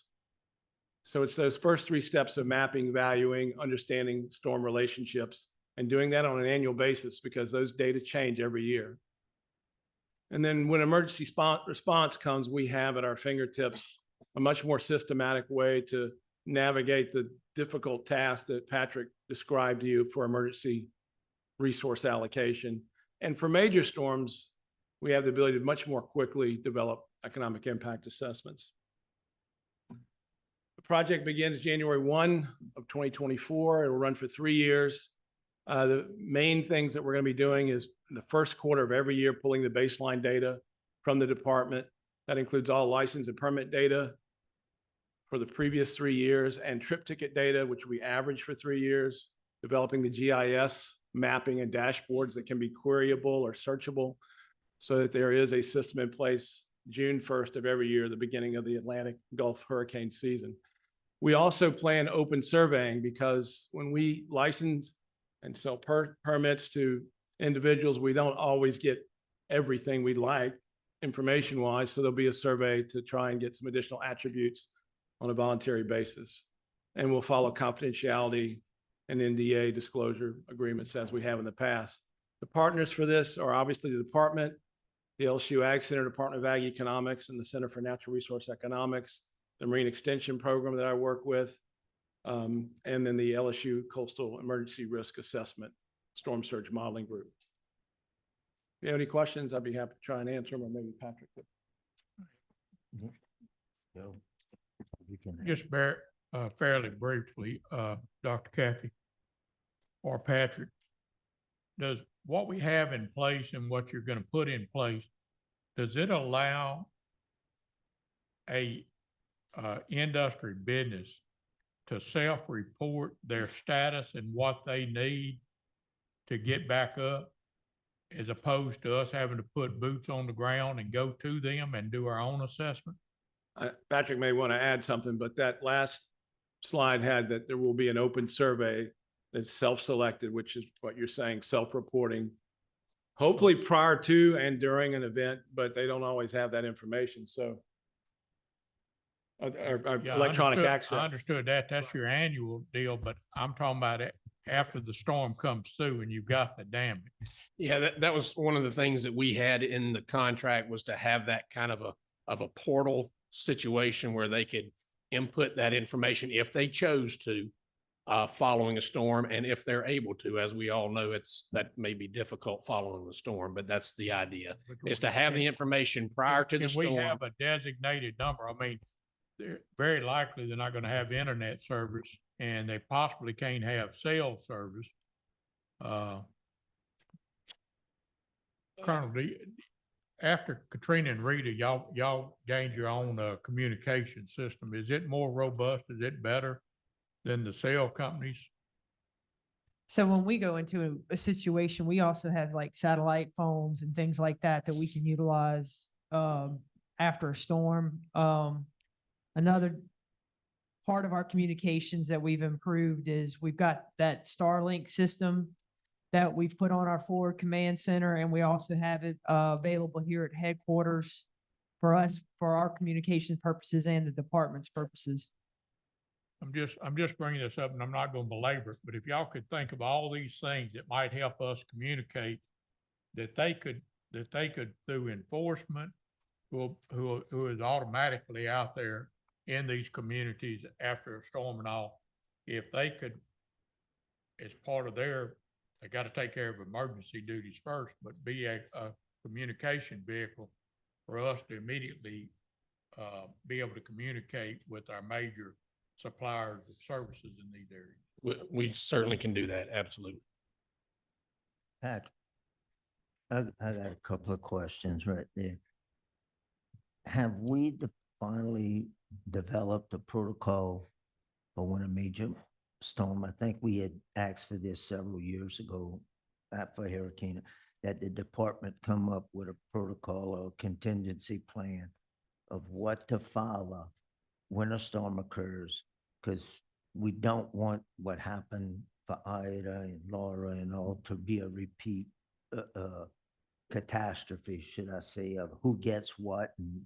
So it's those first 3 steps of mapping, valuing, understanding storm relationships, and doing that on an annual basis because those data change every year. And then when emergency response comes, we have at our fingertips a much more systematic way to navigate the difficult task that Patrick described to you for emergency resource allocation. And for major storms, we have the ability to much more quickly develop economic impact assessments. The project begins January 1 of 2024. It will run for 3 years. The main things that we're going to be doing is in the first quarter of every year, pulling the baseline data from the department. That includes all license and permit data for the previous 3 years and trip ticket data, which we average for 3 years, developing the GIS mapping and dashboards that can be queryable or searchable so that there is a system in place June 1st of every year, the beginning of the Atlantic Gulf hurricane season. We also plan open surveying because when we license and sell permits to individuals, we don't always get everything we'd like information-wise. So there'll be a survey to try and get some additional attributes on a voluntary basis. And we'll follow confidentiality and NDA disclosure agreements as we have in the past. The partners for this are obviously the department, the LSU Ag Center, Department of Ag Economics, and the Center for Natural Resource Economics, the Marine Extension Program that I work with, and then the LSU Coastal Emergency Risk Assessment Storm Surge Modeling Group. If you have any questions, I'd be happy to try and answer them, or maybe Patrick could. No. Just fairly briefly, Dr. Caffey or Patrick, does what we have in place and what you're going to put in place, does it allow a industry business to self-report their status and what they need to get back up, as opposed to us having to put boots on the ground and go to them and do our own assessment? Patrick may want to add something, but that last slide had that there will be an open survey that's self-selected, which is what you're saying, self-reporting, hopefully prior to and during an event, but they don't always have that information. So Yeah, electronic access. I understood that. That's your annual deal, but I'm talking about it after the storm comes through and you've got the damage. Yeah, that was one of the things that we had in the contract, was to have that kind of a portal situation where they could input that information if they chose to, following a storm, and if they're able to. As we all know, that may be difficult following the storm, but that's the idea, is to have the information prior to the storm. Can we have a designated number? I mean, very likely they're not going to have internet service, and they possibly can't have cell service. Colonel, after Katrina and Rita, y'all gained your own communication system. Is it more robust? Is it better than the cell companies? So when we go into a situation, we also have like satellite phones and things like that we can utilize after a storm. Another part of our communications that we've improved is we've got that Starlink system that we've put on our forward command center, and we also have it available here at headquarters for us, for our communication purposes and the department's purposes. I'm just bringing this up and I'm not going to belabor it, but if y'all could think of all these things that might help us communicate that they could through enforcement, who is automatically out there in these communities after a storm and all, if they could, as part of they got to take care of emergency duties first, but be a communication vehicle for us to immediately be able to communicate with our major suppliers of services in these areas. We certainly can do that, absolutely. Pat, I got a couple of questions right there. Have we finally developed a protocol for when a major storm? I think we had asked for this several years ago for Hurricane, that the department come up with a protocol or contingency plan of what to follow when a storm occurs, because we don't want what happened for Ida and Laura and all to be a repeat catastrophe, should I say, of who gets what and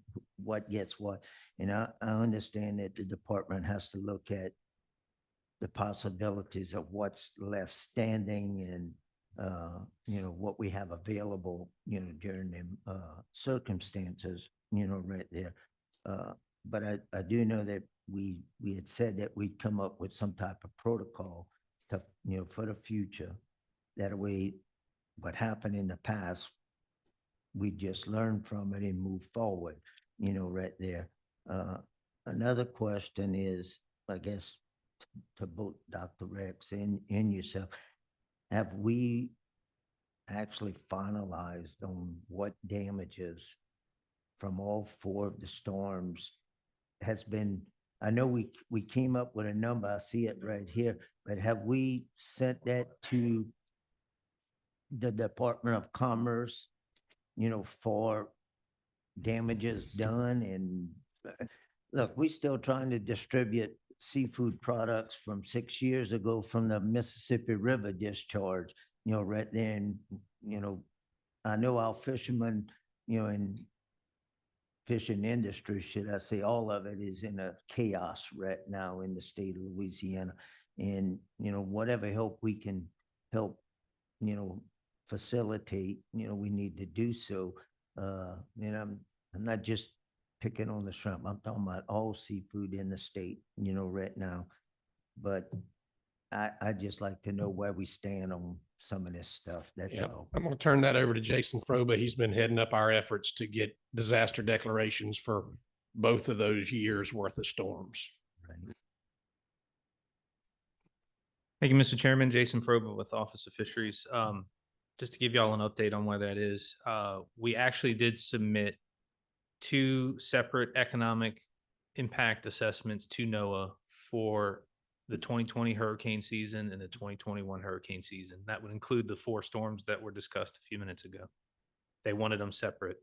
what gets what. And I understand that the department has to look at the possibilities of what's left standing and what we have available, during them circumstances, right there. But I do know that we had said that we'd come up with some type of protocol to, for the future. That way, what happened in the past, we just learn from it and move forward, right there. Another question is, I guess, to both Dr. Rex and yourself, have we actually finalized on what damages from all four of the storms has been? I know we came up with a number, I see it right here, but have we sent that to the Department of Commerce, for damages done? And look, we still trying to distribute seafood products from 6 years ago from the Mississippi River discharge, right there. And, I know our fishermen, and fishing industry, should I say, all of it is in a chaos right now in the state of Louisiana. And, whatever help we can help, facilitate, we need to do so. And I'm not just picking on the shrimp. I'm talking about all seafood in the state, right now. But I just like to know where we stand on some of this stuff. That's Yeah, all. I'm going to turn that over to Jason Froba. He's been heading up our efforts to get disaster declarations for both of those years worth of storms. Right. Thank you, Mr. Chairman. Jason Froba with Office of Fisheries. Just to give y'all an update on where that is, we actually did submit 2 separate economic impact assessments to NOAA for the 2020 hurricane season and the 2021 hurricane season. That would include the 4 storms that were discussed a few minutes ago. They wanted them separate.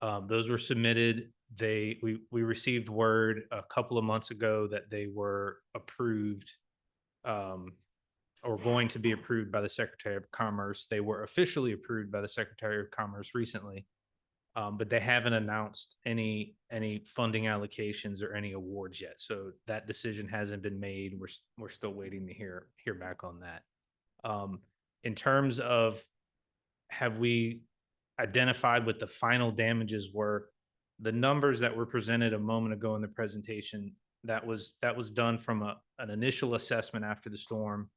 Those were submitted. We received word a couple of months ago that they were approved, or going to be approved by the Secretary of Commerce. They were officially approved by the Secretary of Commerce recently, but they haven't announced any funding allocations or any awards yet. So that decision hasn't been made. We're still waiting to hear back on that. In terms of, have we identified what the final damages were, the numbers that were presented a moment ago in the presentation, that was done from an initial assessment after the storm,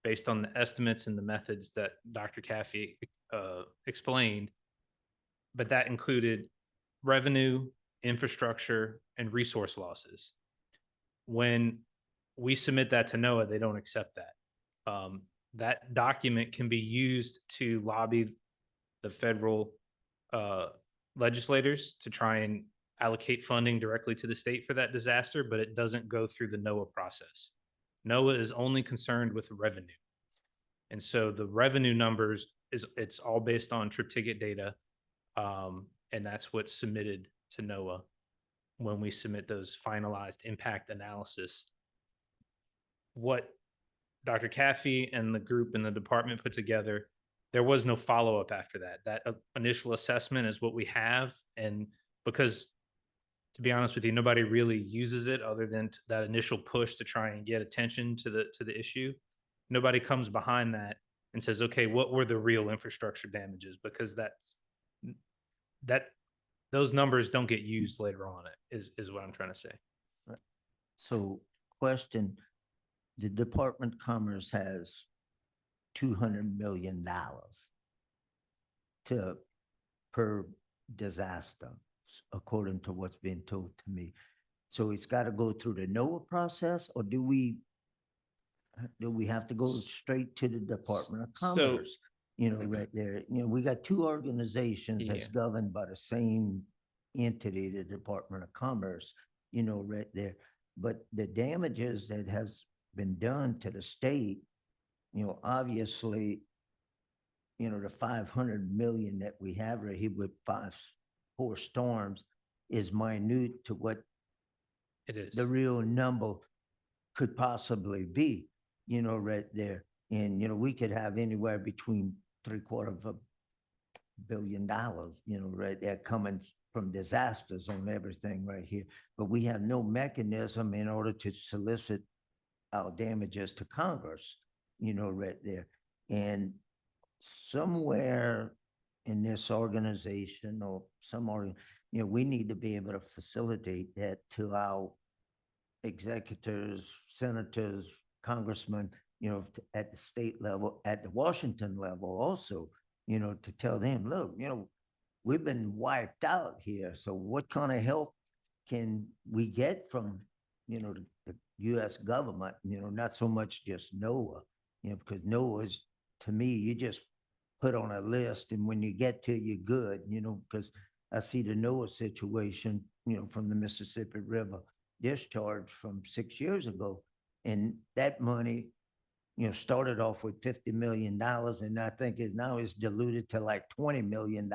based on the estimates and the methods that Dr. Caffey explained. But that included revenue, infrastructure, and resource losses. When we submit that to NOAA, they don't accept that. That document can be used to lobby the federal legislators to try and allocate funding directly to the state for that disaster, but it doesn't go through the NOAA process. NOAA is only concerned with revenue. And so the revenue numbers it's all based on trip ticket data. And that's what's submitted to NOAA when we submit those finalized impact analysis. What Dr. Caffey and the group in the department put together, there was no follow-up after that. That initial assessment is what we have. And because to be honest with you, nobody really uses it other than that initial push to try and get attention to the issue. Nobody comes behind that and says, okay, what were the real infrastructure damages? Because those numbers don't get used later on, is what I'm trying to say. So question, the Department of Commerce has $200 million per disaster, according to what's being told to me. So it's got to go through the NOAA process, or do we have to go straight to the Department of So- Commerce? Right there, we got two organizations that's Yeah. governed by the same entity, the Department of Commerce, right there. But the damages that has been done to the state, obviously, the 500 million that we have right here with 4 storms is minute to what It is. the real number could possibly be, right there. And, we could have anywhere between $750 million, right there coming from disasters on everything right here. But we have no mechanism in order to solicit our damages to Congress, right there. And somewhere in this organization or we need to be able to facilitate that to our executors, senators, congressmen, at the state level, at the Washington level also, to tell them, look, we've been wiped out here. So what kind of help can we get from, the US government, not so much just NOAA, because NOAA is, to me, you just put on a list and when you get to it, you're good, because I see the NOAA situation, from the Mississippi River discharge from 6 years ago. And that money, started off with $50 million and I think is now is diluted to like $20 million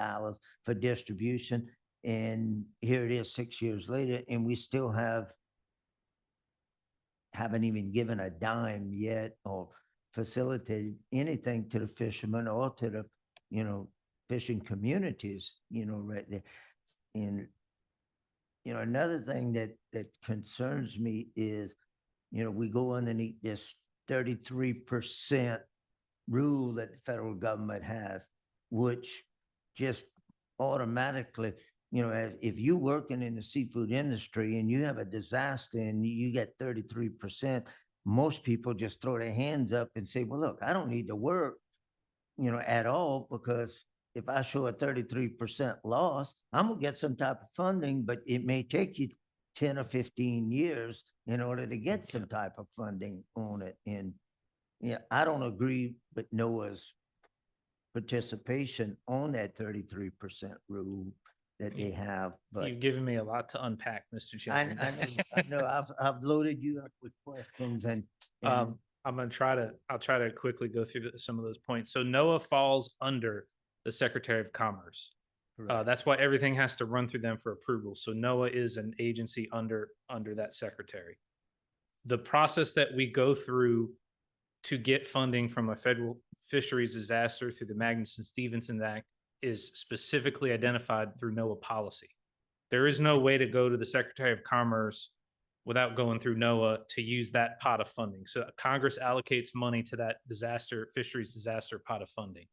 for distribution. And here it is 6 years later, and we still haven't even given a dime yet or facilitated anything to the fishermen or to the, fishing communities, right there. And, another thing that concerns me is, we go underneath this 33% rule that the federal government has, which just automatically, if you working in the seafood industry and you have a disaster and you get 33%, most people just throw their hands up and say, well, look, I don't need to work, at all, because if I show a 33% loss, I'm gonna get some type of funding, but it may take you 10 or 15 years in order to get some type of funding on it. And I don't agree with NOAA's participation on that 33% rule that they have, but You've given me a lot to unpack, Mr. Chairman. I know I've loaded you up with questions and I'll try to quickly go through some of those points. So NOAA falls under the Secretary of Commerce. That's why everything has to run through them for approval. So NOAA is an agency under that secretary. The process that we go through to get funding from a federal fisheries disaster through the Magnuson-Stevenson Act is specifically identified through NOAA policy. There is no way to go to the Secretary of Commerce without going through NOAA to use that pot of funding. So Congress allocates money to that fisheries disaster pot of funding.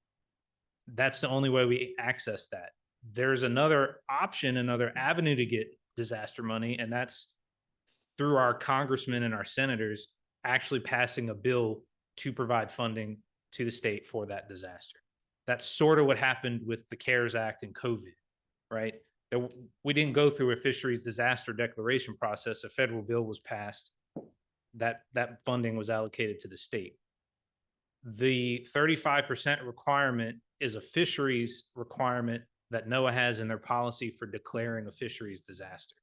That's the only way we access that. There's another option, another avenue to get disaster money, and that's through our congressmen and our senators actually passing a bill to provide funding to the state for that disaster. That's sort of what happened with the CARES Act and COVID, right? We didn't go through a fisheries disaster declaration process. A federal bill was passed. That funding was allocated to the state. The 35% requirement is a fisheries requirement that NOAA has in their policy for declaring a fisheries disaster.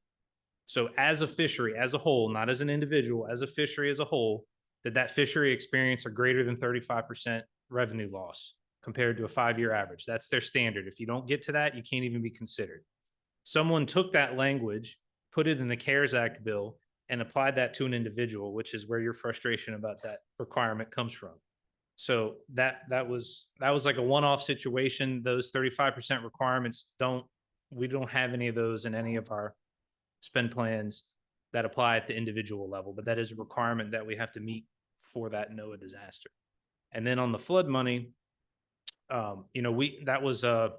So as a fishery, as a whole, not as an individual, as a fishery as a whole, that fishery experience a greater than 35% revenue loss compared to a 5-year average. That's their standard. If you don't get to that, you can't even be considered. Someone took that language, put it in the CARES Act bill, and applied that to an individual, which is where your frustration about that requirement comes from. So that was like a one-off situation. Those 35% requirements we don't have any of those in any of our spend plans that apply at the individual level, but that is a requirement that we have to meet for that NOAA disaster. And then on the flood money, that was a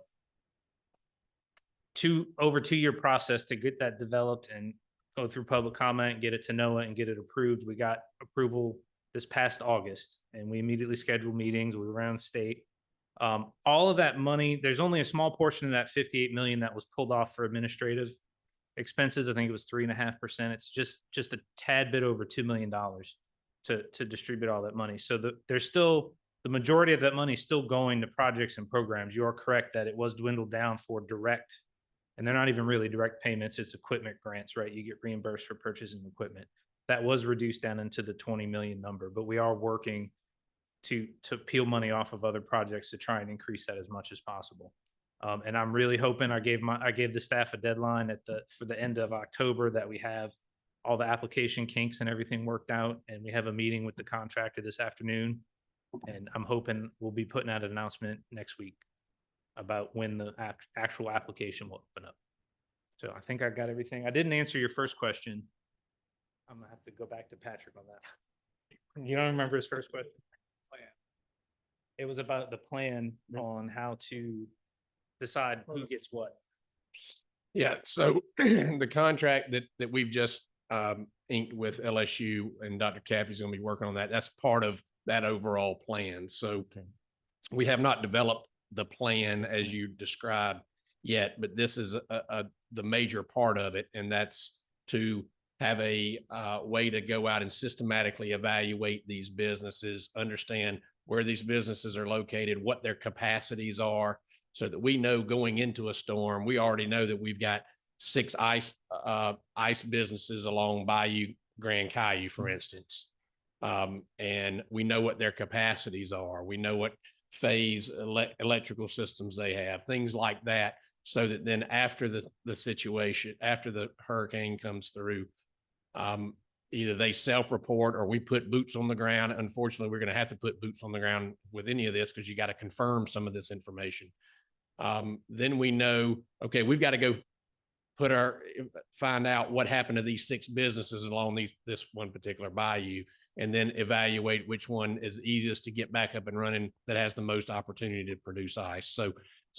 over 2-year process to get that developed and go through public comment, get it to NOAA and get it approved. We got approval this past August and we immediately scheduled meetings. We were around state. All of that money, there's only a small portion of that 58 million that was pulled off for administrative expenses. I think it was 3.5%. It's just a tad bit over $2 million to distribute all that money. So there's still the majority of that money still going to projects and programs. You are correct that it was dwindled down for direct, and they're not even really direct payments. It's equipment grants, right? You get reimbursed for purchasing equipment. That was reduced down into the 20 million number, but we are working to peel money off of other projects to try and increase that as much as possible. And I'm really hoping I gave the staff a deadline for the end of October that we have all the application kinks and everything worked out. And we have a meeting with the contractor this afternoon. And I'm hoping we'll be putting out an announcement next week about when the actual application will open up. So I think I got everything. I didn't answer your first question. I'm gonna have to go back to Patrick on that. You don't remember his first question? It was about the plan on how to decide who gets what. Yeah, so the contract that we've just inked with LSU and Dr. Caffey's gonna be working on that. That's part of that overall plan. So we have not developed the plan as you described yet, but this is the major part of it. And that's to have a way to go out and systematically evaluate these businesses, understand where these businesses are located, what their capacities are, so that we know going into a storm, we already know that we've got 6 ice businesses along Bayou Grand Caillou, for instance. And we know what their capacities are. We know what phase electrical systems they have, things like that. So that then after the situation, after the hurricane comes through, either they self-report or we put boots on the ground. Unfortunately, we're going to have to put boots on the ground with any of this because you got to confirm some of this information. Then we know, okay, we've got to go find out what happened to these 6 businesses along this one particular bayou, and then evaluate which one is easiest to get back up and running that has the most opportunity to produce ice. So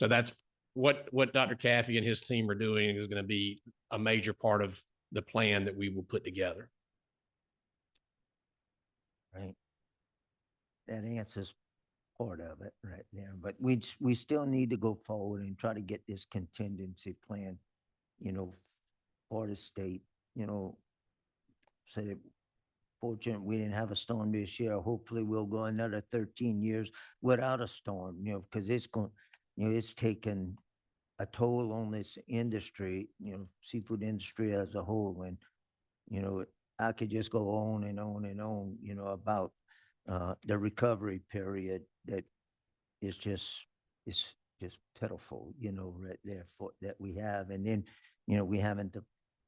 that's what Dr. Caffey and his team are doing is going to be a major part of the plan that we will put together. Right. That answers part of it right there, but we still need to go forward and try to get this contingency plan, for the state, so that fortunate we didn't have a storm this year. Hopefully we'll go another 13 years without a storm, because it's taken a toll on this industry, seafood industry as a whole. And, I could just go on and on and on, about the recovery period that is just pitiful, right there that we have. And then, we having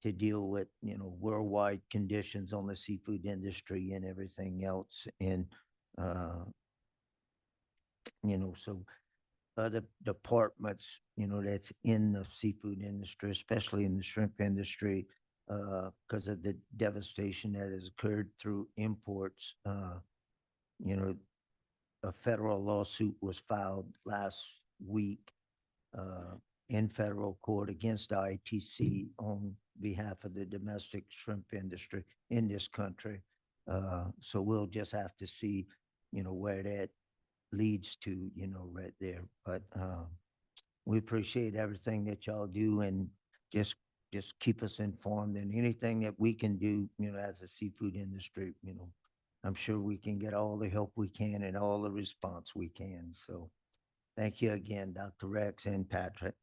to deal with, worldwide conditions on the seafood industry and everything else. And, so other departments, that's in the seafood industry, especially in the shrimp industry, because of the devastation that has occurred through imports. A federal lawsuit was filed last week in federal court against the ITC on behalf of the domestic shrimp industry in this country. So we'll just have to see, where that leads to, right there. But we appreciate everything that y'all do, and just keep us informed, and anything that we can do, as a seafood industry, I'm sure we can get all the help we can and all the response we can. So thank you again, Dr. Rex and Patrick.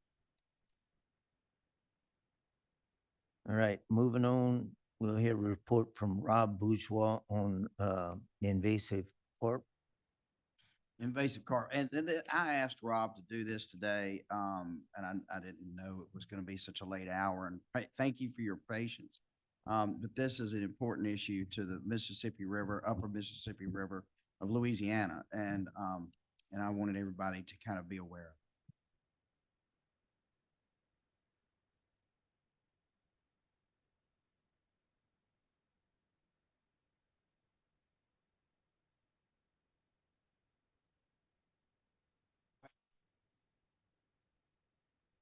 All right, moving on, we'll hear a report from Rob Bourgeois on the invasive carp. Invasive carp. And then I asked Rob to do this today, and I didn't know it was going to be such a late hour. And thank you for your patience. But this is an important issue to the Mississippi River, upper Mississippi River of Louisiana. And I wanted everybody to kind of be aware.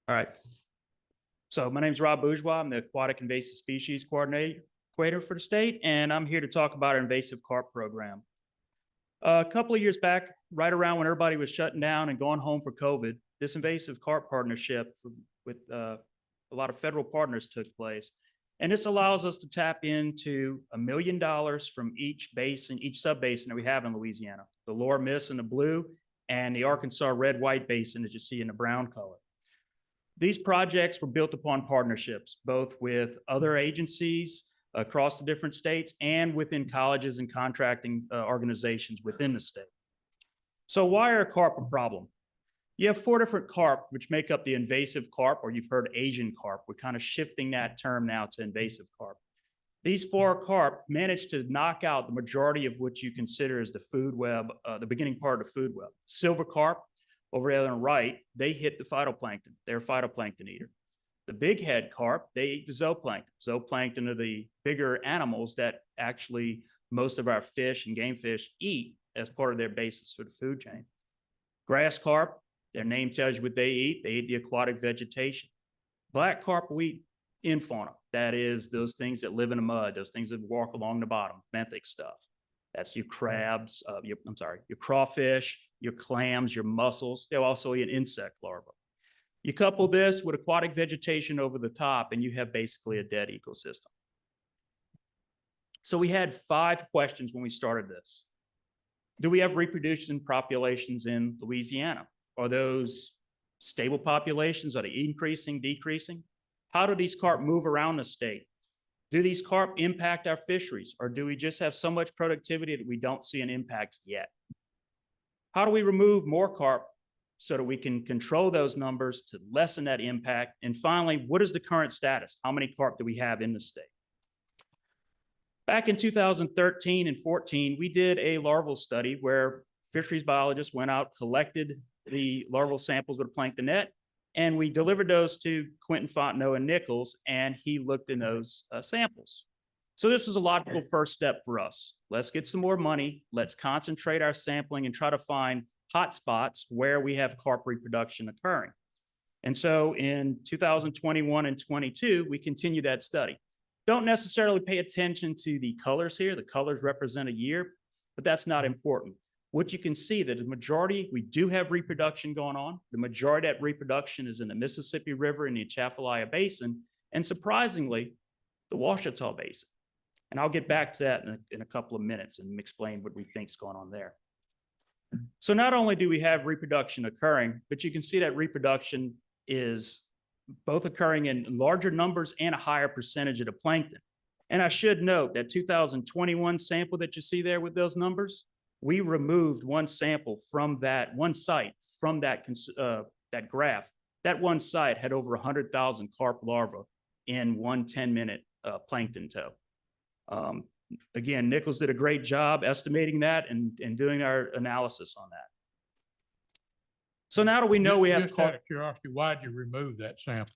All right. So my name is Rob Bourgeois. I'm the Aquatic Invasive Species Coordinator for the state, and I'm here to talk about our invasive carp program. A couple of years back, right around when everybody was shutting down and going home for COVID, this invasive carp partnership with a lot of federal partners took place. And this allows us to tap into $1 million from each basin, each sub-basin that we have in Louisiana, the Lower Miss in the blue and the Arkansas red-white basin that you see in the brown color. These projects were built upon partnerships, both with other agencies across the different states and within colleges and contracting organizations within the state. So why are carp a problem? You have 4 different carp, which make up the invasive carp, or you've heard Asian carp. We're kind of shifting that term now to invasive carp. These 4 carp managed to knock out the majority of what you consider as the food web, the beginning part of the food web. Silver carp, over there on the right, they hit the phytoplankton. They're a phytoplankton eater. The big head carp, they eat the zooplankton. Zooplankton are the bigger animals that actually most of our fish and game fish eat as part of their basis for the food chain. Grass carp, their name tells you what they eat. They eat the aquatic vegetation. Black carp will eat infauna. That is those things that live in the mud, those things that walk along the bottom, benthic stuff. That's your crabs, your crawfish, your clams, your mussels. They'll also eat insect larvae. You couple this with aquatic vegetation over the top, and you have basically a dead ecosystem. So we had 5 questions when we started this. Do we have reproducing populations in Louisiana? Are those stable populations? Are they increasing, decreasing? How do these carp move around the state? Do these carp impact our fisheries, or do we just have so much productivity that we don't see an impact yet? How do we remove more carp so that we can control those numbers to lessen that impact? And finally, what is the current status? How many carp do we have in the state? Back in 2013 and 14, we did a larval study where fisheries biologists went out, collected the larval samples with a plankton net, and we delivered those to Quentin Fontenot and Nichols, and he looked in those samples. So this was a logical first step for us. Let's get some more money. Let's concentrate our sampling and try to find hotspots where we have carp reproduction occurring. And so in 2021 and 22, we continued that study. Don't necessarily pay attention to the colors here. The colors represent a year, but that's not important. What you can see that the majority, we do have reproduction going on. The majority of that reproduction is in the Mississippi River and the Atchafalaya Basin, and surprisingly, the Ouachita Basin. And I'll get back to that in a couple of minutes and explain what we think is going on there. So not only do we have reproduction occurring, but you can see that reproduction is both occurring in larger numbers and a higher percentage of the plankton. And I should note that 2021 sample that you see there with those numbers, we removed one sample from that one site from that graph. That one site had over 100,000 carp larvae in one 10-minute plankton tow. Again, Nichols did a great job estimating that and doing our analysis on that. So now that we know we have Just out of curiosity, why'd you remove that sample?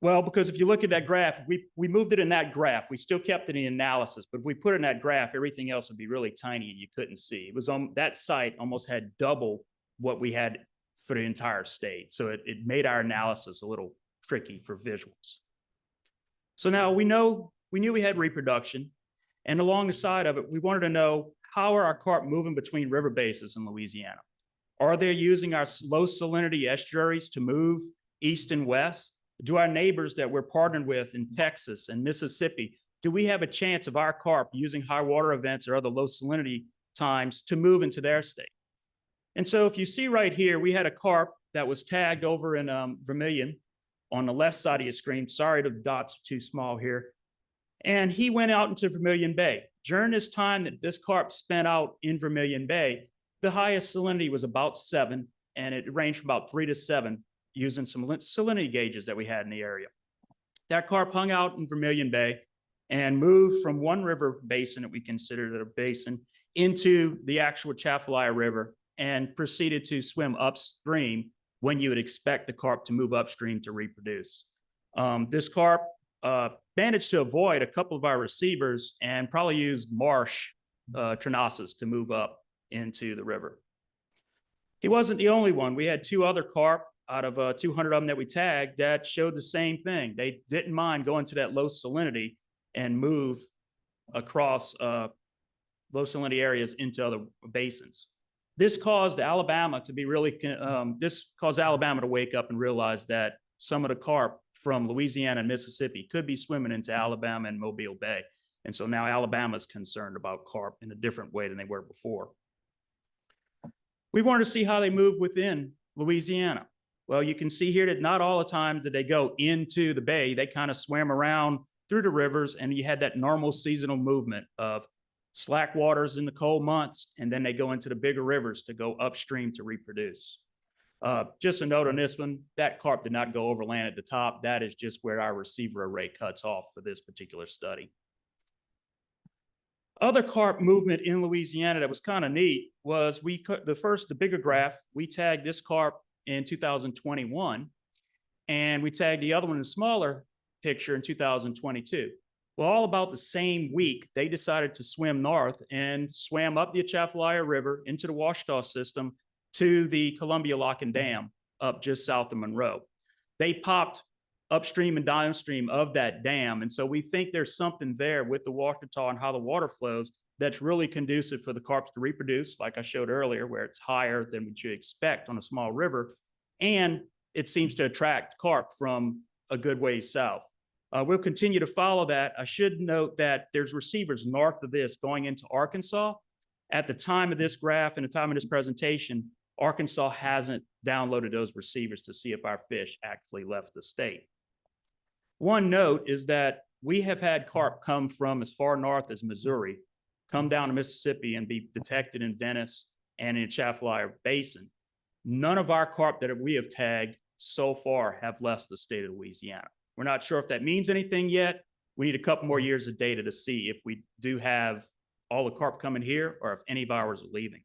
Well, because if you look at that graph, we moved it in that graph. We still kept it in analysis, but if we put it in that graph, everything else would be really tiny and you couldn't see. It was on that site almost had double what we had for the entire state. So it made our analysis a little tricky for visuals. So now we knew we had reproduction, and along the side of it, we wanted to know, how are our carp moving between river bases in Louisiana? Are they using our low salinity estuaries to move east and west? Do our neighbors that we're partnered with in Texas and Mississippi, do we have a chance of our carp using high water events or other low salinity times to move into their state? And so if you see right here, we had a carp that was tagged over in Vermilion on the left side of your screen. Sorry, the dots are too small here. And he went out into Vermilion Bay. During this time that this carp spent out in Vermilion Bay, the highest salinity was about 7, and it ranged from about 3 to 7 using some salinity gauges that we had in the area. That carp hung out in Vermilion Bay and moved from one river basin that we considered a basin into the actual Atchafalaya River and proceeded to swim upstream when you would expect the carp to move upstream to reproduce. This carp managed to avoid a couple of our receivers and probably used marsh Trinassus to move up into the river. He wasn't the only one. We had 2 other carp out of 200 of them that we tagged that showed the same thing. They didn't mind going to that low salinity and move across low salinity areas into other basins. This caused Alabama to be this caused Alabama to wake up and realize that some of the carp from Louisiana and Mississippi could be swimming into Alabama and Mobile Bay. And so now Alabama's concerned about carp in a different way than they were before. We wanted to see how they move within Louisiana. Well, you can see here that not all the time did they go into the bay. They kind of swam around through the rivers, and you had that normal seasonal movement of slack waters in the cold months, and then they go into the bigger rivers to go upstream to reproduce. Just a note on this one, that carp did not go overland at the top. That is just where our receiver array cuts off for this particular study. Other carp movement in Louisiana that was kind of neat was the bigger graph, we tagged this carp in 2021, and we tagged the other one in a smaller picture in 2022. Well, all about the same week, they decided to swim north and swam up the Atchafalaya River into the Washita system to the Columbia Lock and Dam up just south of Monroe. They popped upstream and downstream of that dam. And so we think there's something there with the Washita and how the water flows that's really conducive for the carp to reproduce, like I showed earlier, where it's higher than what you expect on a small river. And it seems to attract carp from a good ways south. We'll continue to follow that. I should note that there's receivers north of this going into Arkansas. At the time of this graph and the time of this presentation, Arkansas hasn't downloaded those receivers to see if our fish actually left the state. One note is that we have had carp come from as far north as Missouri, come down to Mississippi and be detected in Venice and in Atchafalaya Basin. None of our carp that we have tagged so far have left the state of Louisiana. We're not sure if that means anything yet. We need a couple more years of data to see if we do have all the carp coming here or if any of ours are leaving.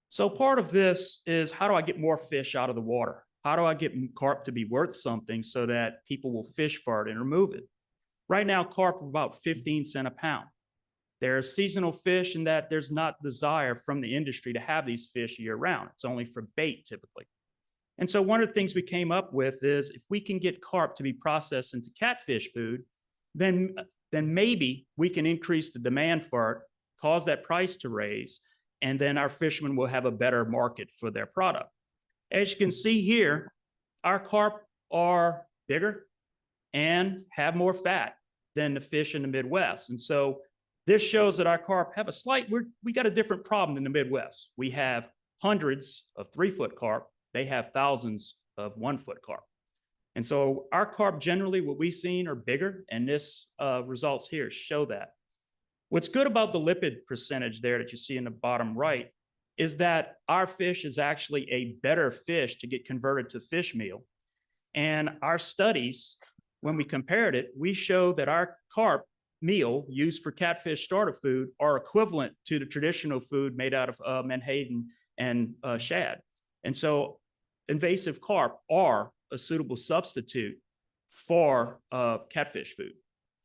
So part of this is, how do I get more fish out of the water? How do I get carp to be worth something so that people will fish for it and remove it? Right now, carp are about 15 cents a pound. They're seasonal fish in that there's not desire from the industry to have these fish year round. It's only for bait typically. And so one of the things we came up with is, if we can get carp to be processed into catfish food, then maybe we can increase the demand for it, cause that price to raise, and then our fishermen will have a better market for their product. As you can see here, our carp are bigger and have more fat than the fish in the Midwest. And so this shows that our carp have we got a different problem than the Midwest. We have hundreds of 3-foot carp. They have thousands of 1-foot carp. And so our carp generally, what we've seen, are bigger, and this results here show that. What's good about the lipid percentage there that you see in the bottom right is that our fish is actually a better fish to get converted to fish meal. And our studies, when we compared it, we showed that our carp meal used for catfish starter food are equivalent to the traditional food made out of menhaden and shad. And so invasive carp are a suitable substitute for catfish food.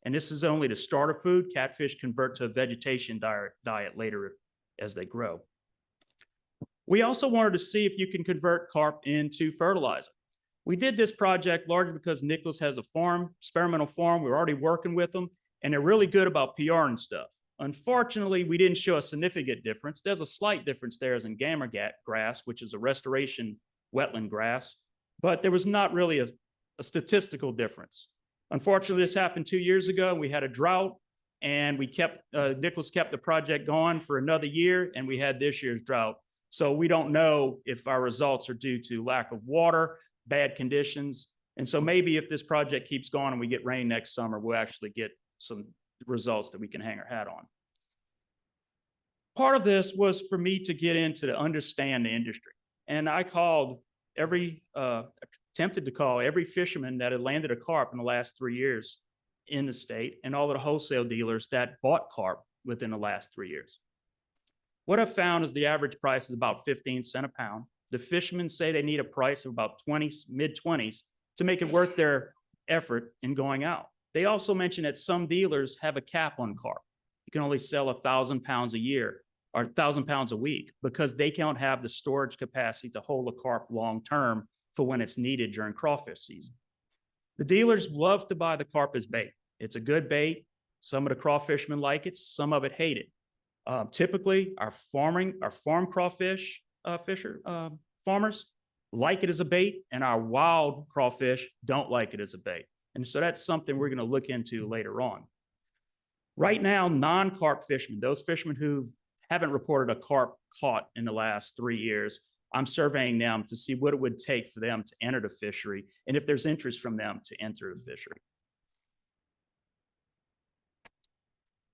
And this is only the starter food. Catfish convert to a vegetation diet later as they grow. We also wanted to see if you can convert carp into fertilizer. We did this project largely because Nicholas has a farm, experimental farm. We're already working with them, and they're really good about PR and stuff. Unfortunately, we didn't show a significant difference. There's a slight difference there as in gamma grass, which is a restoration wetland grass, but there was not really a statistical difference. Unfortunately, this happened 2 years ago. We had a drought, and Nicholas kept the project going for another year, and we had this year's drought. So we don't know if our results are due to lack of water, bad conditions. And so maybe if this project keeps going and we get rain next summer, we'll actually get some results that we can hang our hat on. Part of this was for me to get into to understand the industry. And I attempted to call every fisherman that had landed a carp in the last 3 years in the state, and all of the wholesale dealers that bought carp within the last 3 years. What I've found is the average price is about 15 cents a pound. The fishermen say they need a price of about mid-20s to make it worth their effort in going out. They also mention that some dealers have a cap on carp. You can only sell 1,000 pounds a year. or 1,000 pounds a week because they can't have the storage capacity to hold the carp long-term for when it's needed during crawfish season. The dealers love to buy the carp as bait. It's a good bait. Some of the crawfishermen like it, some of it hate it. Typically, our farm crawfish farmers like it as a bait, and our wild crawfish don't like it as a bait. And so that's something we're going to look into later on. Right now, non-carp fishermen, those fishermen who haven't reported a carp caught in the last 3 years, I'm surveying them to see what it would take for them to enter the fishery and if there's interest from them to enter the fishery.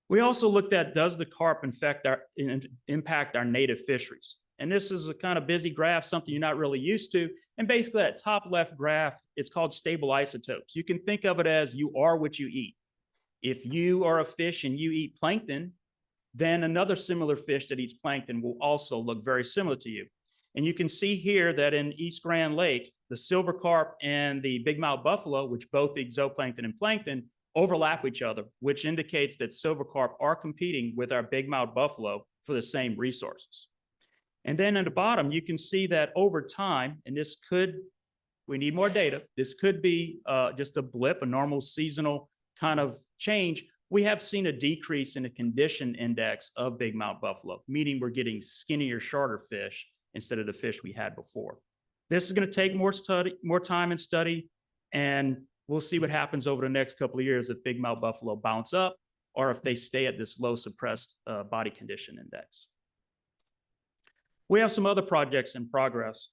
We also looked at, does the carp impact our native fisheries? And this is a kind of busy graph, something you're not really used to. And basically that top left graph, it's called stable isotopes. You can think of it as you are what you eat. If you are a fish and you eat plankton, then another similar fish that eats plankton will also look very similar to you. And you can see here that in East Grand Lake, the silver carp and the bigmouth buffalo, which both eat zooplankton and plankton, overlap each other, which indicates that silver carp are competing with our bigmouth buffalo for the same resources. And then at the bottom, you can see that over time, and we need more data, this could be just a blip, a normal seasonal kind of change. We have seen a decrease in the condition index of bigmouth buffalo, meaning we're getting skinnier, shorter fish instead of the fish we had before. This is going to take more time and study, and we'll see what happens over the next couple of years if bigmouth buffalo bounce up or if they stay at this low suppressed body condition index. We have some other projects in progress.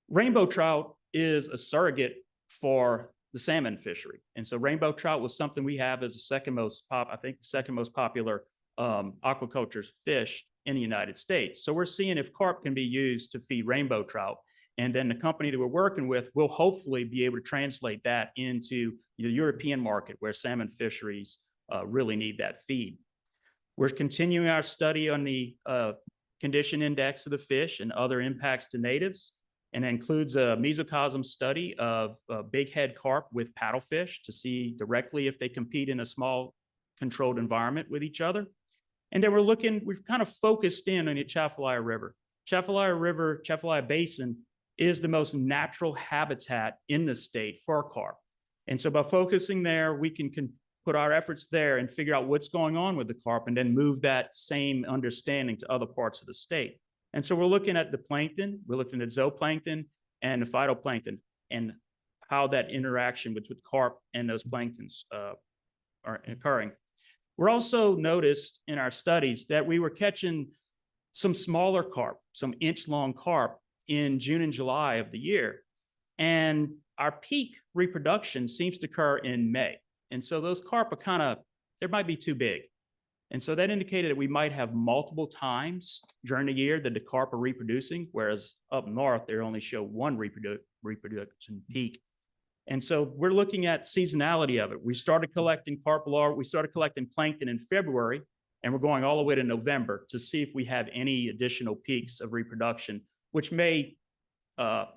Rainbow trout is a surrogate for the salmon fishery. And so rainbow trout was something we have as the second most popular aquaculture fish in the United States. So we're seeing if carp can be used to feed rainbow trout. And then the company that we're working with will hopefully be able to translate that into the European market where salmon fisheries really need that feed. We're continuing our study on the condition index of the fish and other impacts to natives, and includes a mesocosm study of big head carp with paddlefish to see directly if they compete in a small controlled environment with each other. And then we've kind of focused in on the Atchafalaya River. Atchafalaya Basin is the most natural habitat in the state for carp. And so by focusing there, we can put our efforts there and figure out what's going on with the carp and then move that same understanding to other parts of the state. And so we're looking at the plankton, we're looking at zooplankton and the phytoplankton and how that interaction with carp and those planktons are occurring. We're also noticed in our studies that we were catching some smaller carp, some inch-long carp in June and July of the year. And our peak reproduction seems to occur in May. And so those carp are they might be too big. And so that indicated that we might have multiple times during the year that the carp are reproducing, whereas up north, they only show one reproduction peak. And so we're looking at seasonality of it. We started collecting carp larvae, we started collecting plankton in February, and we're going all the way to November to see if we have any additional peaks of reproduction, which may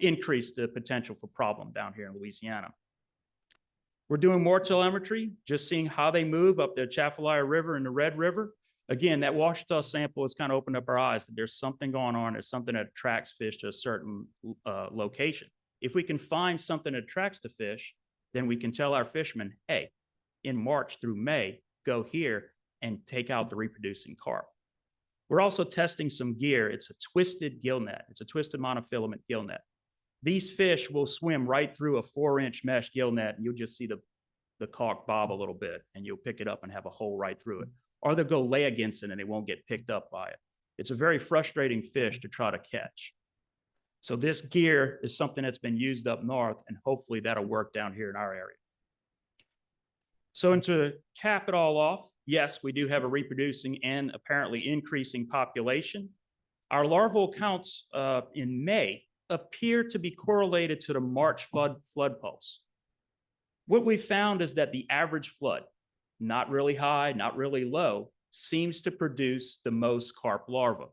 increase the potential for problem down here in Louisiana. We're doing more telemetry, just seeing how they move up the Atchafalaya River and the Red River. Again, that Ouachita sample has kind of opened up our eyes that there's something going on. There's something that attracts fish to a certain location. If we can find something that attracts the fish, then we can tell our fishermen, hey, in March through May, go here and take out the reproducing carp. We're also testing some gear. It's a twisted gill net. It's a twisted monofilament gill net. These fish will swim right through a 4-inch mesh gill net, and you'll just see the caulk bob a little bit, and you'll pick it up and have a hole right through it. Or they'll go lay against it, and they won't get picked up by it. It's a very frustrating fish to try to catch. So this gear is something that's been used up north, and hopefully that'll work down here in our area. So to cap it all off, yes, we do have a reproducing and apparently increasing population. Our larval counts in May appear to be correlated to the March flood pulse. What we found is that the average flood, not really high, not really low, seems to produce the most carp larvae.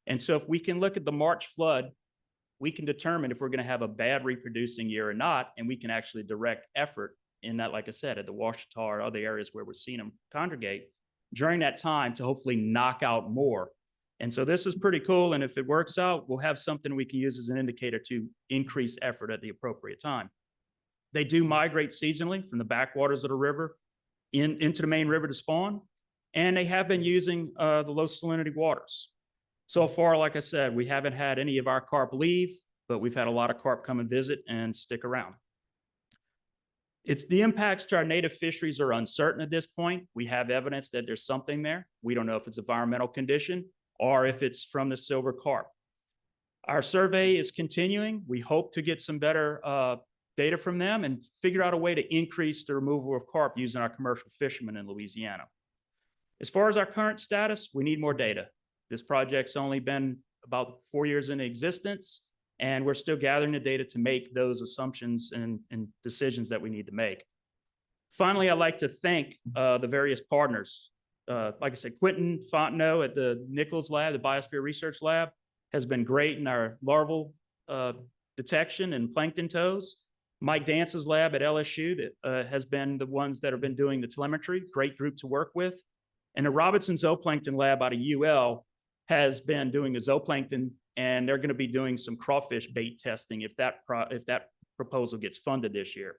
And so if we can look at the March flood, we can determine if we're going to have a bad reproducing year or not, and we can actually direct effort in that, like I said, at the Ouachita or other areas where we're seeing them congregate during that time to hopefully knock out more And so this is pretty cool. And if it works out, we'll have something we can use as an indicator to increase effort at the appropriate time. They do migrate seasonally from the backwaters of the river into the main river to spawn. And they have been using the low salinity waters. So far, like I said, we haven't had any of our carp leave, but we've had a lot of carp come and visit and stick around. The impacts to our native fisheries are uncertain at this point. We have evidence that there's something there. We don't know if it's environmental condition or if it's from the silver carp. Our survey is continuing. We hope to get some better data from them and figure out a way to increase the removal of carp using our commercial fishermen in Louisiana. As far as our current status, we need more data. This project's only been about 4 years in existence, and we're still gathering the data to make those assumptions and decisions that we need to make. Finally, I'd like to thank the various partners. Like I said, Quentin Fontenot at the Nichols Lab, the Biosphere Research Lab, has been great in our larval detection and plankton tows. Mike Dance's lab at LSU that has been the ones that have been doing the telemetry, great group to work with. And the Robinson Zooplankton Lab out of UL has been doing the zooplankton, and they're going to be doing some crawfish bait testing if that proposal gets funded this year.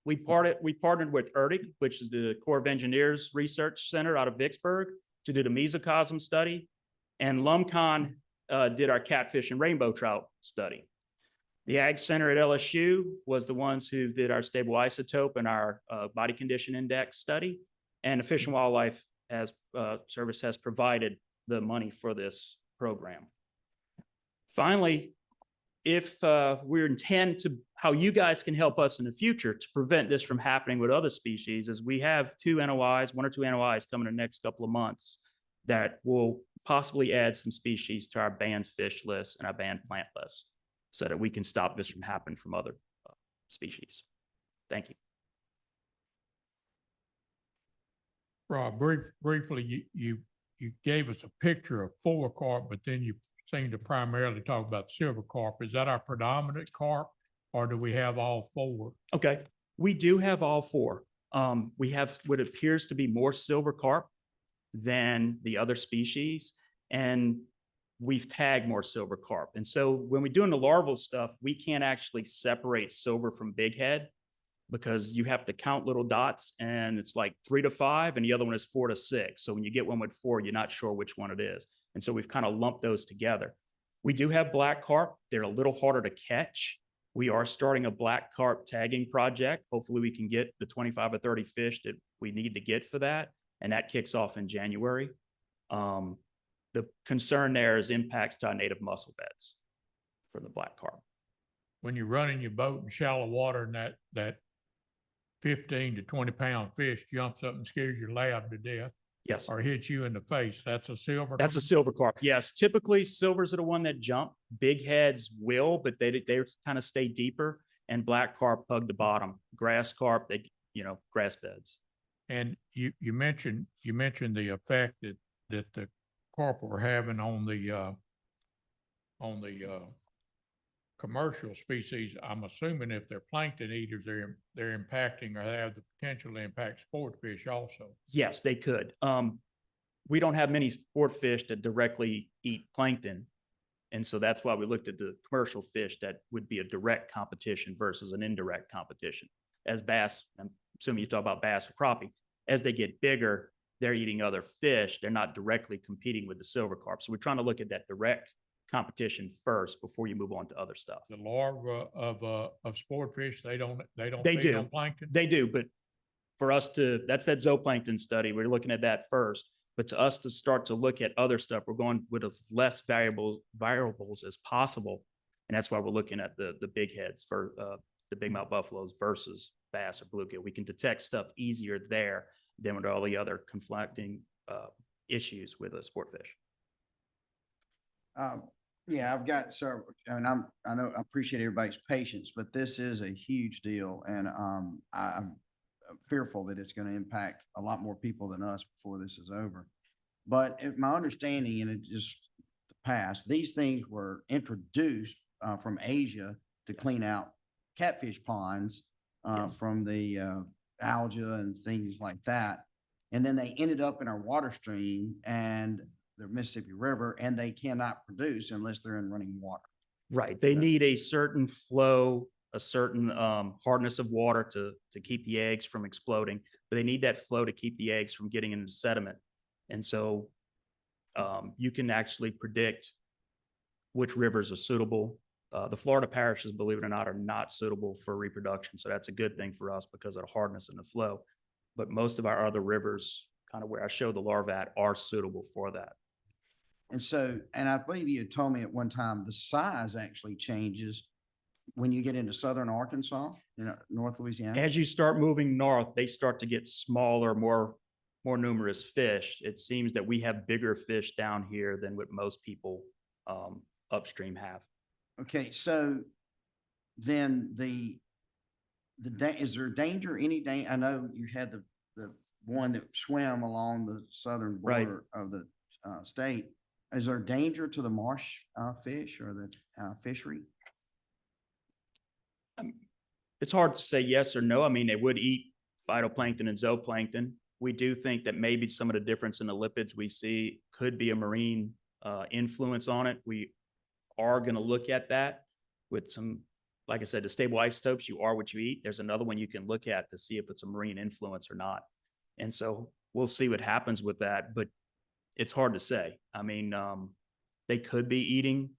We partnered with ERDIG, which is the Corps of Engineers Research Center out of Vicksburg, to do the mesocosm study, and LumCon did our catfish and rainbow trout study. The Ag Center at LSU was the ones who did our stable isotope and our body condition index study, and the Fish and Wildlife Service has provided the money for this program. Finally, if we intend to, how you guys can help us in the future to prevent this from happening with other species, is we have one or two NOIs coming in the next couple of months that will possibly add some species to our banned fish list and our banned plant list, so that we can stop this from happening from other species. Thank you. Rob, briefly, you gave us a picture of four carp, but then you seemed to primarily talk about silver carp. Is that our predominant carp, or do we have all four? Okay, we do have all four. We have what appears to be more silver carp than the other species, and we've tagged more silver carp. And so when we're doing the larval stuff, we can't actually separate silver from bighead, because you have to count little dots, and it's like 3 to 5, and the other one is 4 to 6. So when you get one with 4, you're not sure which one it is. And so we've kind of lumped those together. We do have black carp. They're a little harder to catch. We are starting a black carp tagging project. Hopefully we can get the 25 or 30 fish that we need to get for that. And that kicks off in January. The concern there is impacts to our native mussel beds for the black carp. When you're running your boat in shallow water and that 15 to 20 pound fish jumps up and scares your lab to death. Yes. Or hits you in the face, that's a silver? That's a silver carp. Yes. Typically silvers are the one that jump. Big heads will, but they kind of stay deeper, and black carp hug the bottom. Grass carp, grass beds. And you mentioned the effect that the carp are having on the commercial species. I'm assuming if they're plankton eaters, they're impacting or have the potential to impact sport fish also. Yes, they could. We don't have many sport fish that directly eat plankton. And so that's why we looked at the commercial fish that would be a direct competition versus an indirect competition. As bass, I'm assuming you talk about bass or crappie, as they get bigger, they're eating other fish. They're not directly competing with the silver carp. So we're trying to look at that direct competition first before you move on to other stuff. The larvae of sport fish, they don't They feed do. on plankton? They do, but for us that's that zooplankton study. We're looking at that first. But to us to start to look at other stuff, we're going with as less variables as possible. And that's why we're looking at the big heads for the big mouth buffaloes versus bass or bluegill. We can detect stuff easier there than with all the other conflicting issues with a sport fish. Yeah, I've got several, and I appreciate everybody's patience, but this is a huge deal, and I'm fearful that it's going to impact a lot more people than us before this is over. But my understanding, and it just passed, these things were introduced from Asia to clean out catfish ponds from the algae and things like that. And then they ended up in our water stream, and the Mississippi River, and they cannot produce unless they're in running water. Right. They need a certain flow, a certain hardness of water to keep the eggs from exploding, but they need that flow to keep the eggs from getting into sediment. And so you can actually predict which rivers are suitable. The Florida parishes, believe it or not, are not suitable for reproduction. So that's a good thing for us because of the hardness and the flow. But most of our other rivers, kind of where I showed the larvae at, are suitable for that. And so, and I believe you had told me at one time, the size actually changes when you get into southern Arkansas, North Louisiana. As you start moving north, they start to get smaller, more numerous fish. It seems that we have bigger fish down here than what most people upstream have. Okay, so then is there danger, I know you had the one that swam along the southern Right. border of the state. Is there danger to the marsh fish or the fishery? It's hard to say yes or no. I mean, they would eat phytoplankton and zooplankton. We do think that maybe some of the difference in the lipids we see could be a marine influence on it. We are going to look at that with some, like I said, the stable isotopes, you are what you eat. There's another one you can look at to see if it's a marine influence or not. And so we'll see what happens with that, but it's hard to say. I mean, they could be eating,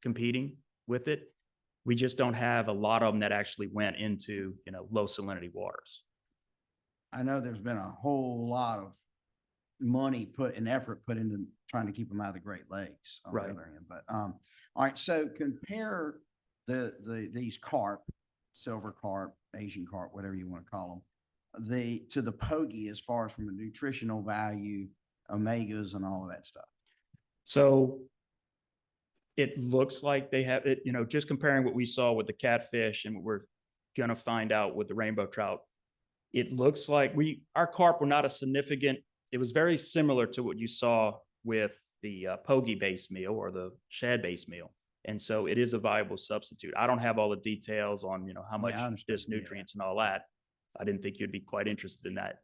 competing with it. We just don't have a lot of them that actually went into, low salinity waters. I know there's been a whole lot of money and effort put into trying to keep them out of the Great Lakes on the Right. other end. But all right, so compare these carp, silver carp, Asian carp, whatever you want to call them, to the pogie as far as from a nutritional value, omegas and all of that stuff. So it looks like they have it, just comparing what we saw with the catfish and what we're going to find out with the rainbow trout. It looks like our carp were not a significant, it was very similar to what you saw with the pogie-based meal or the shad-based meal. And so it is a viable substitute. I don't have all the details on, how much this nutrients and all that. I didn't think you'd be quite interested in that.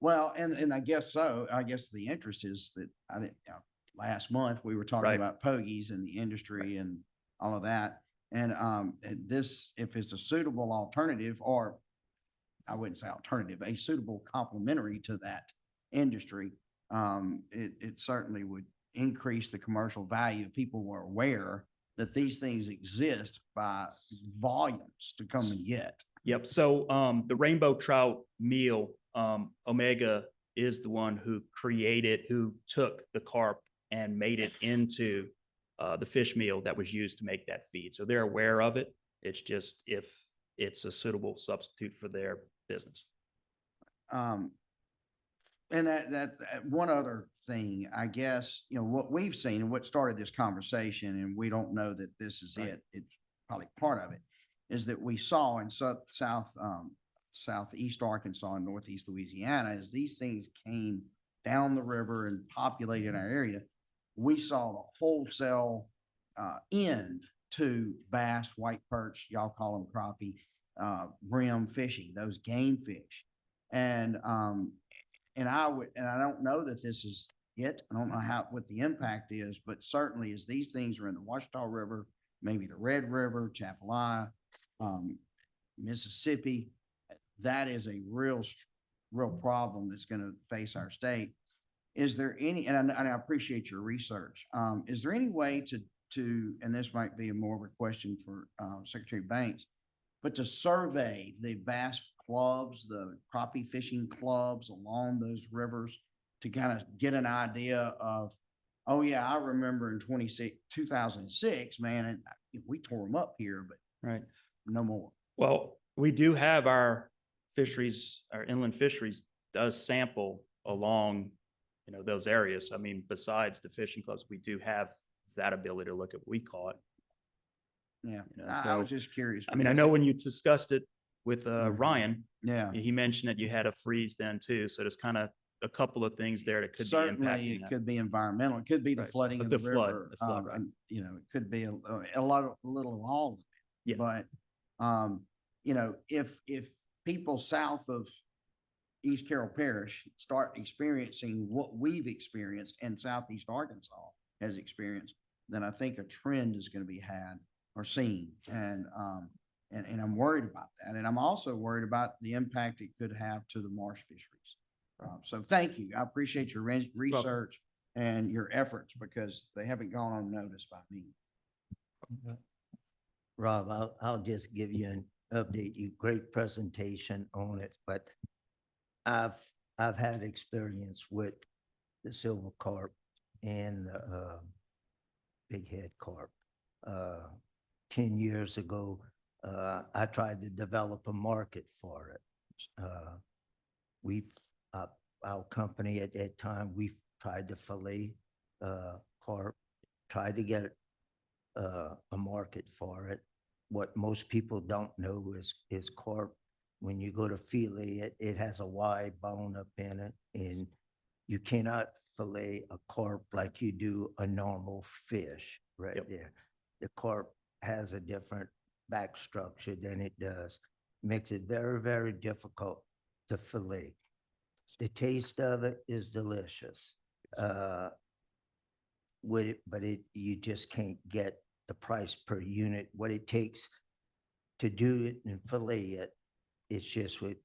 Well, and I guess so. I guess the interest is that last month we were talking Right. about pogies and the industry and all of that. And if it's a suitable alternative, or I wouldn't say alternative, a suitable complementary to that industry, it certainly would increase the commercial value. People were aware that these things exist by volumes to come and get. Yep. So the rainbow trout meal, Omega is the one who took the carp and made it into the fish meal that was used to make that feed. So they're aware of it. It's just if it's a suitable substitute for their business. And that one other thing, I guess, what we've seen and what started this conversation, and we don't know that this is Right. it, it's probably part of it, is that we saw in southeast Arkansas and northeast Louisiana, as these things came down the river and populated our area, we saw the wholesale end to bass, white perch, y'all call them crappie, brim fishing, those game fish. And I don't know that this is it. I don't know what the impact is, but certainly as these things are in the Ouachita River, maybe the Red River, Chapelai, Mississippi, that is a real problem that's going to face our state. Is there any, and I appreciate your research, is there any way to, and this might be more of a question for Secretary Banks, but to survey the bass clubs, the crappie fishing clubs along those rivers to kind of get an idea of, oh yeah, I remember in 2006, man, and we tore them up here, but Right. no more. Well, we do have our fisheries, our inland fisheries does sample along, those areas. I mean, besides the fishing clubs, we do have that ability to look at what we caught. Yeah, I I was just curious. I mean, I know when you discussed it with Ryan, Yeah. he mentioned that you had a freeze then too. So there's kind of a couple of things there that could be Certainly, impacting it that. could be environmental. It could be the Right. flooding But of the the flood, river. the flood, right. And, it could be a little of all of it. Yeah. But, if people south of East Carroll Parish start experiencing what we've experienced and Southeast Arkansas has experienced, then I think a trend is going to be had or seen. And I'm worried about that. And I'm also worried about the impact it could have to the marsh fisheries. So thank you. I appreciate your research and your efforts because they haven't gone unnoticed by me. Rob, I'll just give you an update. You great presentation on it, but I've had experience with the silver carp and the big head carp. 10 years ago, I tried to develop a market for it. Our company at that time, we tried to fillet carp, tried to get a market for it. What most people don't know is carp, when you go to fillet it has a wide bone up in it, and you cannot fillet a carp like you do a normal fish right there. The carp has a different back structure than it does. Makes it very, very difficult to fillet. The taste of it is delicious. You just can't get the price per unit, what it takes to do it and fillet it. It's just with,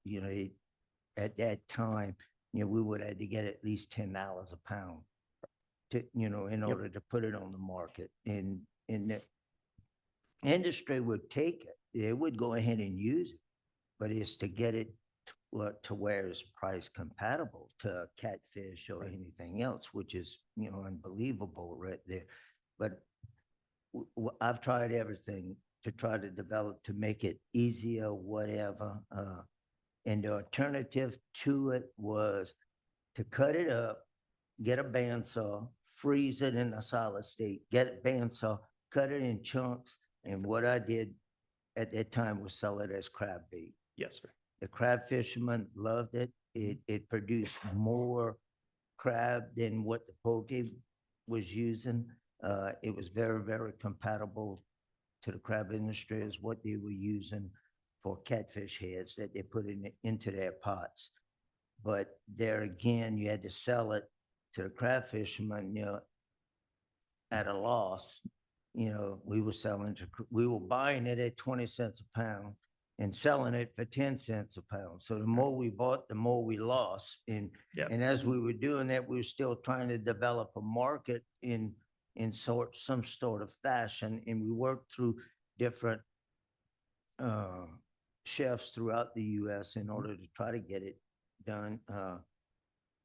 at that time, we would have to get at least $10 a pound to, in order to put it on the market. And the industry would take it. They would go ahead and use it, but it's to get it to where it's price compatible to catfish or anything else, which is, unbelievable right there. But I've tried everything to try to develop, to make it easier, whatever. And the alternative to it was to cut it up, get a bandsaw, freeze it in a solid state, get a bandsaw, cut it in chunks. And what I did at that time was sell it as crab bait. Yes, sir. The crab fishermen loved it. It produced more crab than what the poke was using. It was very, very compatible to the crab industry as what they were using for catfish heads that they put into their pots. But there again, you had to sell it to the crab fishermen, at a loss. We were buying it at 20 cents a pound and selling it for 10 cents a pound. So the more we bought, the more we lost. And as we were doing that, we were still trying to develop a market in some sort of fashion. And we worked through different chefs throughout the US in order to try to get it done.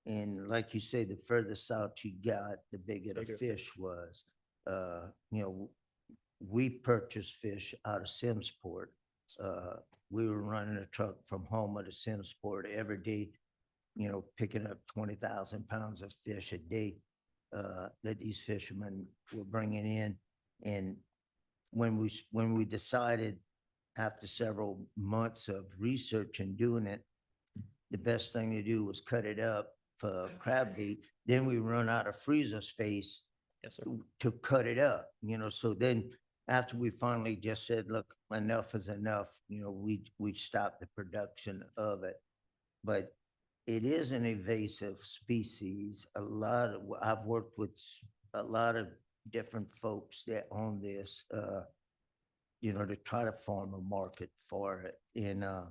And like you say, the further south you got, the bigger the fish was. We purchased fish out of Simsport. We were running a truck from Homer to Simsport every day, picking up 20,000 pounds of fish a day that these fishermen were bringing in. And when we decided, after several months of research and doing it, the best thing to do was cut it up for crab bait. Then we run out of freezer space to cut it up, so then after we finally just said, look, enough is enough, we stopped the production of it. But it is an invasive species. I've worked with a lot of different folks that own this, to try to form a market for it. And, I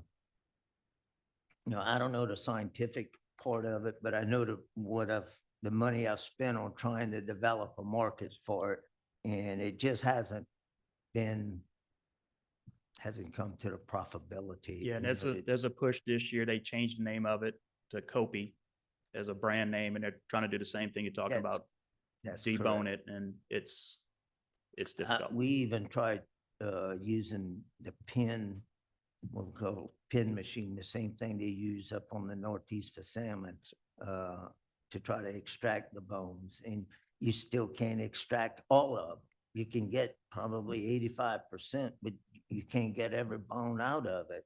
don't know the scientific part of it, but I know the money I've spent on trying to develop a market for it. And it just hasn't come to the profitability. Yeah, and there's a push this year. They changed the name of it to Kopi as a brand name, and they're trying to do the same thing you're talking about. Debone it, and it's difficult. We even tried using the pin, what we call pin machine, the same thing they use up on the Northeast for salmon, to try to extract the bones, and you still can't extract all of them. You can get probably 85%, but you can't get every bone out of it,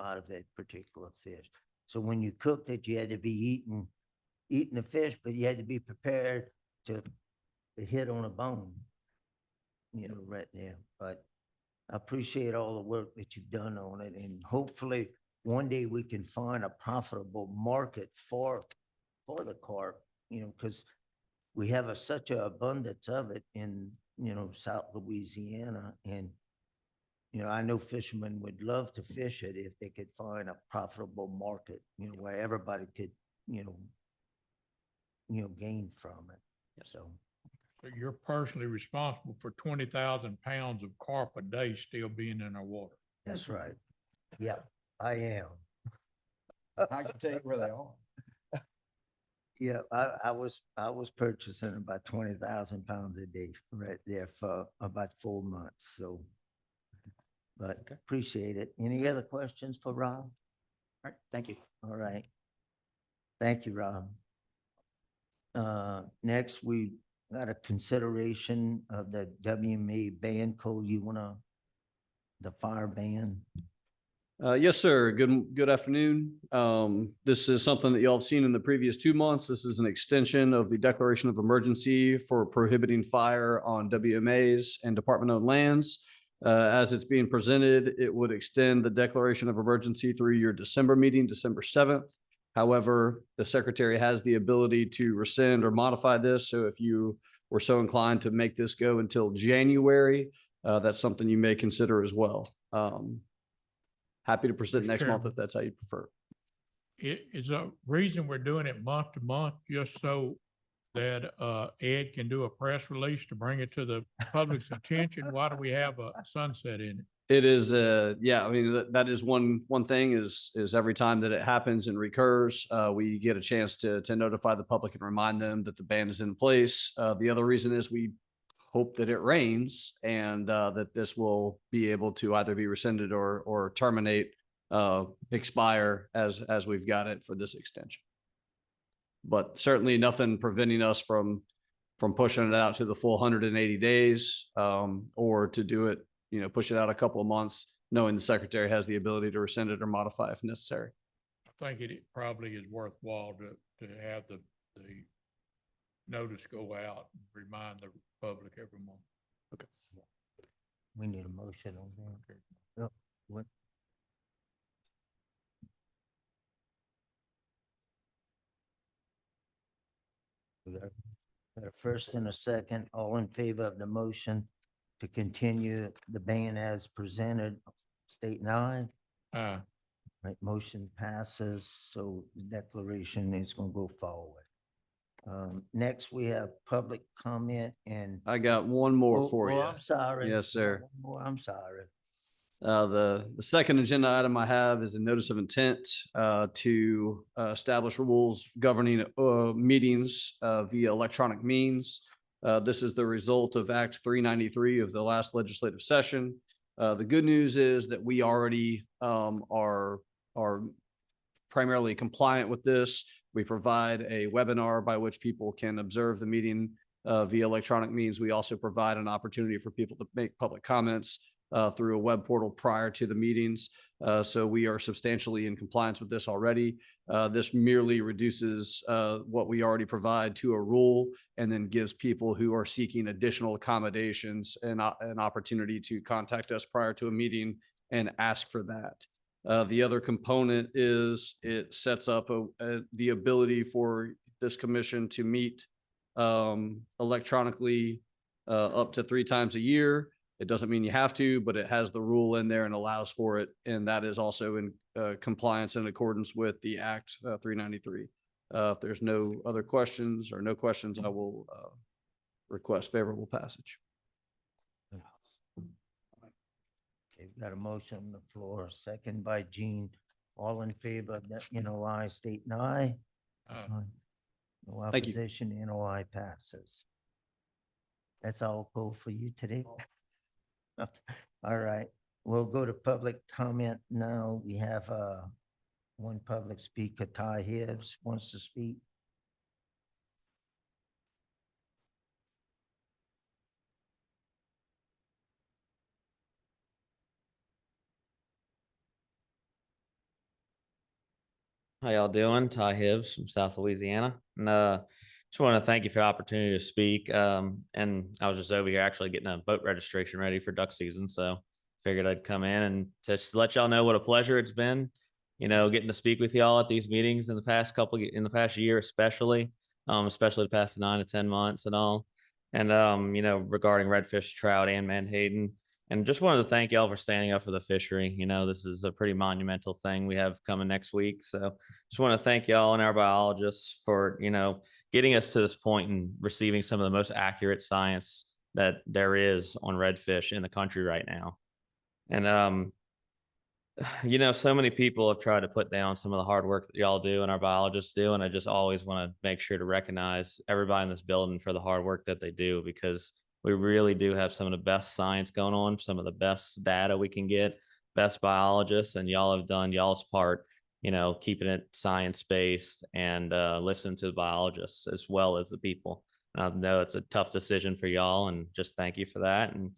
out of that particular fish. So when you cooked it, you had to be eating the fish, but you had to be prepared to hit on a bone, right there. But I appreciate all the work that you've done on it, and hopefully one day we can find a profitable market for the carp, because we have such an abundance of it in, South Louisiana. And, I know fishermen would love to fish it if they could find a profitable market, where everybody could, gain from it. So. So you're personally responsible for 20,000 pounds of carp a day still being in our water. That's right. Yeah, I am. I can tell you where they are. Yeah, I was purchasing about 20,000 pounds a day right there for about 4 months. So, but appreciate it. Any other questions for Rob? All right, thank you. All right. Thank you, Rob. Next, we got a consideration of the WMA ban code. The fire ban? Yes, sir. Good afternoon. This is something that y'all have seen in the previous 2 months. This is an extension of the declaration of emergency for prohibiting fire on WMAs and department-owned lands. As it's being presented, it would extend the declaration of emergency through your December meeting, December 7th. However, the secretary has the ability to rescind or modify this. So if you were so inclined to make this go until January, that's something you may consider as well. Happy to present Mr. next month Chairman. if that's how you prefer. It is a reason we're doing it month to month, just so that Ed can do a press release to bring it to the public's attention. Why do we have a sunset in it? It is, yeah, I mean, that is one thing is every time that it happens and recurs, we get a chance to notify the public and remind them that the ban is in place. The other reason is we hope that it rains and that this will be able to either be rescinded or terminate, expire as we've got it for this extension. But certainly nothing preventing us from pushing it out to the full 180 days, or to do it, push it out a couple of months, knowing the secretary has the ability to rescind it or modify if necessary. I think it probably is worthwhile to have the notice go out and remind the public every month. Okay. We need a motion on that. Oh, what? We got a first and a second. All in favor of the motion to continue the ban as presented, state aye. Aye. Right, motion passes, so the declaration is gonna go forward. Next, we have public comment and. I got one more Oh, for oh, you. I'm sorry. Yes, sir. One more, I'm sorry. The second agenda item I have is a notice of intent to establish rules governing meetings via electronic means. This is the result of Act 393 of the last legislative session. The good news is that we already are primarily compliant with this. We provide a webinar by which people can observe the meeting via electronic means. We also provide an opportunity for people to make public comments through a web portal prior to the meetings. So we are substantially in compliance with this already. This merely reduces what we already provide to a rule and then gives people who are seeking additional accommodations an opportunity to contact us prior to a meeting and ask for that. The other component is it sets up the ability for this commission to meet electronically up to 3 times a year. It doesn't mean you have to, but it has the rule in there and allows for it. And that is also in compliance in accordance with the Act 393. If there's no other questions or no questions, I will request favorable passage. Okay, we've got a motion on the floor, second by Gene. All in favor of that, NOI, state aye. Aye. No Thank you. opposition, NOI passes. That's all cool for you today? All right, we'll go to public comment now. We have one public speaker, Ty Hibbs, wants to speak. How y'all doing? Ty Hibbs from South Louisiana. And just want to thank you for the opportunity to speak. And I was just over here actually getting a boat registration ready for duck season. So figured I'd come in and just let y'all know what a pleasure it's been getting to speak with y'all at these meetings in the past year, especially the past 9 to 10 months and all. And, regarding redfish, trout, and menhaden. And just wanted to thank y'all for standing up for the fishery. This is a pretty monumental thing we have coming next week. So just want to thank y'all and our biologists for, getting us to this point and receiving some of the most accurate science that there is on redfish in the country right now. And, so many people have tried to put down some of the hard work that y'all do and our biologists do. And I just always want to make sure to recognize everybody in this building for the hard work that they do, because we really do have some of the best science going on, some of the best data we can get, best biologists, and y'all have done y'all's part, keeping it science-based and listening to the biologists as well as the people. I know it's a tough decision for y'all, and just thank you for that. And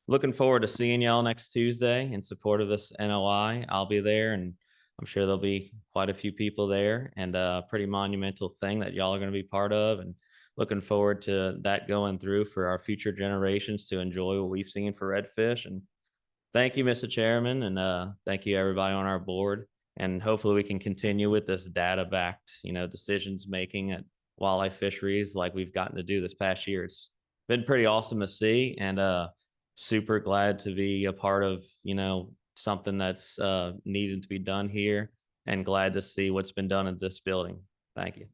looking forward to seeing y'all next Tuesday in support of this NOI. I'll be there, and I'm sure there'll be quite a few people there, and a pretty monumental thing that y'all are going to be part of. And looking forward to that going through for our future generations to enjoy what we've seen for redfish. And thank you, Mr. Chairman, and thank you everybody on our board. And hopefully we can continue with this data-backed, decisions making at wildlife fisheries like we've gotten to do this past year. It's been pretty awesome to see, and super glad to be a part of, something that's needed to be done here, and glad to see what's been done in this building. Thank you.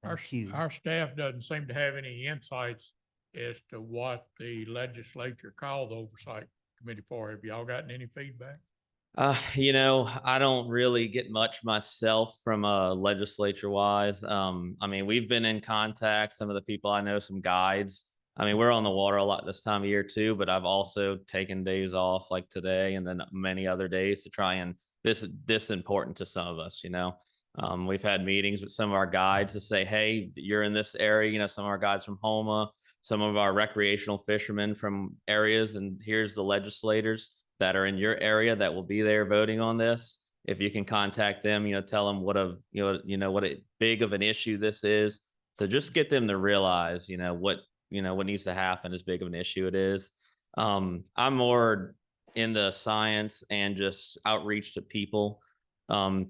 Our staff doesn't seem to have any insights as to what the legislature called the oversight committee for. Have y'all gotten any feedback? I don't really get much myself from legislature wise. We've been in contact, some of the people I know, some guides. We're on the water a lot this time of year too, but I've also taken days off like today and then many other days to try and this important to some of us, We've had meetings with some of our guides to say, hey, you're in this area, some of our guides from Homa, some of our recreational fishermen from areas, and here's the legislators that are in your area that will be there voting on this. If you can contact them, tell them what a big of an issue this is. So just get them to realize, what needs to happen, as big of an issue it is. I'm more in the science and just outreach to people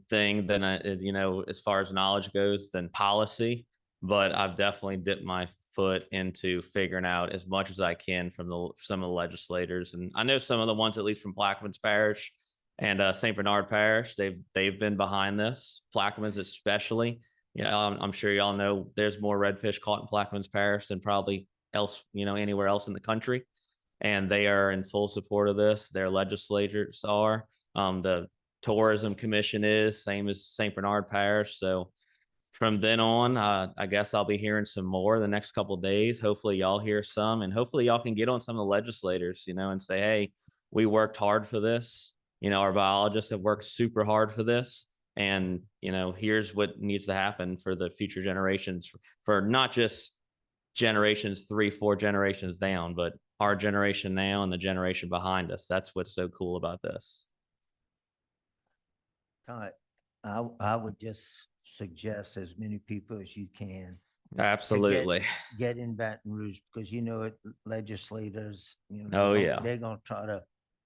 thing than as far as knowledge goes than policy, but I've definitely dipped my foot into figuring out as much as I can from some of the legislators. And I know some of the ones, at least from Plaquemines Parish and St. Bernard Parish, they've been behind this. Plaquemines especially. I'm sure y'all know there's more redfish caught in Plaquemines Parish than probably anywhere else in the country. And they are in full support of this. Their legislators are. The Tourism Commission is, same as St. Bernard Parish. So from then on, I guess I'll be hearing some more the next couple of days. Hopefully y'all hear some, and hopefully y'all can get on some of the legislators, and say, hey, we worked hard for this. Our biologists have worked super hard for this. And, here's what needs to happen for the future generations, for not just generations 3-4 generations down, but our generation now and the generation behind us. That's what's so cool about this. I would just suggest as many people as you can. Absolutely. Get in Baton Rouge, because legislators, Oh, yeah. they're gonna try to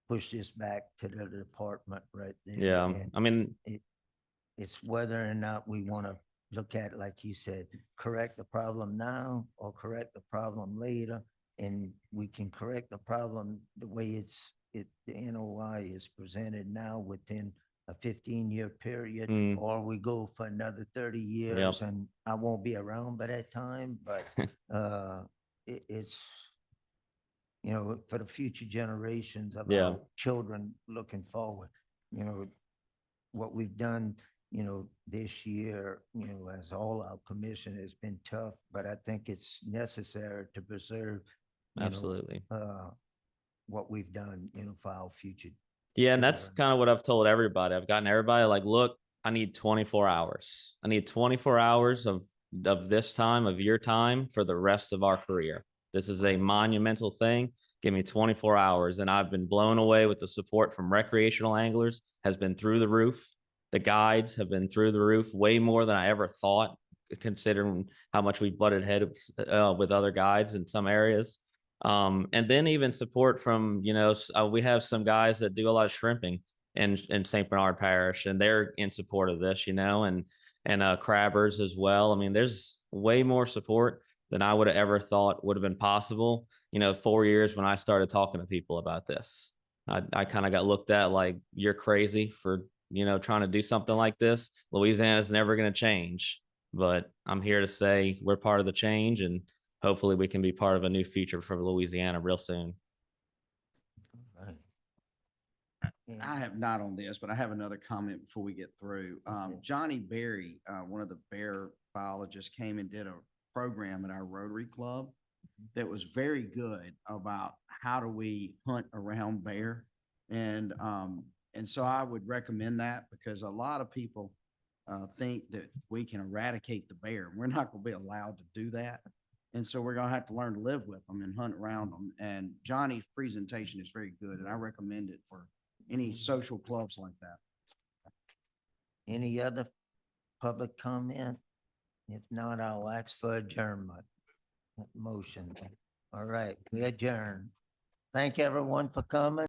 push this back to the department right there. Yeah. And it's whether or not we want to look at it, like you said, correct the problem now or correct the problem later. And we can correct the problem the way the NOI is presented now within a 15-year period, or we go for another 30 years. And I won't be around by that time, but it's, for the future generations of our children looking forward, what we've done, this year, as all our commission has been tough, but I think it's necessary to preserve Absolutely. what we've done, for our future. Yeah, and that's kind of what I've told everybody. I've gotten everybody like, look, I need 24 hours. I need 24 hours of this time, of your time, for the rest of our career. This is a monumental thing. Give me 24 hours. And I've been blown away with the support from recreational anglers, has been through the roof. The guides have been through the roof, way more than I ever thought, considering how much we butted heads with other guides in some areas. And then even support from, we have some guys that do a lot of shrimping. in St. Bernard Parish, and they're in support of this, and Crabbers as well. I mean, there's way more support than I would have ever thought would have been possible. 4 years when I started talking to people about this, I kind of got looked at like you're crazy for, trying to do something like this. Louisiana's never going to change, but I'm here to say we're part of the change, and hopefully we can be part of a new future for Louisiana real soon. I have not on this, but I have another comment before we get through. Johnny Berry, one of the bear biologists, came and did a program at our Rotary Club that was very good about how do we hunt around bear. And so I would recommend that, because a lot of people think that we can eradicate the bear. We're not going to be allowed to do that. And so we're going to have to learn to live with them and hunt around them. And Johnny's presentation is very good, and I recommend it for any social clubs like that. Any other public comment? If not, I'll ask for adjournment. Motion. All right, we adjourn. Thank everyone for coming.